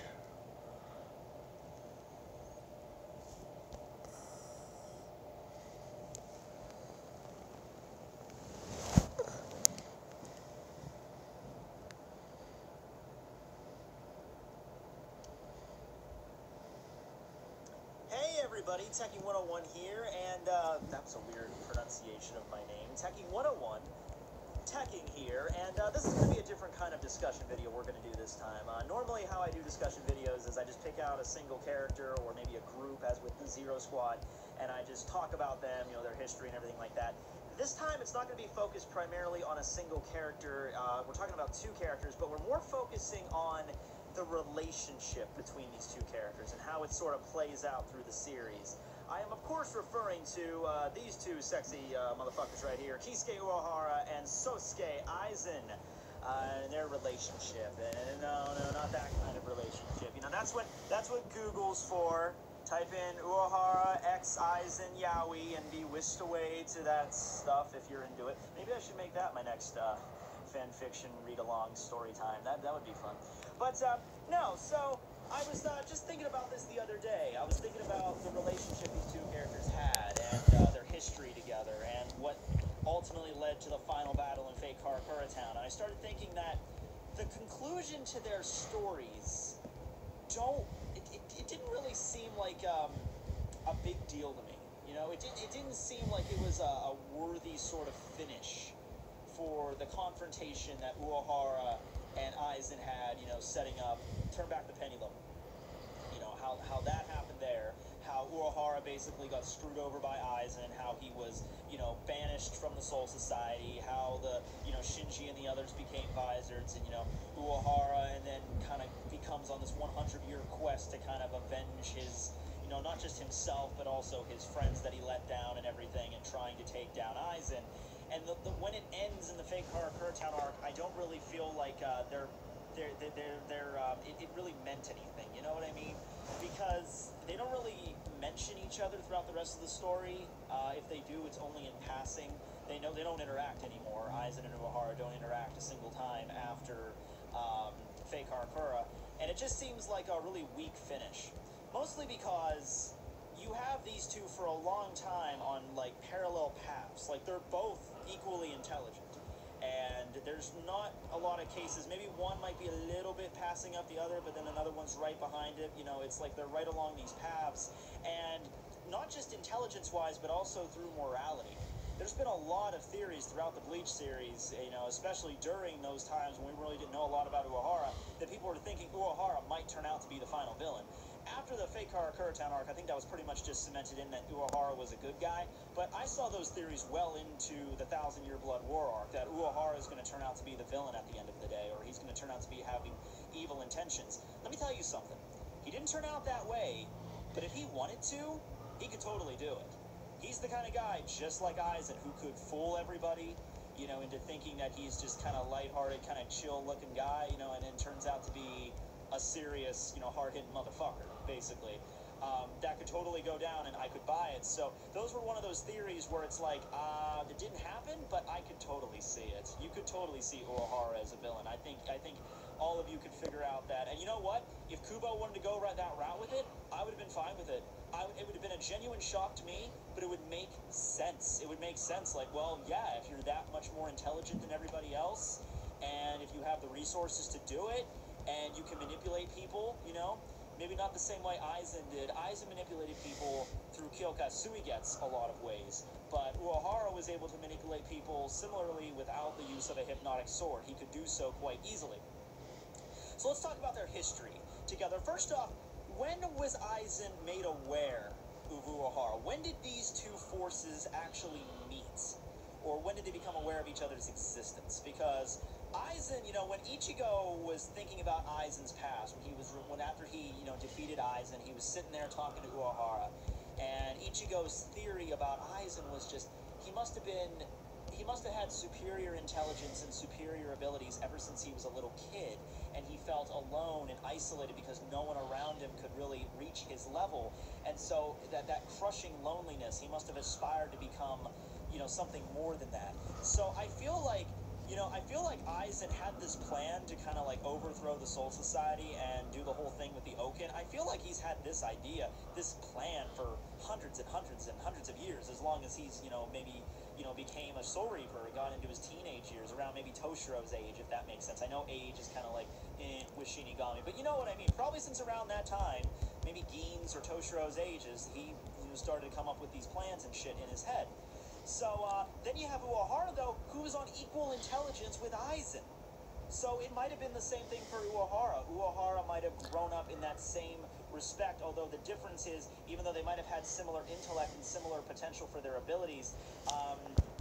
Hey everybody, Techie101 here, and that was a weird pronunciation of my name. Techie101, Teching here, and this is going to be a different kind of discussion video we're going to do this time. Normally how I do discussion videos is I just pick out a single character or maybe a group, as with the Zero Squad, and I just talk about them, you know, their history and everything like that. This time it's not going to be focused primarily on a single character. We're talking about two characters, but we're more focusing on the relationship between these two characters and how it sort of plays out through the series. I am, of course, referring to these two sexy motherfuckers right here, Kisuke Uehara and Sosuke Aizen, and their relationship. And no, not that kind of relationship. You know, that's what Google's for. Type in Uehara x Aizen Yaoi and be whisked away to that stuff if you're into it. Maybe I should make that my next fan fiction read-along story time. That would be fun. But no, so I was just thinking about this the other day. I was thinking about the conclusion to their stories it didn't really seem like a big deal to me. You know, it didn't seem like it was a worthy sort of finish for the confrontation that Uehara and Aizen had, you know, setting up Turn Back the Pendulum. You know, how that happened there, how Uehara basically got screwed over by Aizen, how he was, you know, banished from the Soul Society, how the, you know, Shinji and the others became Vizards, and, you know, Uehara and then kind of becomes on this 100-year quest to kind of avenge his, you know, not just himself, but also his friends that he let down and everything, and trying to take down Aizen. And when it ends in the Fake Town arc, I don't really feel like it really meant anything. You know what I mean? Because they don't really mention each other throughout the rest of the story. If they do, it's only in passing. They don't interact anymore. Aizen and Uehara don't interact a single time after Fake Harakura, and it just seems like a really weak finish. Mostly because you have these two for a long time on, like, parallel paths. Like, they're both equally intelligent. And there's not a lot of cases. Maybe one might be a little bit passing up the other, but then another one's right behind it. You know, it's like they're right along these paths. And not just intelligence-wise, but also through morality. There's been a lot of theories throughout the Bleach series, you know, especially during those times when we really didn't know a lot about Uehara, that people were thinking Uehara might turn out to be the final villain. After the Fake Harakura Town arc, I think that was pretty much just cemented in that Uehara was a good guy, but I saw those theories well into the 1,000-Year Blood War arc, that Uehara is going to turn out to be the villain at the end of the day, or he's going to turn out to be having evil intentions. Let me tell you something. He didn't turn out that way, but if he wanted to, he could totally do it. He's the kind of guy, just like Aizen, who could fool everybody, you know, into thinking that he's just kind of lighthearted, kind of chill-looking guy, you know, and then turns out to be a serious, you know, hard-hitting motherfucker, basically. That could totally go down, and I could buy it. So those were one of those theories where it's like, it didn't happen, but I could totally see it. You could totally see Uehara as a villain. I think all of you could figure out that. And you know what? If Kubo wanted to go that route with it, I would have been fine with it. It would have been a genuine shock to me, but it would make sense. It would make sense. Like, well, yeah, if you're that much more intelligent than everybody else, and if you have the resources to do it, and you can manipulate people, you know, maybe not the same way Aizen did. Aizen manipulated people through Kyoka Suigetsu a lot of ways, but Uehara was able to manipulate people similarly without the use of a hypnotic sword. He could do so quite easily. So let's talk about their history together. First off, when was Aizen made aware of Uehara? When did these two forces actually meet? Or when did they become aware of each other's existence? Because Aizen, you know, when Ichigo was thinking about Aizen's past, when after he, you know, defeated Aizen, he was sitting there talking to Uehara, and Ichigo's theory about Aizen was just, he must have had superior intelligence and superior abilities ever since he was a little kid, and he felt alone and isolated because no one around him could really reach his level, and so that crushing loneliness, he must have aspired to become, you know, something more than that. So I feel like Aizen had this plan to kind of like overthrow the Soul Society and do the whole thing with the Oken. I feel like he's had this idea, this plan for hundreds and hundreds and hundreds of years, as long as he's, you know, maybe, you know, became a Soul Reaper, got into his teenage years, around maybe Toshiro's age, if that makes sense. I know age is kind of like, with Shinigami, but you know what I mean. Probably since around that time, maybe Gein's or Toshiro's ages, he, you know, started to come up with these plans and shit in his head. So, then you have Uehara, though, who is on equal intelligence with Aizen. So it might have been the same thing for Uehara. Uehara might have grown up in that same respect, although the difference is, even though they might have had similar intellect and similar potential for their abilities,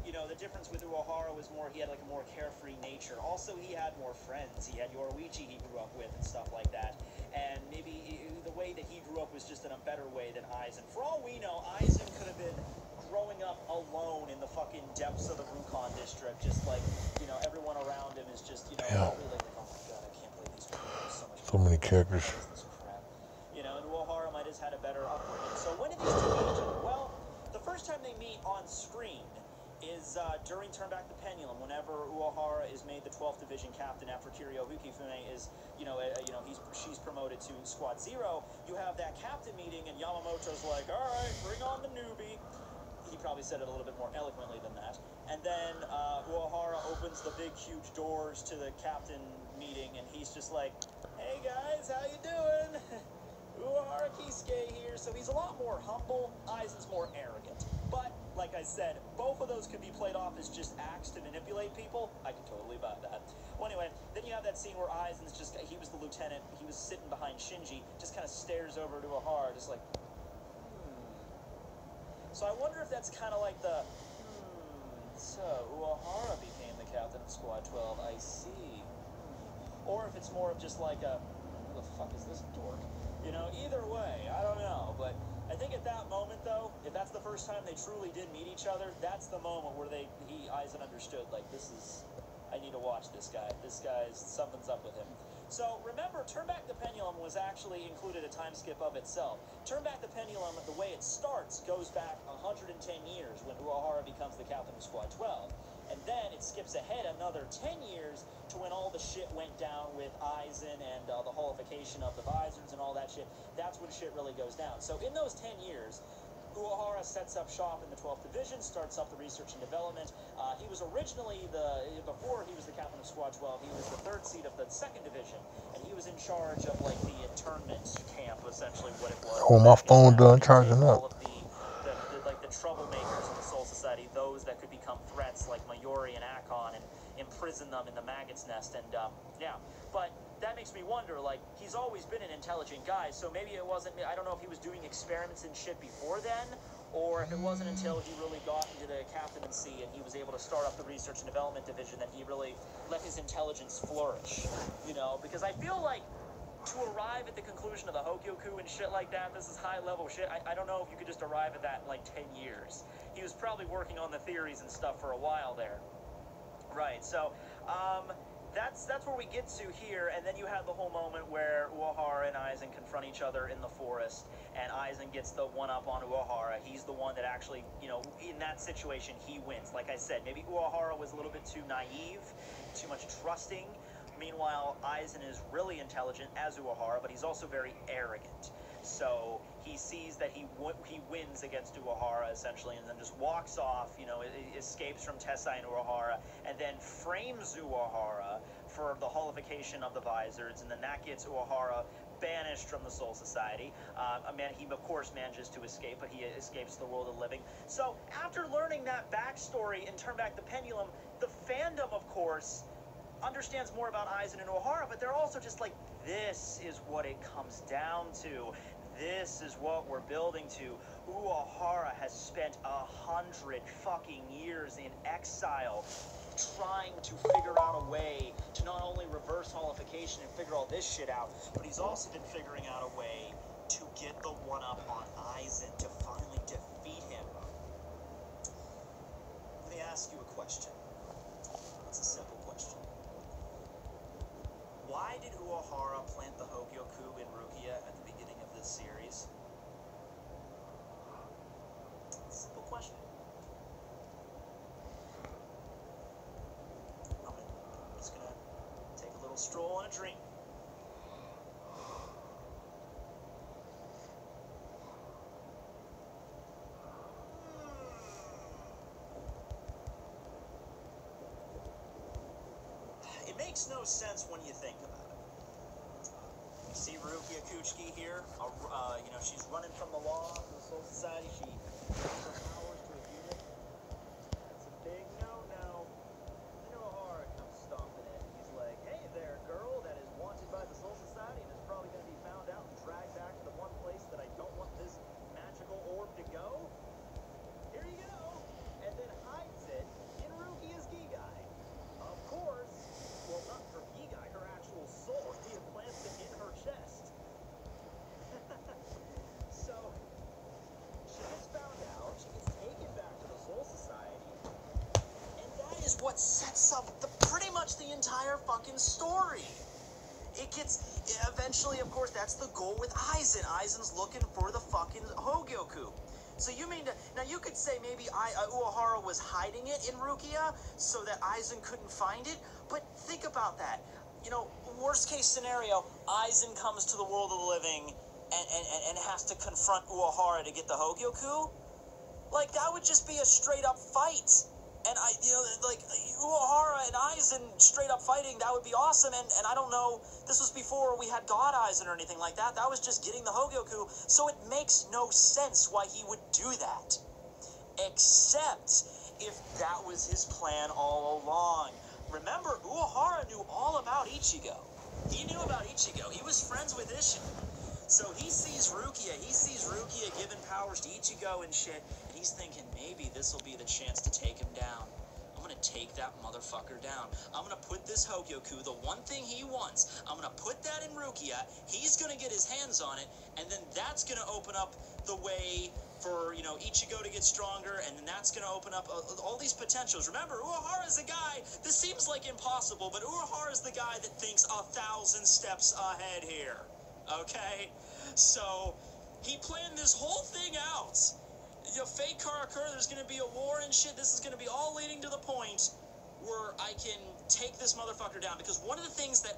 you know, the difference with Uehara was more, he had like a more carefree nature. Also, he had more friends. He had Yoruichi he grew up with and stuff like that. And maybe the way that he grew up was just in a better way than Aizen. For all we know, Aizen could have been growing up alone in the fucking depths of the Rukon district, just like, you know, everyone around him is just, you know, like, oh my god, I can't believe these people have so much. So many characters. You know, and Uehara might have had a better upbringing. So when did these two meet? Well, the first time they meet on screen is during Turn Back the Pendulum, whenever Uehara is made the 12th Division captain after Kiryu Fukifume is, she's promoted to Squad 0. You have that captain meeting, and Yamamoto's like, all right, bring on the newbie. He probably said it a little bit more eloquently than that. And then Uehara opens the big, huge doors to the captain meeting, and he's just like, "Hey guys, how you doing? Uehara Kisuke here." So he's a lot more humble. Aizen's more arrogant. But like I said, both of those could be played off as just acts to manipulate people. I can totally buy that. Well, anyway, then you have that scene where Aizen's just, he was the lieutenant, he was sitting behind Shinji, just kind of stares over to Uehara, just like, So I wonder if that's kind of like the, so Uehara became the captain of Squad 12, I see. Or if it's more of just like a, who the fuck is this dork? You know, either way, I don't know, but I think at that moment, though, if that's the first time they truly did meet each other, that's the moment where Aizen understood, like, I need to watch this guy. This guy's, something's up with him. So, remember, Turn Back the Pendulum was actually included a time skip of itself. Turn Back the Pendulum, the way it starts, goes back 110 years when Uehara becomes the captain of Squad 12. And then it skips ahead another 10 years to when all the shit went down with Aizen and the holification of the visors and all that shit. That's when shit really goes down. So in those 10 years, Uehara sets up shop in the 12th Division, starts up the research and development. He was originally before he was the captain of Squad 12, he was the 3rd seat of the 2nd Division, and he was in charge of, like, the internment camp, essentially what it was. Oh, my phone done charging All up. of the troublemakers in the Soul Society, those that could become threats, like Mayuri and Akon, and imprison them in the Maggot's Nest, and, yeah. But that makes me wonder, like, he's always been an intelligent guy, so maybe it wasn't, I don't know if he was doing experiments and shit before then, or if it wasn't until he really got into the captaincy and he was able to start up the research and development division that he really let his intelligence flourish, you know, because I feel like to arrive at the conclusion of the Hogyoku and shit like that, this is high-level shit, I don't know if you could just arrive at that in, like, 10 years. He was probably working on the theories and stuff for a while there. Right, so, that's where we get to here, and then you have the whole moment where Uehara and Aizen confront each other in the forest, and Aizen gets the one-up on Uehara. He's the one that actually, you know, in that situation, he wins. Like I said, maybe Uehara was a little bit too naive, too much trusting. Meanwhile, Aizen is really intelligent as Uehara, but he's also very arrogant. So he sees that he wins against Uehara, essentially, and then just walks off, you know, escapes from Tessai and Uehara, and then frames Uehara for the holification of the visors, and then that gets Uehara banished from the Soul Society. He, of course, manages to escape, but he escapes the world of the living. So after learning that backstory and Turn Back the Pendulum, the fandom, of course, understands more about Aizen and Uehara, but they're also just like, this is what it comes down to. This is what we're building to. Uehara has spent 100 fucking years in exile trying to figure out a way to not only reverse holification and figure all this shit out, but he's also been figuring out a way to get the one-up on Aizen, to finally defeat him. Let me ask you a question. It's a simple question. Why did Uehara plant the Hogyoku in Rukia at the beginning of this series? Simple question. I'm just gonna take a little stroll and a drink. It makes no sense when you think about it. You see Rukia Kuchiki here, you know, she's running from the law to the Soul Society. She gives her powers to a unit. That's a big no-no. Then Uehara comes stomping in. He's like, hey there, girl that is wanted by the Soul Society and is probably going to be found out and dragged back to the one place that I don't want this magical orb to go. Here you go. And then hides it in Rukia's Gigai. Of course. Well, not her Gigai, her actual soul. He implants it in her chest. So, she gets found out, she gets taken back to the Soul Society, and that is what sets up pretty much the entire fucking story. It gets, eventually, of course, that's the goal with Aizen. Aizen's looking for the fucking Hogyoku. So you mean, now you could say maybe Uehara was hiding it in Rukia so that Aizen couldn't find it, but think about that. You know, worst case scenario, Aizen comes to the world of the living and has to confront Uehara to get the Hogyoku? Like, that would just be a straight up fight. And like, Uehara and Aizen straight up fighting, that would be awesome. And I don't know, this was before we had God Aizen or anything like that. That was just getting the Hogyoku. So it makes no sense why he would do that. Except if that was his plan all along. Remember, Uehara knew all about Ichigo. He knew about Ichigo. He was friends with Isshin. So he sees Rukia. He sees Rukia giving powers to Ichigo and shit. And he's thinking, maybe this will be the chance to take him down. I'm going to take that motherfucker down. I'm going to put this Hogyoku, the one thing he wants, I'm going to put that in Rukia. He's going to get his hands on it. And then that's going to open up the way for, Ichigo to get stronger, and then that's going to open up all these potentials. Remember, Uehara is the guy, this seems like impossible, but Uehara is the guy that thinks 1,000 steps ahead here, okay? So, he planned this whole thing out. Fake Karakura, there's going to be a war and shit, this is going to be all leading to the point where I can take this motherfucker down. Because one of the things that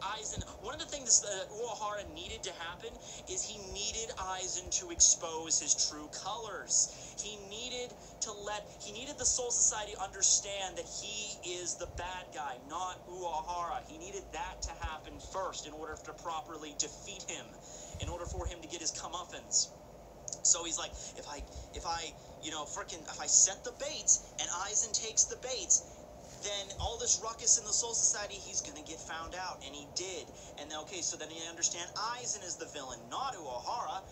Uehara needed to happen is he needed Aizen to expose his true colors. He needed the Soul Society understand that he is the bad guy, not Uehara. He needed that to happen first in order to properly defeat him, in order for him to get his comeuppance. So he's like, if I set the baits and Aizen takes the baits, then all this ruckus in the Soul Society, he's gonna get found out, and he did. And okay, so then you understand Aizen is the villain, not Uehara.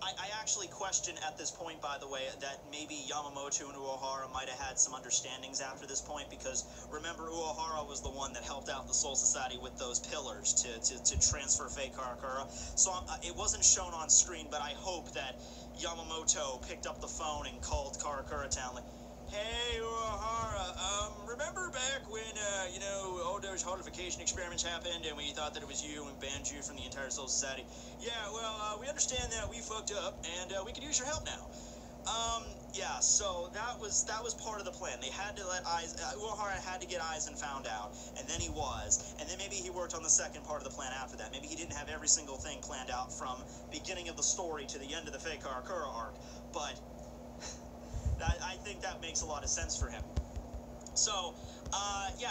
I actually question at this point, by the way, that maybe Yamamoto and Uehara might have had some understandings after this point, because remember, Uehara was the one that helped out the Soul Society with those pillars to transfer fake Karakura. So it wasn't shown on screen, but I hope that Yamamoto picked up the phone and called Karakura Town like, hey, Uehara, remember back when, all those hortification experiments happened and we thought that it was you and banned you from the entire Soul Society? Yeah, well, we understand that we fucked up and we could use your help now. Yeah, so that was part of the plan. They had to let Uehara had to get Aizen found out, and then he was. And then maybe he worked on the second part of the plan after that. Maybe he didn't have every single thing planned out from beginning of the story to the end of the fake Karakura arc, but I think that makes a lot of sense for him. So, yeah,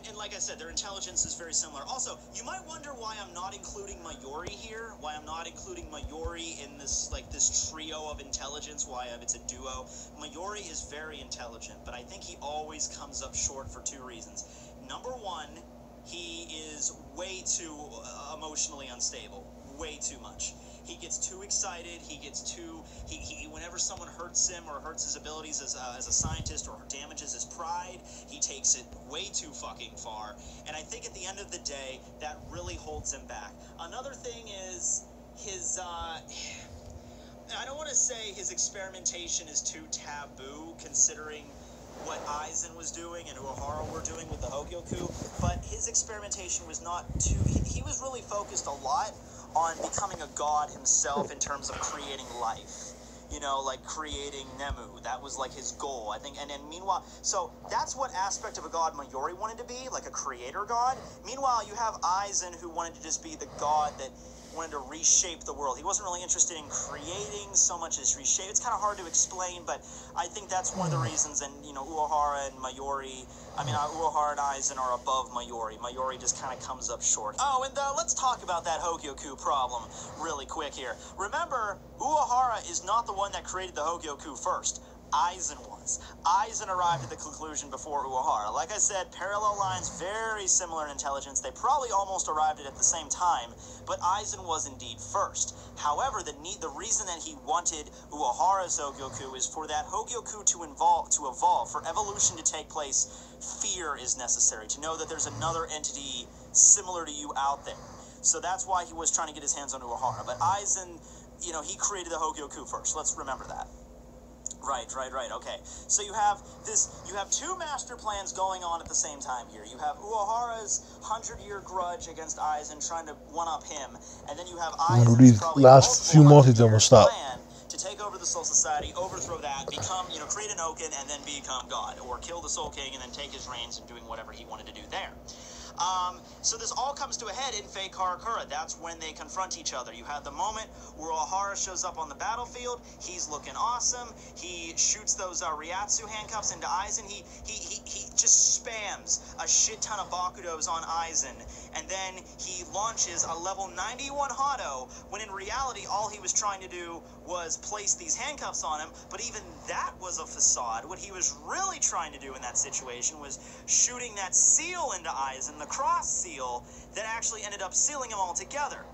and like I said, their intelligence is very similar. Also, you might wonder why I'm not including Mayuri here, why I'm not including Mayuri in this, this trio of intelligence, why it's a duo. Mayuri is very intelligent, but I think he always comes up short for two reasons. Number one, he is way too emotionally unstable, way too much. He gets too excited, he whenever someone hurts him or hurts his abilities as a scientist or damages his pride, he takes it way too fucking far. And I think at the end of the day, that really holds him back. Another thing is his, I don't want to say his experimentation is too taboo, considering what Aizen was doing and Uehara were doing with the Hogyoku, but his experimentation was not too, he was really focused a lot on becoming a god himself in terms of creating life. Like creating Nemu. That was like his goal, I think. And meanwhile, so that's what aspect of a god Mayuri wanted to be, like a creator god. Meanwhile, you have Aizen, who wanted to just be the god that wanted to reshape the world. He wasn't really interested in creating so much as reshape. It's kind of hard to explain, but I think that's one of the reasons. And Uehara and Mayuri, Uehara and Aizen are above Mayuri. Mayuri just kind of comes up short. Oh, and let's talk about that Hogyoku problem really quick here. Remember, Uehara is not the one that created the Hogyoku first. Aizen was. Aizen arrived at the conclusion before Uehara. Like I said, parallel lines, very similar in intelligence. They probably almost arrived at the same time, but Aizen was indeed first. However, the reason that he wanted Uehara's Hogyoku is for that Hogyoku to evolve, for evolution to take place. Fear is necessary, to know that there's another entity similar to you out there. So that's why he was trying to get his hands on Uehara. But Aizen, he created the Hogyoku first. Let's remember that. Right, okay. So you have two master plans going on at the same time here. You have Uehara's 100-year grudge against Aizen, trying to one-up him, and then you have Aizen's these probably last few months of them will stop. Plan to take over the Soul Society, overthrow that, become, create an Oken, and then become God, or kill the Soul King and then take his reins and doing whatever he wanted to do there. So this all comes to a head in Fake Karakura. That's when they confront each other. You have the moment where Uehara shows up on the battlefield. He's looking awesome. He shoots those Ryatsu handcuffs into Aizen. He just spams a shit ton of Bakudos on Aizen. And then he launches a level 91 Hado, when in reality all he was trying to do was place these handcuffs on him. But even that was a facade. What he was really trying to do in that situation was shooting that seal into Aizen, the cross seal, that actually ended up sealing them all together.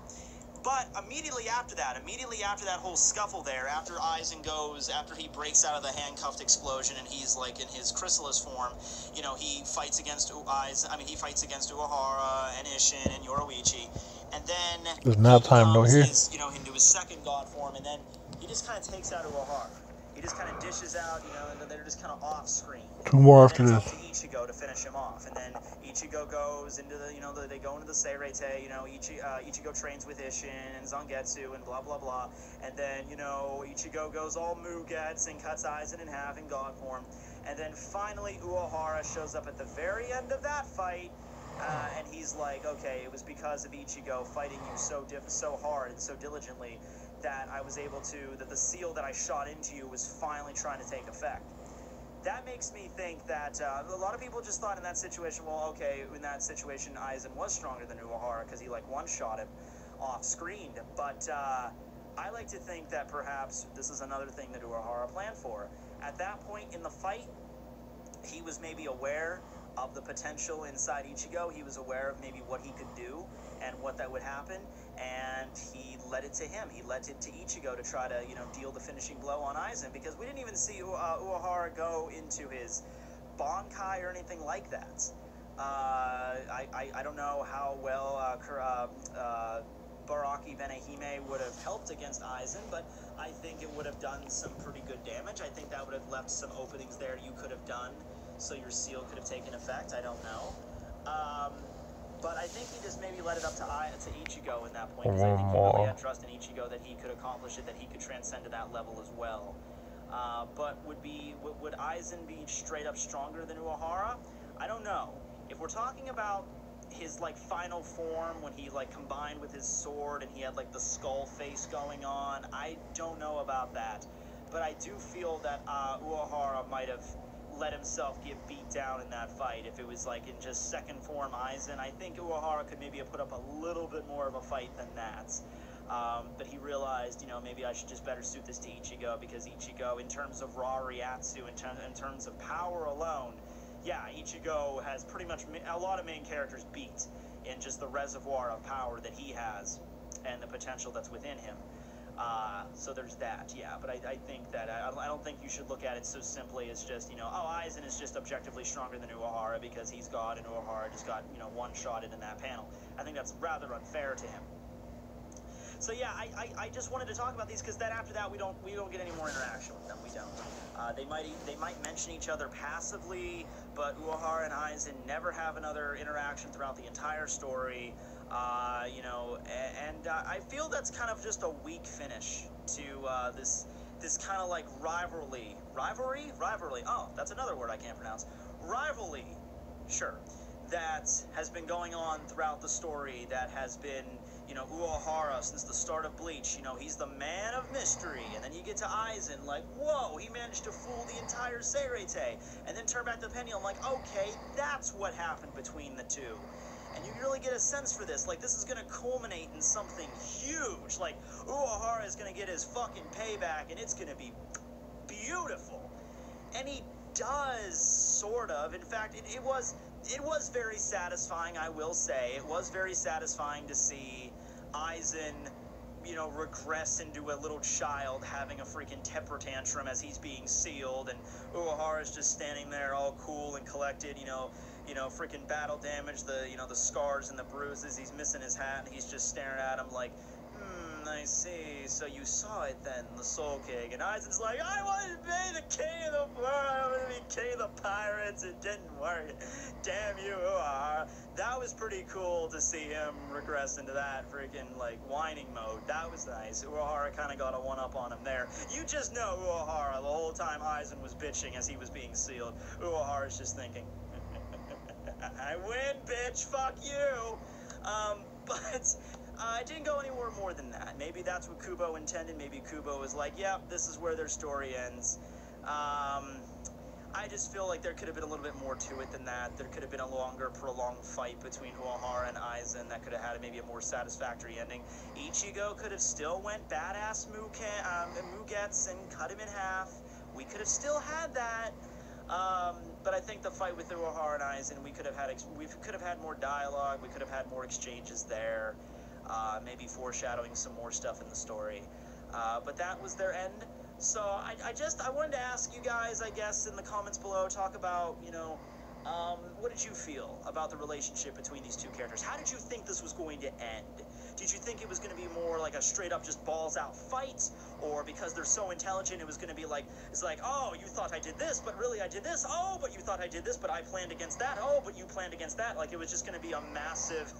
But immediately after that whole scuffle there, after Aizen goes, after he breaks out of the handcuffed explosion and he's like in his chrysalis form, you know, he fights against Uehara and Isshin and Yoruichi, and then there's nap time though here. You know, into his second god form, and then he just kind of takes out Uehara. He just kind of dishes out, you know, and they're just kind of off screen. 2 more after this. this. It's up to Ichigo to finish him off, and then Ichigo goes into the, you know, they go into the Seirete, you know, Ichigo trains with Isshin and Zangetsu and blah, blah, blah, and then, you know, Ichigo goes all Mugetsu and cuts Aizen in half in god form, and then finally Uehara shows up at the very end of that fight, and he's like, okay, it was because of Ichigo fighting you so hard and so diligently that I was able to, that the seal that I shot into you was finally trying to take effect. That makes me think that a lot of people just thought in that situation, well, okay, in that situation, Aizen was stronger than Uehara because he, like, one-shot him off-screen. But I like to think that perhaps this is another thing that Uehara planned for. At that point in the fight, he was maybe aware of the potential inside Ichigo. He was aware of maybe what he could do and what that would happen, and he led it to him. He led it to Ichigo to try to, you know, deal the finishing blow on Aizen, because we didn't even see Uehara go into his Bankai or anything like that. I don't know how well Baraki Benehime would have helped against Aizen, but I think it would have done some pretty good damage. I think that would have left some openings there you could have done so your seal could have taken effect. I don't know. But I think he just maybe let it up to Ichigo in that point, because I think he really had trust in Ichigo that he could accomplish it, that he could transcend to that level as well. But would Aizen be straight up stronger than Uehara? I don't know. If we're talking about his, like, final form, when he, like, combined with his sword and he had, like, the skull face going on, I don't know about that. But I do feel that Uehara might have let himself get beat down in that fight. If it was like in just second form Aizen, I think Uehara could maybe have put up a little bit more of a fight than that. But he realized, you know, maybe I should just better suit this to Ichigo, because Ichigo, in terms of raw Ryatsu, in terms of power alone, yeah, Ichigo has pretty much a lot of main characters beat in just the reservoir of power that he has and the potential that's within him. So there's that, yeah, but I think that, I don't think you should look at it so simply as just, you know, oh, Aizen is just objectively stronger than Uehara because he's God and Uehara just got, you know, one-shotted in that panel. I think that's rather unfair to him. So yeah, I just wanted to talk about these because then after that we don't get any more interaction with them. We don't. They might mention each other passively, but Uehara and Aizen never have another interaction throughout the entire story. You know, and I feel that's kind of just a weak finish to this kind of like rivalry. Oh, that's another word I can't pronounce. Rivalry, sure. That has been going on throughout the story. That has been, you know, Uehara since the start of Bleach. You know, he's the man of mystery, and then you get to Aizen, like, whoa, he managed to fool the entire Seirete, and then turn back the pendulum, like, okay, that's what happened between the two. And you really get a sense for this. Like, this is going to culminate in something huge. Like, Uehara is going to get his fucking payback, and it's going to be beautiful. And he does, sort of. In fact, it was very satisfying, I will say. It was very satisfying to see Aizen, you know, regress into a little child having a freaking temper tantrum as he's being sealed, and Uehara's just standing there all cool and collected, you know, freaking battle damage, the scars and the bruises. He's missing his hat, and he's just staring at him like, I see. So you saw it then, the Soul King. And Aizen's like, I wanted to be the king of the world. I wanted to be king of the pirates. It didn't work. Damn you, Uehara. That was pretty cool to see him regress into that freaking, like, whining mode. That was nice. Uehara kind of got a one-up on him there. You just know Uehara, the whole time Aizen was bitching as he was being sealed. Uehara's just thinking, I win, bitch. Fuck you. But it didn't go anywhere more than that. Maybe that's what Kubo intended. Maybe Kubo was like, yeah, this is where their story ends. I just feel like there could have been a little bit more to it than that. There could have been a longer, prolonged fight between Uehara and Aizen that could have had maybe a more satisfactory ending. Ichigo could have still went badass Mugetsu and cut him in half. We could have still had that. But I think the fight with Uehara and Aizen, we could have had more dialogue. We could have had more exchanges there. Maybe foreshadowing some more stuff in the story. But that was their end. So I wanted to ask you guys, I guess, in the comments below, talk about, you know, what did you feel about the relationship between these two characters? How did you think this was going to end? Did you think it was going to be more like a straight up just balls out fight? Or because they're so intelligent, it was going to be like, it's like, oh, you thought I did this, but really I did this. Oh, but you thought I did this, but I planned against that. Oh, but you planned against that. Like, it was just going to be a massive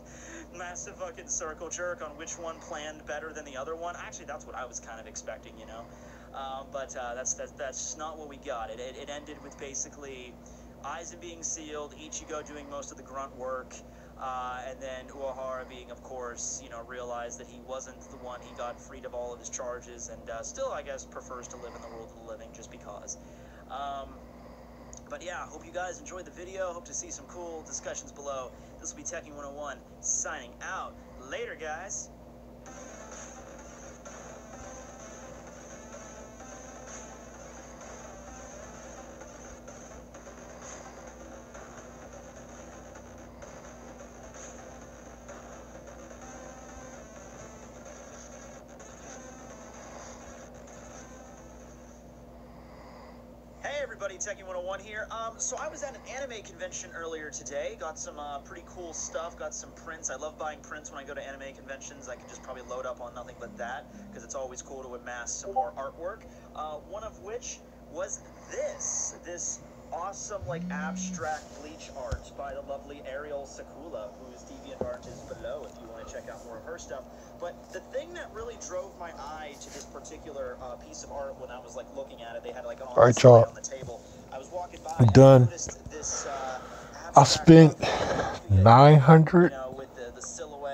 fucking circle jerk on which one planned better than the other one. Actually, that's what I was kind of expecting, you know? But that's just not what we got. It ended with basically Aizen being sealed, Ichigo doing most of the grunt work, and then Uehara being, of course, you know, realized that he wasn't the one. He got freed of all of his charges, and still, I guess, prefers to live in the world of the living just because. But yeah, hope you guys enjoyed the video. Hope to see some cool discussions below. This will be Teching 101 signing out. Later, guys. Everybody, Techie 101 here. So I was at an anime convention earlier today. Got some pretty cool stuff. Got some prints. I love buying prints when I go to anime conventions. I can just probably load up on nothing but that because it's always cool to amass some more artwork. One of which was this awesome, like, abstract Bleach art by the lovely Ariel Sakula, whose DeviantArt is below if you want to check out more of her stuff. But the thing that really drove my eye to this particular piece of art when I was, like, looking at it, they had, like, an Alright, y'all. on the table. I was walking by I'm done. and I noticed this, I spent 900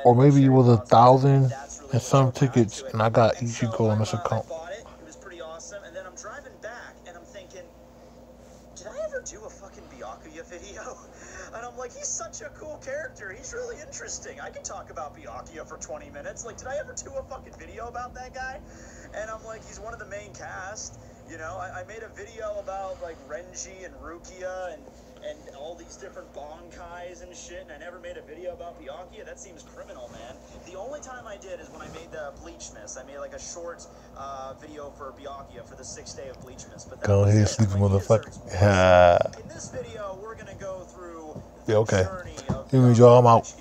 or maybe it was 1,000 and some tickets, and I got Ichigo on this account. It was pretty awesome, and then I'm driving back and I'm thinking, did I ever do a fucking Byakuya video? And I'm like, he's such a cool character. He's really interesting. I can talk about Byakuya for 20 minutes. Like, did I ever do a fucking video about that guy? And I'm like, he's one of the main cast. You know, I made a video about, like, Renji and Rukia and all these different Bankais and shit, and I never made a video about Byakuya. That seems criminal, man. The only time I did is when I made the Bleachmas. I made, like, a short video for Byakuya for the 6th day of Bleachmas. But Go ahead, sleep, motherfucker. In this video, we're gonna go through yeah, okay. Anyways, y'all, I'm out.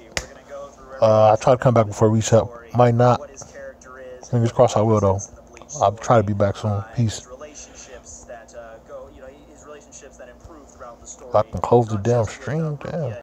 I try to come back before reset. Might not. Fingers crossed I will, though. I'll try to be back soon. Peace. I can close the damn stream. Damn.